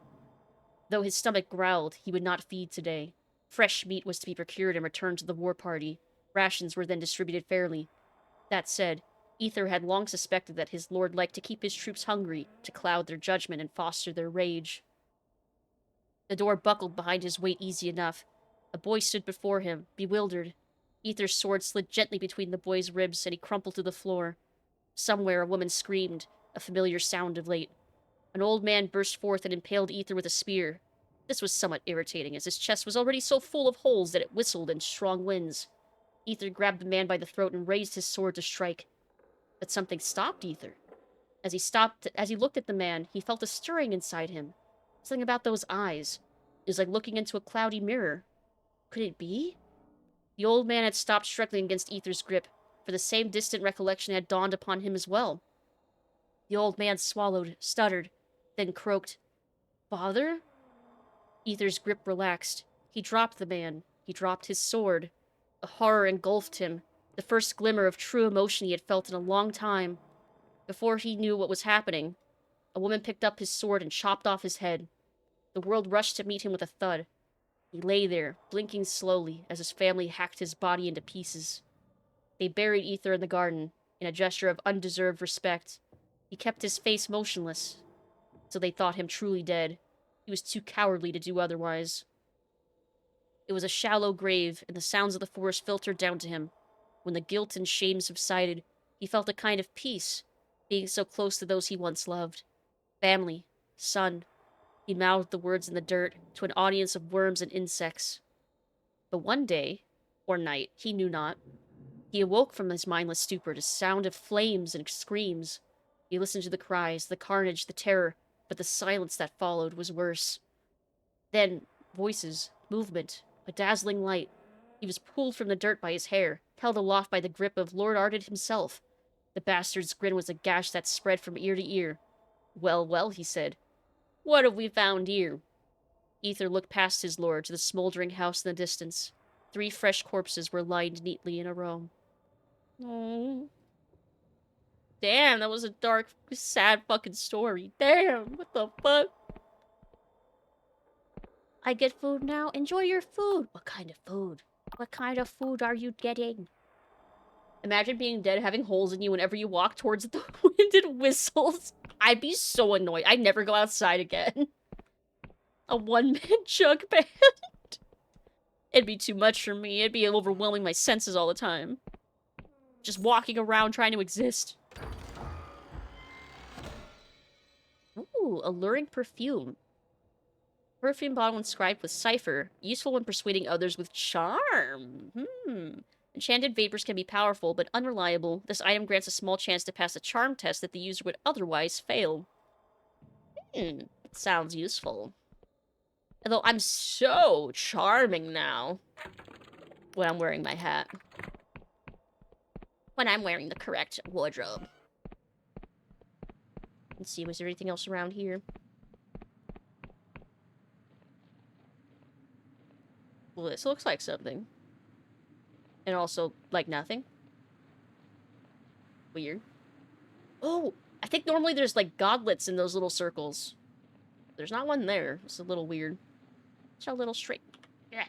Though his stomach growled, he would not feed today. Fresh meat was to be procured and returned to the war party. Rations were then distributed fairly. That said, Ether had long suspected that his lord liked to keep his troops hungry, to cloud their judgment and foster their rage. The door buckled behind his weight easy enough. A boy stood before him, bewildered. Ether's sword slid gently between the boy's ribs, and he crumpled to the floor. Somewhere a woman screamed, a familiar sound of late. An old man burst forth and impaled Ether with a spear. This was somewhat irritating, as his chest was already so full of holes that it whistled in strong winds. Ether grabbed the man by the throat and raised his sword to strike. But something stopped Ether. As he looked at the man, he felt a stirring inside him. Something about those eyes. It was like looking into a cloudy mirror. Could it be? The old man had stopped struggling against Ether's grip, for the same distant recollection had dawned upon him as well. The old man swallowed, stuttered, then croaked, "Father?" Ether's grip relaxed. He dropped the man. He dropped his sword. A horror engulfed him, the first glimmer of true emotion he had felt in a long time. Before he knew what was happening, a woman picked up his sword and chopped off his head. The world rushed to meet him with a thud. He lay there, blinking slowly, as his family hacked his body into pieces. They buried Ether in the garden, in a gesture of undeserved respect. He kept his face motionless, so they thought him truly dead. He was too cowardly to do otherwise. It was a shallow grave, and the sounds of the forest filtered down to him. When the guilt and shame subsided, he felt a kind of peace, being so close to those he once loved. Family, son. He mouthed the words in the dirt to an audience of worms and insects. But one day, or night, he knew not, he awoke from his mindless stupor to sound of flames and screams. He listened to the cries, the carnage, the terror, but the silence that followed was worse. Then, voices, movement, a dazzling light. He was pulled from the dirt by his hair, held aloft by the grip of Lord Ardid himself. The bastard's grin was a gash that spread from ear to ear. "Well, well," he said. "What have we found here?" Ether looked past his lord to the smoldering house in the distance. 3 fresh corpses were lined neatly in a row. "Oh." Damn, that was a dark, sad fucking story. Damn, what the fuck? I get food now? Enjoy your food. What kind of food? What kind of food are you getting? Imagine being dead, having holes in you whenever you walk towards the wind and whistles. I'd be so annoyed. I'd never go outside again. A one-man jug band. It'd be too much for me. It'd be overwhelming my senses all the time. Just walking around trying to exist. Ooh, alluring perfume. Perfume bottle inscribed with cipher. Useful when persuading others with charm. Enchanted vapors can be powerful, but unreliable. This item grants a small chance to pass a charm test that the user would otherwise fail. It sounds useful. Although I'm so charming now. When I'm wearing my hat. When I'm wearing the correct wardrobe. Let's see, was there anything else around here? Well, this looks like something. And also, like, nothing. Weird. Oh! I think normally there's, like, gauntlets in those little circles. There's not one there. It's a little weird. It's a little straight. Yeah.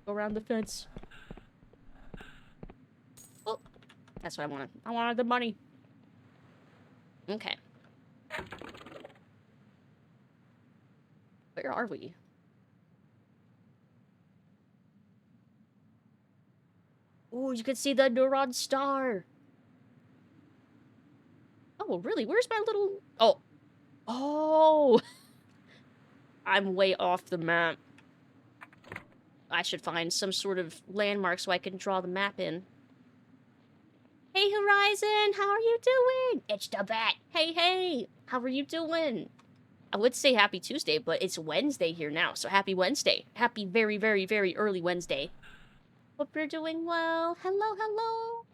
Go around the fence. Oh! That's what I wanted. I wanted the money. Okay. Where are we? Ooh, you can see the neuron star. Oh, really? Where's my little... Oh. Oh! I'm way off the map. I should find some sort of landmark so I can draw the map in. Hey, Horizon! How are you doing? It's the bat. Hey, hey! How are you doing? I would say happy Tuesday, but it's Wednesday here now, so happy Wednesday. Happy very, very, very early Wednesday. Hope you're doing well. Hello, hello.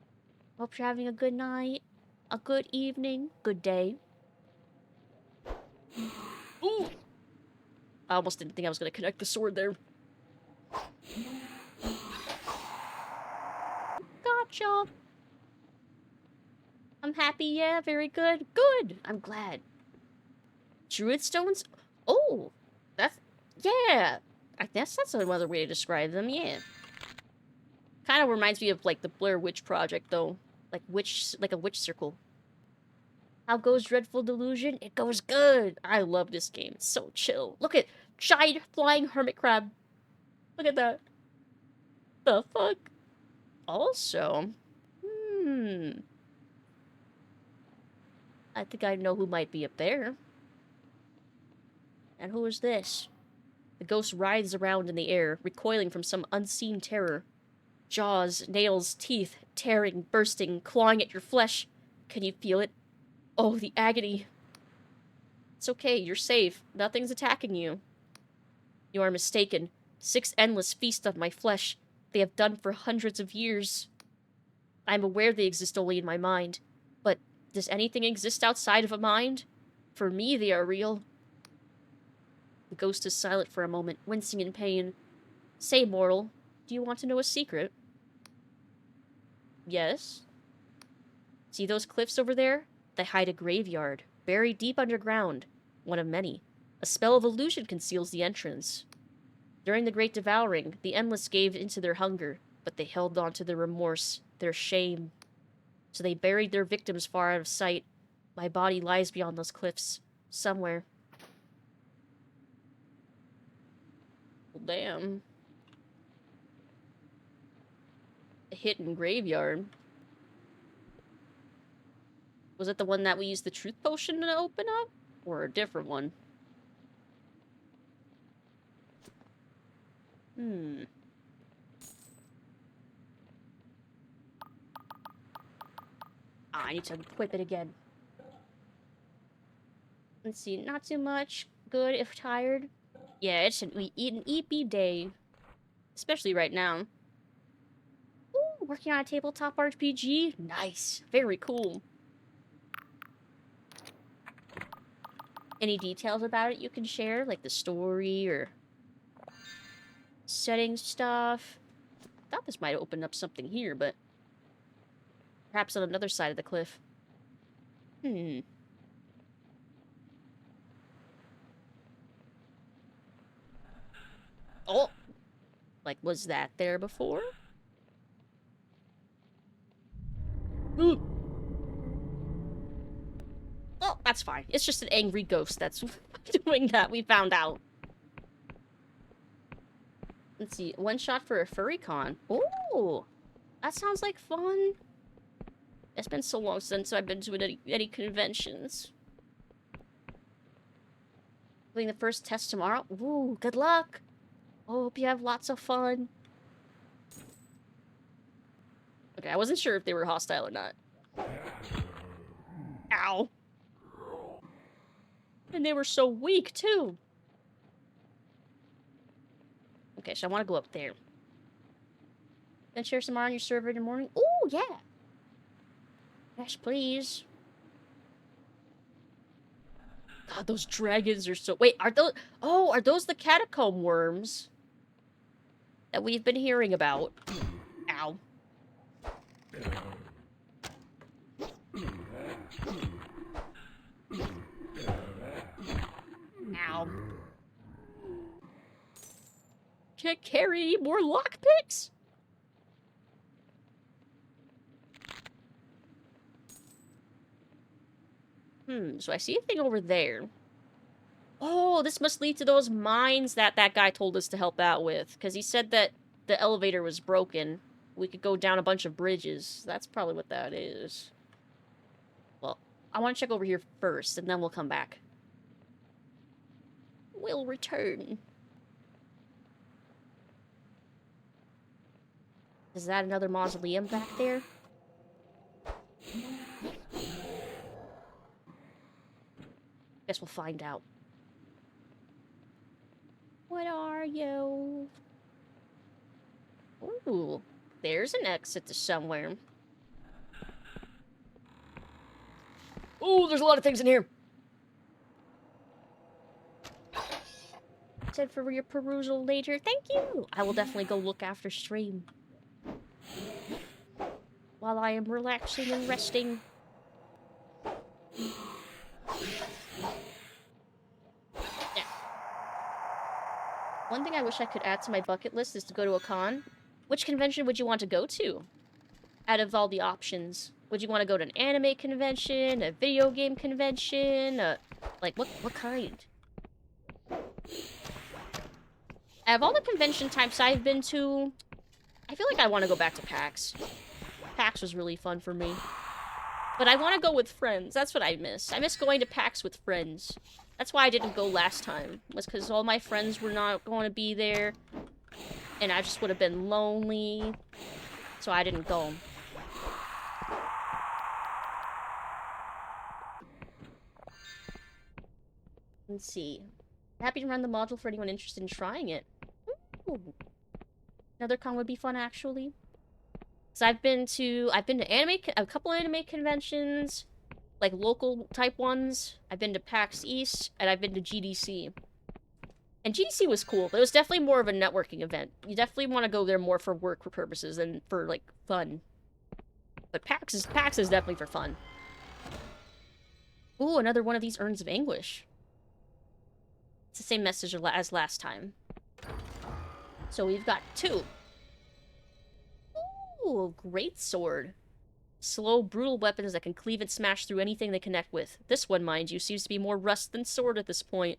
Hope you're having a good night, a good evening, good day. Ooh! I almost didn't think I was going to connect the sword there. Gotcha. I'm happy, yeah, very good. Good! I'm glad. Druid stones? Oh! That's... Yeah! I guess that's another way to describe them, yeah. Kind of reminds me of, like, the Blair Witch Project, though. Like a witch circle. How goes Dread Delusion? It goes good! I love this game. It's so chill. Look at giant flying hermit crab. Look at that. The fuck? Also... I think I know who might be up there. And who is this? The ghost writhes around in the air, recoiling from some unseen terror. Jaws, nails, teeth, tearing, bursting, clawing at your flesh. Can you feel it? Oh, the agony. It's okay, you're safe. Nothing's attacking you. You are mistaken. 6 endless feast on my flesh. They have done for hundreds of years. I am aware they exist only in my mind. But does anything exist outside of a mind? For me, they are real. The ghost is silent for a moment, wincing in pain. Say, mortal, do you want to know a secret? Yes? See those cliffs over there? They hide a graveyard, buried deep underground. One of many. A spell of illusion conceals the entrance. During the Great Devouring, the Endless gave into their hunger, but they held on to their remorse, their shame. So they buried their victims far out of sight. My body lies beyond those cliffs, somewhere. Well, damn. A hidden graveyard. Was it the one that we used the truth potion to open up? Or a different one? I need to equip it again. Let's see, not too much. Good if tired. Yeah, it's an EP day. Especially right now. Ooh, working on a tabletop RPG? Nice. Very cool. Any details about it you can share? Like the story or setting stuff? I thought this might open up something here, but perhaps on another side of the cliff. Hmm. Oh! Like, was that there before? Ooh. Oh, that's fine. It's just an angry ghost that's doing that, we found out. Let's see. One shot for a furry con. Ooh! That sounds like fun. It's been so long since I've been to any conventions. Doing the first test tomorrow. Ooh, good luck. Hope you have lots of fun. Okay, I wasn't sure if they were hostile or not. Ow. And they were so weak, too. Okay, so I want to go up there. Then share some on your server in the morning. Ooh, yeah. Yes, please. God, those dragons are so... Wait, are those... Oh, are those the catacomb worms that we've been hearing about? Ow. Ow. Can't carry any more lockpicks? So I see a thing over there. Oh, this must lead to those mines that guy told us to help out with. Because he said that the elevator was broken. We could go down a bunch of bridges. That's probably what that is. Well, I want to check over here first, and then we'll come back. We'll return. Is that another mausoleum back there? Guess we'll find out. What are you? Ooh, there's an exit to somewhere. Ooh, there's a lot of things in here. Said for your perusal later. Thank you. I will definitely go look after stream. While I am relaxing and resting. Yeah. One thing I wish I could add to my bucket list is to go to a con. Which convention would you want to go to? Out of all the options. Would you want to go to an anime convention, a video game convention, like what kind? Out of all the convention types I've been to, I feel like I want to go back to PAX. PAX was really fun for me. But I want to go with friends. That's what I miss. I miss going to PAX with friends. That's why I didn't go last time. Was because all my friends were not going to be there. And I just would have been lonely. So I didn't go. Let's see. Happy to run the module for anyone interested in trying it. Ooh. Another con would be fun, actually. So I've been to a couple anime conventions, like local type ones. I've been to PAX East, and I've been to GDC. And GDC was cool, but it was definitely more of a networking event. You definitely want to go there more for work purposes than for, like, fun. But PAX is definitely for fun. Ooh, another one of these urns of anguish. It's the same message as last time. So we've got 2. Ooh, great sword. Slow, brutal weapons that can cleave and smash through anything they connect with. This one, mind you, seems to be more rust than sword at this point.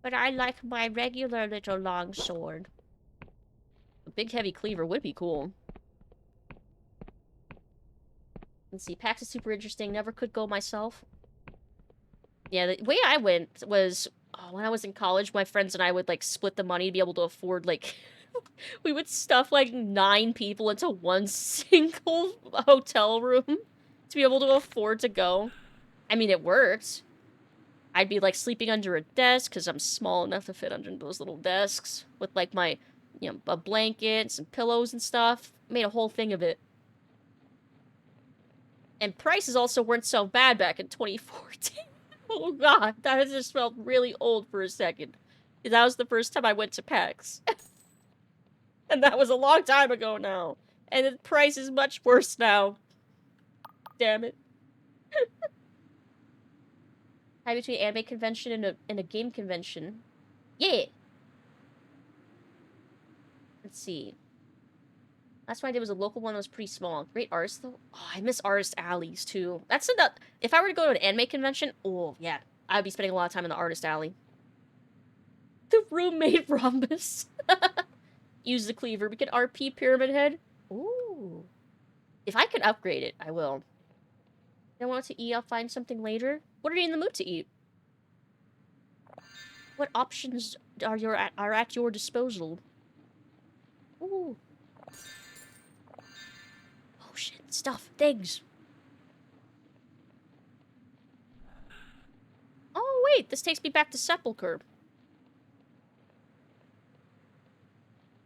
But I like my regular little long sword. A big heavy cleaver would be cool. Let's see, PAX is super interesting. Never could go myself. Yeah, the way I went was... when I was in college, my friends and I would, like, split the money to be able to afford, like... we would stuff, like, 9 people into one single hotel room to be able to afford to go. I mean, it worked. I'd be, like, sleeping under a desk, because I'm small enough to fit under those little desks, with, like, my, you know, a blanket, some pillows and stuff. Made a whole thing of it. And prices also weren't so bad back in 2014. Oh god, that just felt really old for a second. That was the first time I went to PAX. And that was a long time ago now. And the price is much worse now. Damn it. Time between anime convention and a game convention. Yeah! Let's see. Last one I did was a local one that was pretty small. Great artists, though. Oh, I miss artist alleys, too. That's enough. If I were to go to an anime convention, oh, yeah. I would be spending a lot of time in the artist alley. The roommate rhombus. Use the cleaver. We can RP Pyramid Head. Ooh. If I can upgrade it, I will. Don't want to eat, I'll find something later. What are you in the mood to eat? What options are at your disposal? Ooh. Oh shit, stuff, things. Oh wait, this takes me back to Sepulchre.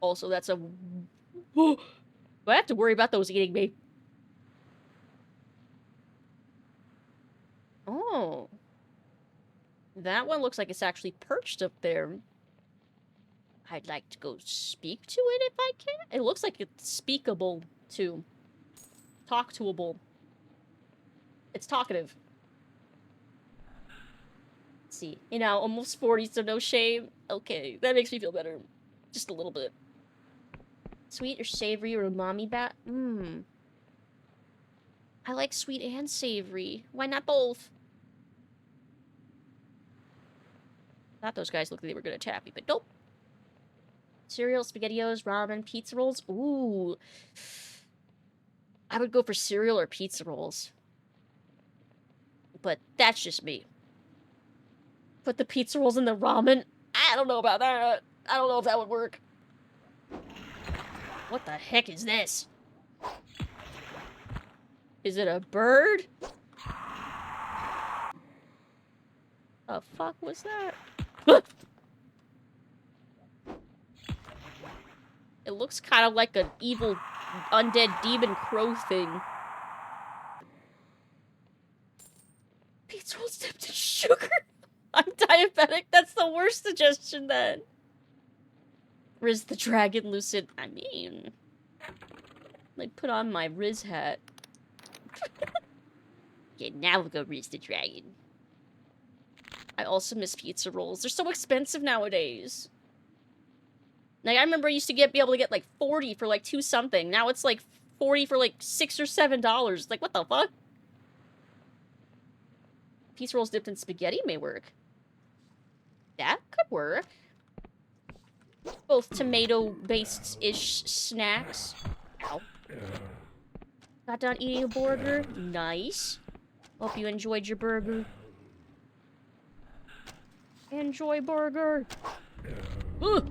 Also, that's a... Do I have to worry about those eating me? Oh. That one looks like it's actually perched up there. I'd like to go speak to it if I can. It looks like it's speakable, too. Talk toable. It's talkative. Let's see. You know, almost 40, so no shame. Okay, that makes me feel better. Just a little bit. Sweet or savory or umami bat? Mmm. I like sweet and savory. Why not both? Thought those guys looked like they were gonna tap me, but nope. Cereal, SpaghettiOs, ramen, pizza rolls. Ooh. I would go for cereal or pizza rolls. But that's just me. Put the pizza rolls in the ramen? I don't know about that. I don't know if that would work. What the heck is this? Is it a bird? The fuck was that? It looks kind of like an evil undead demon crow thing. Pizza rolls dipped in sugar? I'm diabetic. That's the worst suggestion then. Riz the Dragon Lucid. I mean... like, put on my Riz hat. Okay, now we'll go Riz the Dragon. I also miss pizza rolls. They're so expensive nowadays. Like, I remember I used to be able to get, like, 40 for, like, 2 something. Now it's, like, 40 for, like, $6 or $7. Like, what the fuck? Pizza rolls dipped in spaghetti may work. That could work. Both tomato-based-ish snacks. Ow. Got done eating a burger? Nice. Hope you enjoyed your burger. Enjoy burger. Ugh.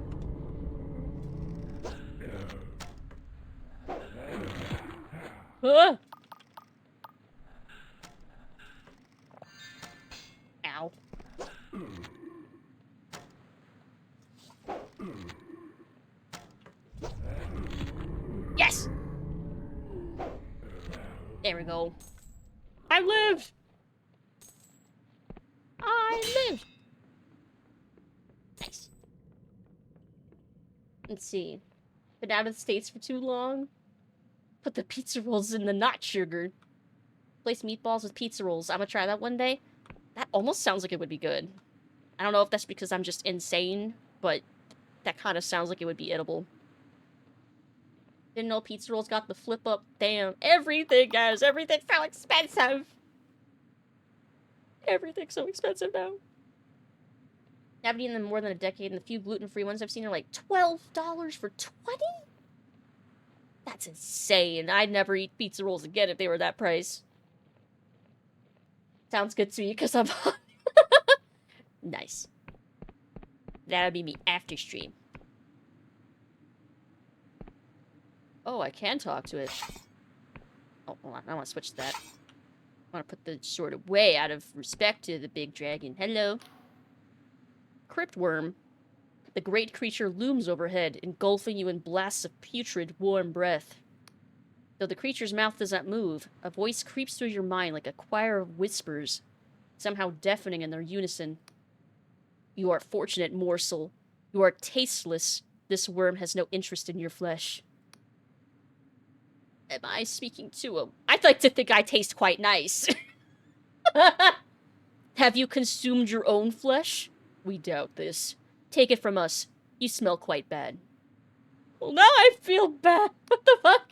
Ow. Yes! There we go. I lived! I lived! Nice. Let's see. Been out of the States for too long? Put the pizza rolls in the not sugar. Place meatballs with pizza rolls. I'm gonna try that one day. That almost sounds like it would be good. I don't know if that's because I'm just insane, but that kind of sounds like it would be edible. Didn't know pizza rolls got the flip up. Damn. Everything, guys. Everything's so expensive. Everything's so expensive now. I haven't eaten them more than a decade, and the few gluten-free ones I've seen are like $12 for 20? That's insane. I'd never eat pizza rolls again if they were that price. Sounds good to me, because I'm nice. That'll be me after stream. Oh, I can talk to it. Oh, hold on. I want to switch to that. I want to put the sword away out of respect to the big dragon. Hello. Cryptworm. The great creature looms overhead, engulfing you in blasts of putrid, warm breath. Though the creature's mouth does not move, a voice creeps through your mind like a choir of whispers, somehow deafening in their unison. You are fortunate, morsel. You are tasteless. This worm has no interest in your flesh. Am I speaking to him? I'd like to think I taste quite nice. Have you consumed your own flesh? We doubt this. Take it from us. You smell quite bad. Well, now I feel bad. What the fuck?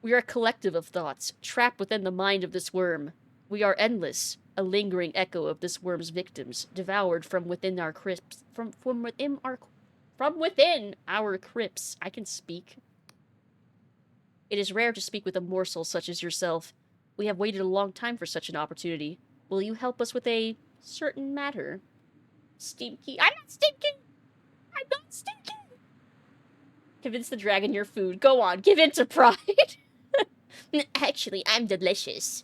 We are a collective of thoughts, trapped within the mind of this worm. We are endless, a lingering echo of this worm's victims, devoured from within our crypts. From within our crypts. I can speak. It is rare to speak with a morsel such as yourself. We have waited a long time for such an opportunity. Will you help us with a certain matter? Stinky. I'm not stinky! I'm not stinky! Convince the dragon you're food. Go on, give in to pride. Actually, I'm delicious.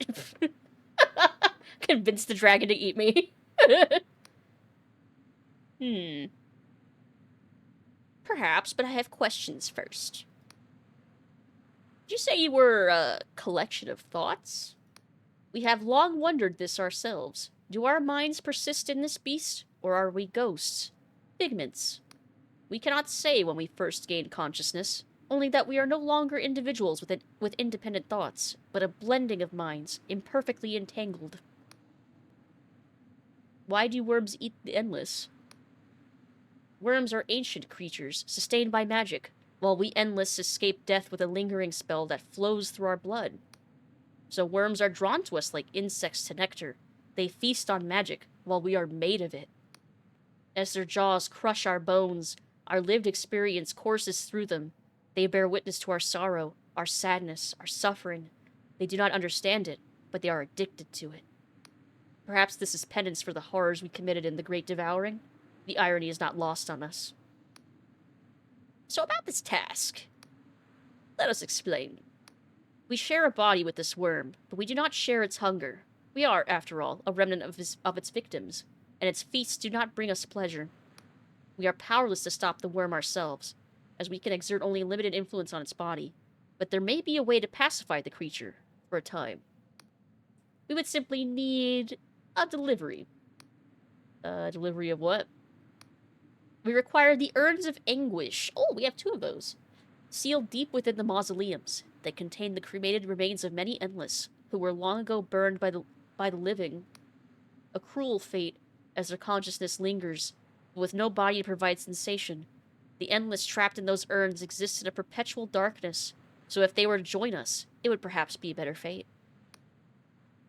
Convince the dragon to eat me. Perhaps, but I have questions first. Did you say you were a collection of thoughts? We have long wondered this ourselves. Do our minds persist in this beast, or are we ghosts? Figments. We cannot say when we first gained consciousness, only that we are no longer individuals with independent thoughts, but a blending of minds, imperfectly entangled. Why do worms eat the endless? Worms are ancient creatures, sustained by magic, while we endless escape death with a lingering spell that flows through our blood. So worms are drawn to us like insects to nectar. They feast on magic, while we are made of it. As their jaws crush our bones, our lived experience courses through them. They bear witness to our sorrow, our sadness, our suffering. They do not understand it, but they are addicted to it. Perhaps this is penance for the horrors we committed in the Great Devouring. The irony is not lost on us. So about this task. Let us explain. We share a body with this worm, but we do not share its hunger. We are, after all, a remnant of its victims, and its feasts do not bring us pleasure. We are powerless to stop the worm ourselves, as we can exert only limited influence on its body, but there may be a way to pacify the creature, for a time. We would simply need a delivery. Delivery of what? We require the Urns of Anguish. Oh, we have 2 of those. Sealed deep within the mausoleums, they contain the cremated remains of many endless, who were long ago burned by the living. A cruel fate, as their consciousness lingers, but with no body to provide sensation. The endless trapped in those urns exist in a perpetual darkness, so if they were to join us, it would perhaps be a better fate.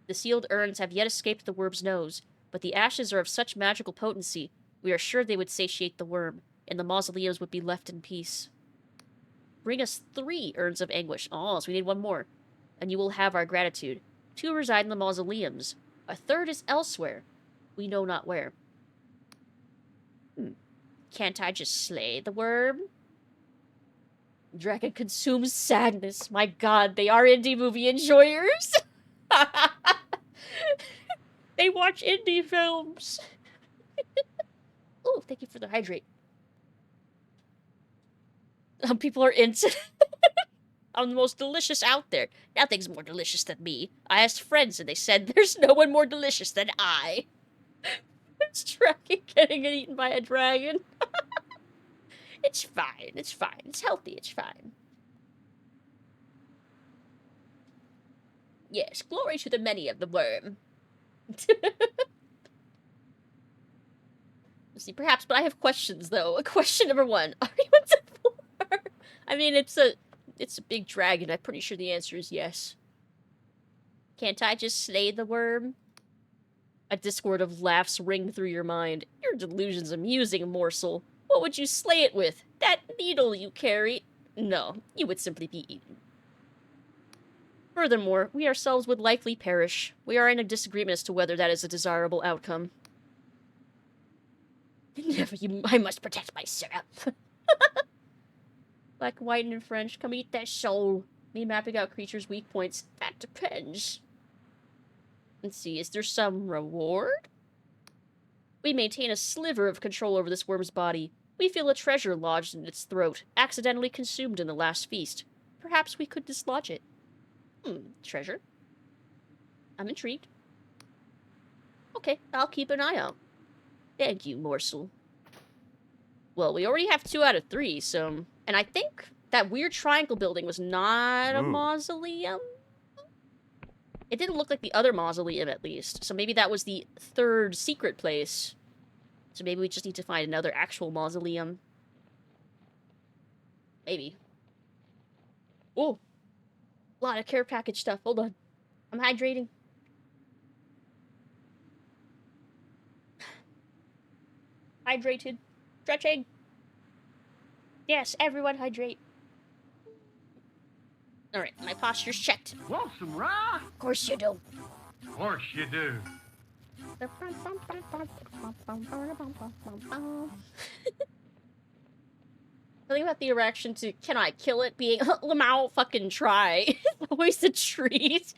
The sealed urns have yet escaped the worm's nose, but the ashes are of such magical potency, we are sure they would satiate the worm, and the mausoleums would be left in peace. Bring us 3 urns of anguish. Oh, so we need 1 more. And you will have our gratitude. 2 reside in the mausoleums. A 3rd is elsewhere. We know not where. Can't I just slay the worm? Dragon consumes sadness. My god, they are indie movie enjoyers. They watch indie films. Oh, thank you for the hydrate. People are into... I'm the most delicious out there. Nothing's more delicious than me. I asked friends and they said there's no one more delicious than I. It's dragon getting eaten by a dragon. It's fine. It's fine. It's healthy. It's fine. Yes, glory to the many of the worm. Let's see, perhaps, but I have questions, though. Question number 1. Are you into war? I mean, it's a big dragon. I'm pretty sure the answer is yes. Can't I just slay the worm? A discord of laughs ring through your mind. Your delusion's amusing, morsel. What would you slay it with? That needle you carry? No, you would simply be eaten. Furthermore, we ourselves would likely perish. We are in a disagreement as to whether that is a desirable outcome. Never you. I must protect my syrup. Black, white, and French. Come eat that soul. Me mapping out creatures' weak points. That depends. Let's see, is there some reward? We maintain a sliver of control over this worm's body. We feel a treasure lodged in its throat, accidentally consumed in the last feast. Perhaps we could dislodge it. Treasure? I'm intrigued. Okay, I'll keep an eye out. Thank you, morsel. Well, we already have 2 out of 3, so... And I think that weird triangle building was not a mausoleum? It didn't look like the other mausoleum, at least. So maybe that was the third secret place. So maybe we just need to find another actual mausoleum. Maybe. Oh! A lot of care package stuff. Hold on. I'm hydrating. Hydrated. Stretching. Yes, everyone hydrate. Alright, my posture's checked. Want some rye? Of course you do. Of course you do. Something about the erection to can I kill it being Lamau fucking try. Always the treat.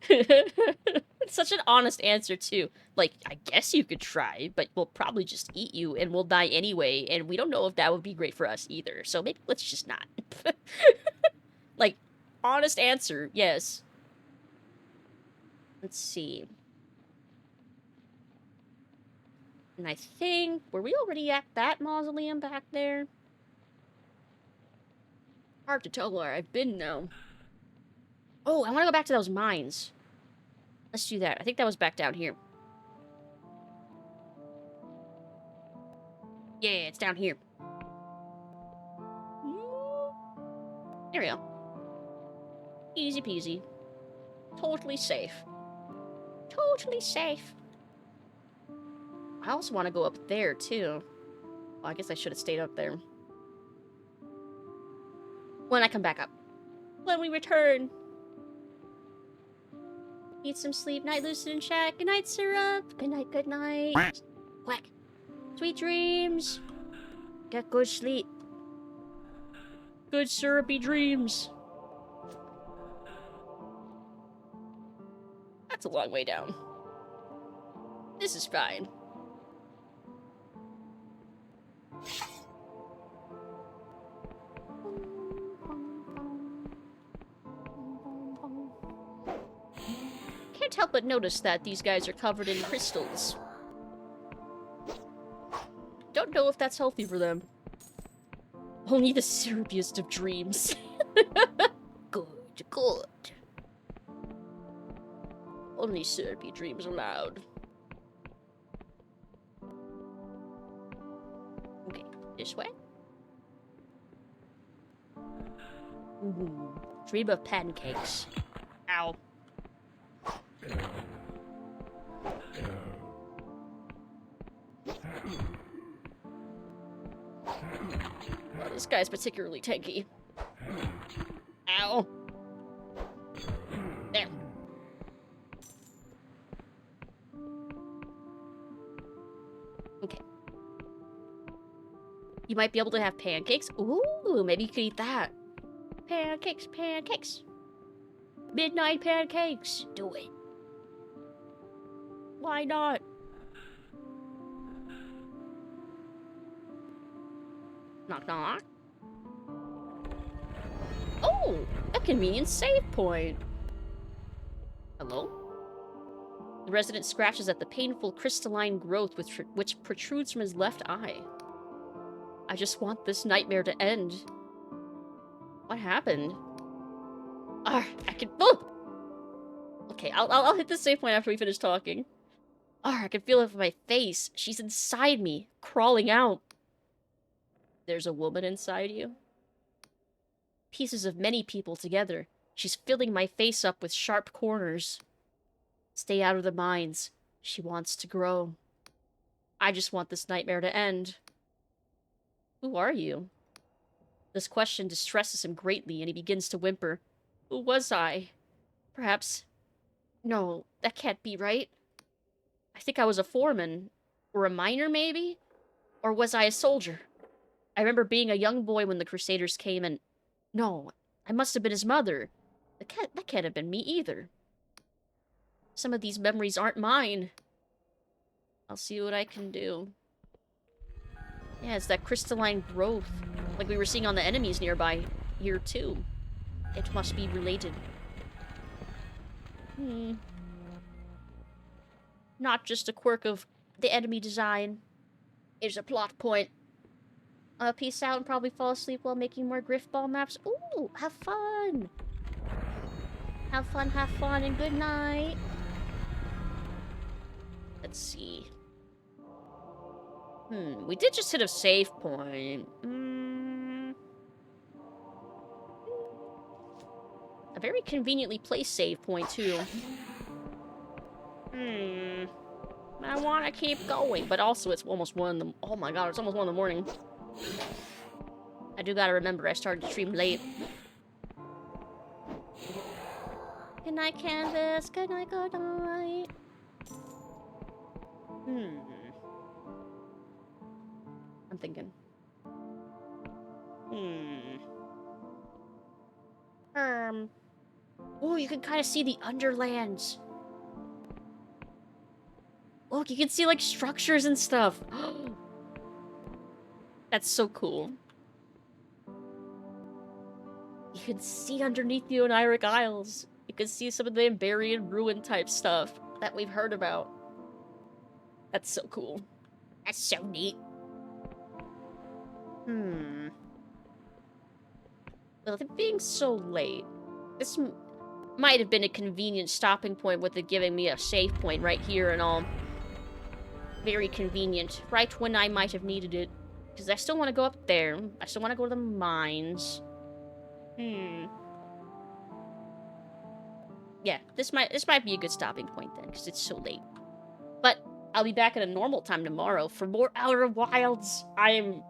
It's such an honest answer too. Like, I guess you could try, but we'll probably just eat you and we'll die anyway, and we don't know if that would be great for us either. So maybe let's just not. Like, honest answer, yes. Let's see. And I think, were we already at that mausoleum back there? Hard to tell where I've been now. Oh, I want to go back to those mines. Let's do that. I think that was back down here. Yeah, it's down here. There we go. Easy peasy. Totally safe. Totally safe. I also want to go up there, too. Well, I guess I should have stayed up there. When I come back up. When we return. Need some sleep. Night, Lucid and chat. Good night, Syrup. Good night, good night. Quack. Sweet dreams. Get good sleep. Good syrupy dreams. That's a long way down. This is fine. Can't help but notice that these guys are covered in crystals. Don't know if that's healthy for them. Only the syrupiest of dreams. Good, good. Only syrupy dreams allowed. Okay, this way. Ooh, dream of pancakes. Ow. This guy's particularly tanky. Ow. There. Okay. You might be able to have pancakes. Ooh, maybe you could eat that. Pancakes, pancakes. Midnight pancakes. Do it. Why not? Knock, knock. Oh, a convenient save point. Hello? The resident scratches at the painful crystalline growth which protrudes from his left eye. I just want this nightmare to end. What happened? I can. Oh! Okay, I'll hit the save point after we finish talking. I can feel it from my face. She's inside me, crawling out. There's a woman inside you? Pieces of many people together. She's filling my face up with sharp corners. Stay out of the mines. She wants to grow. I just want this nightmare to end. Who are you? This question distresses him greatly, and he begins to whimper. Who was I? Perhaps... No, that can't be right. I think I was a foreman. Or a miner, maybe? Or was I a soldier? I remember being a young boy when the Crusaders came and... No, I must have been his mother. That can't have been me either. Some of these memories aren't mine. I'll see what I can do. Yeah, it's that crystalline growth. Like we were seeing on the enemies nearby here, too. It must be related. Not just a quirk of the enemy design. It's a plot point. Peace out and probably fall asleep while making more Griffball maps. Ooh, have fun! Have fun, and good night. Let's see. We did just hit a save point. A very conveniently placed save point, too. I want to keep going, but also it's almost 1 in the... Oh my god, it's almost 1 in the morning. I do gotta remember I started to stream late. Good night, Canvas. Good night, good night. I'm thinking. Oh, you can kind of see the underlands. Look, you can see, like, structures and stuff. That's so cool. You can see underneath the Oniric Isles. You can see some of the Ambarian ruin type stuff that we've heard about. That's so cool. That's so neat. Well, with it being so late, this might have been a convenient stopping point with it giving me a save point right here and all. Very convenient. Right when I might have needed it. Because I still want to go up there. I still want to go to the mines. Yeah, this might be a good stopping point then, because it's so late. But I'll be back at a normal time tomorrow for more Outer Wilds. I am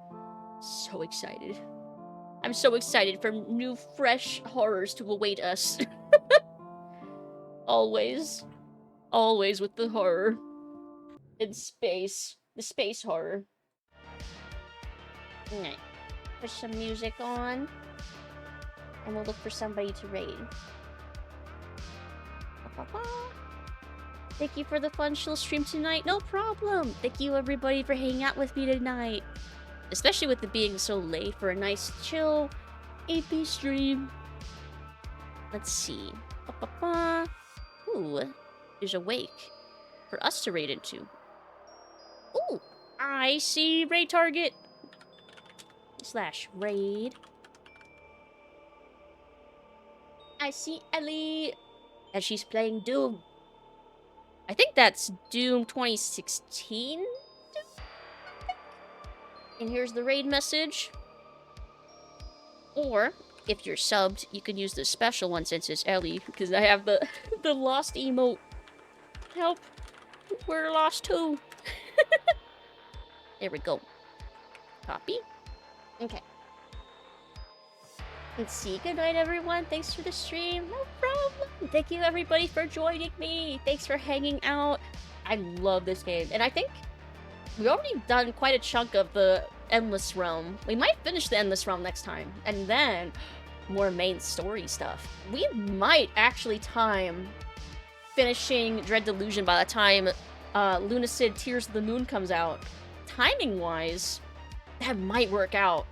so excited. I'm so excited for new, fresh horrors to await us. Always. Always with the horror. In space. The space horror. Alright. Put some music on. And we'll look for somebody to raid. Thank you for the fun chill stream tonight. No problem. Thank you everybody for hanging out with me tonight. Especially with it being so late for a nice chill AP stream. Let's see. Ooh, there's a wake for us to raid into. Ooh, I see raid target. / raid. I see Ellie. And she's playing Doom. I think that's Doom 2016? And here's the raid message. Or, if you're subbed, you can use the special one since it's Ellie, because I have the lost emote. Help. We're lost too. There we go. Copy. Okay. Let's see. Good night, everyone. Thanks for the stream. No problem. Thank you, everybody, for joining me. Thanks for hanging out. I love this game. And I think we've already done quite a chunk of the Endless Realm. We might finish the Endless Realm next time. And then more main story stuff. We might actually time finishing Dread Delusion by the time Lucid Tears of the Moon comes out. Timing-wise, that might work out.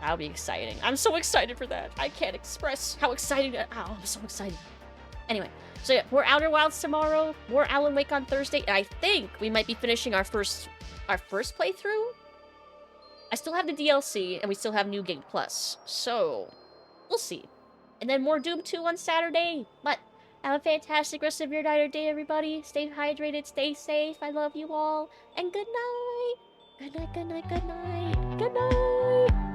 That'll be exciting. I'm so excited for that. I can't express how excited. Oh, I'm so excited. Anyway, so yeah, more Outer Wilds tomorrow, more Alan Wake on Thursday, and I think we might be finishing our first playthrough. I still have the DLC, and we still have New Game Plus, so we'll see. And then more Doom 2 on Saturday. But have a fantastic rest of your night or day, everybody. Stay hydrated, stay safe. I love you all, and good night. Good night. Good night. Good night. Good night.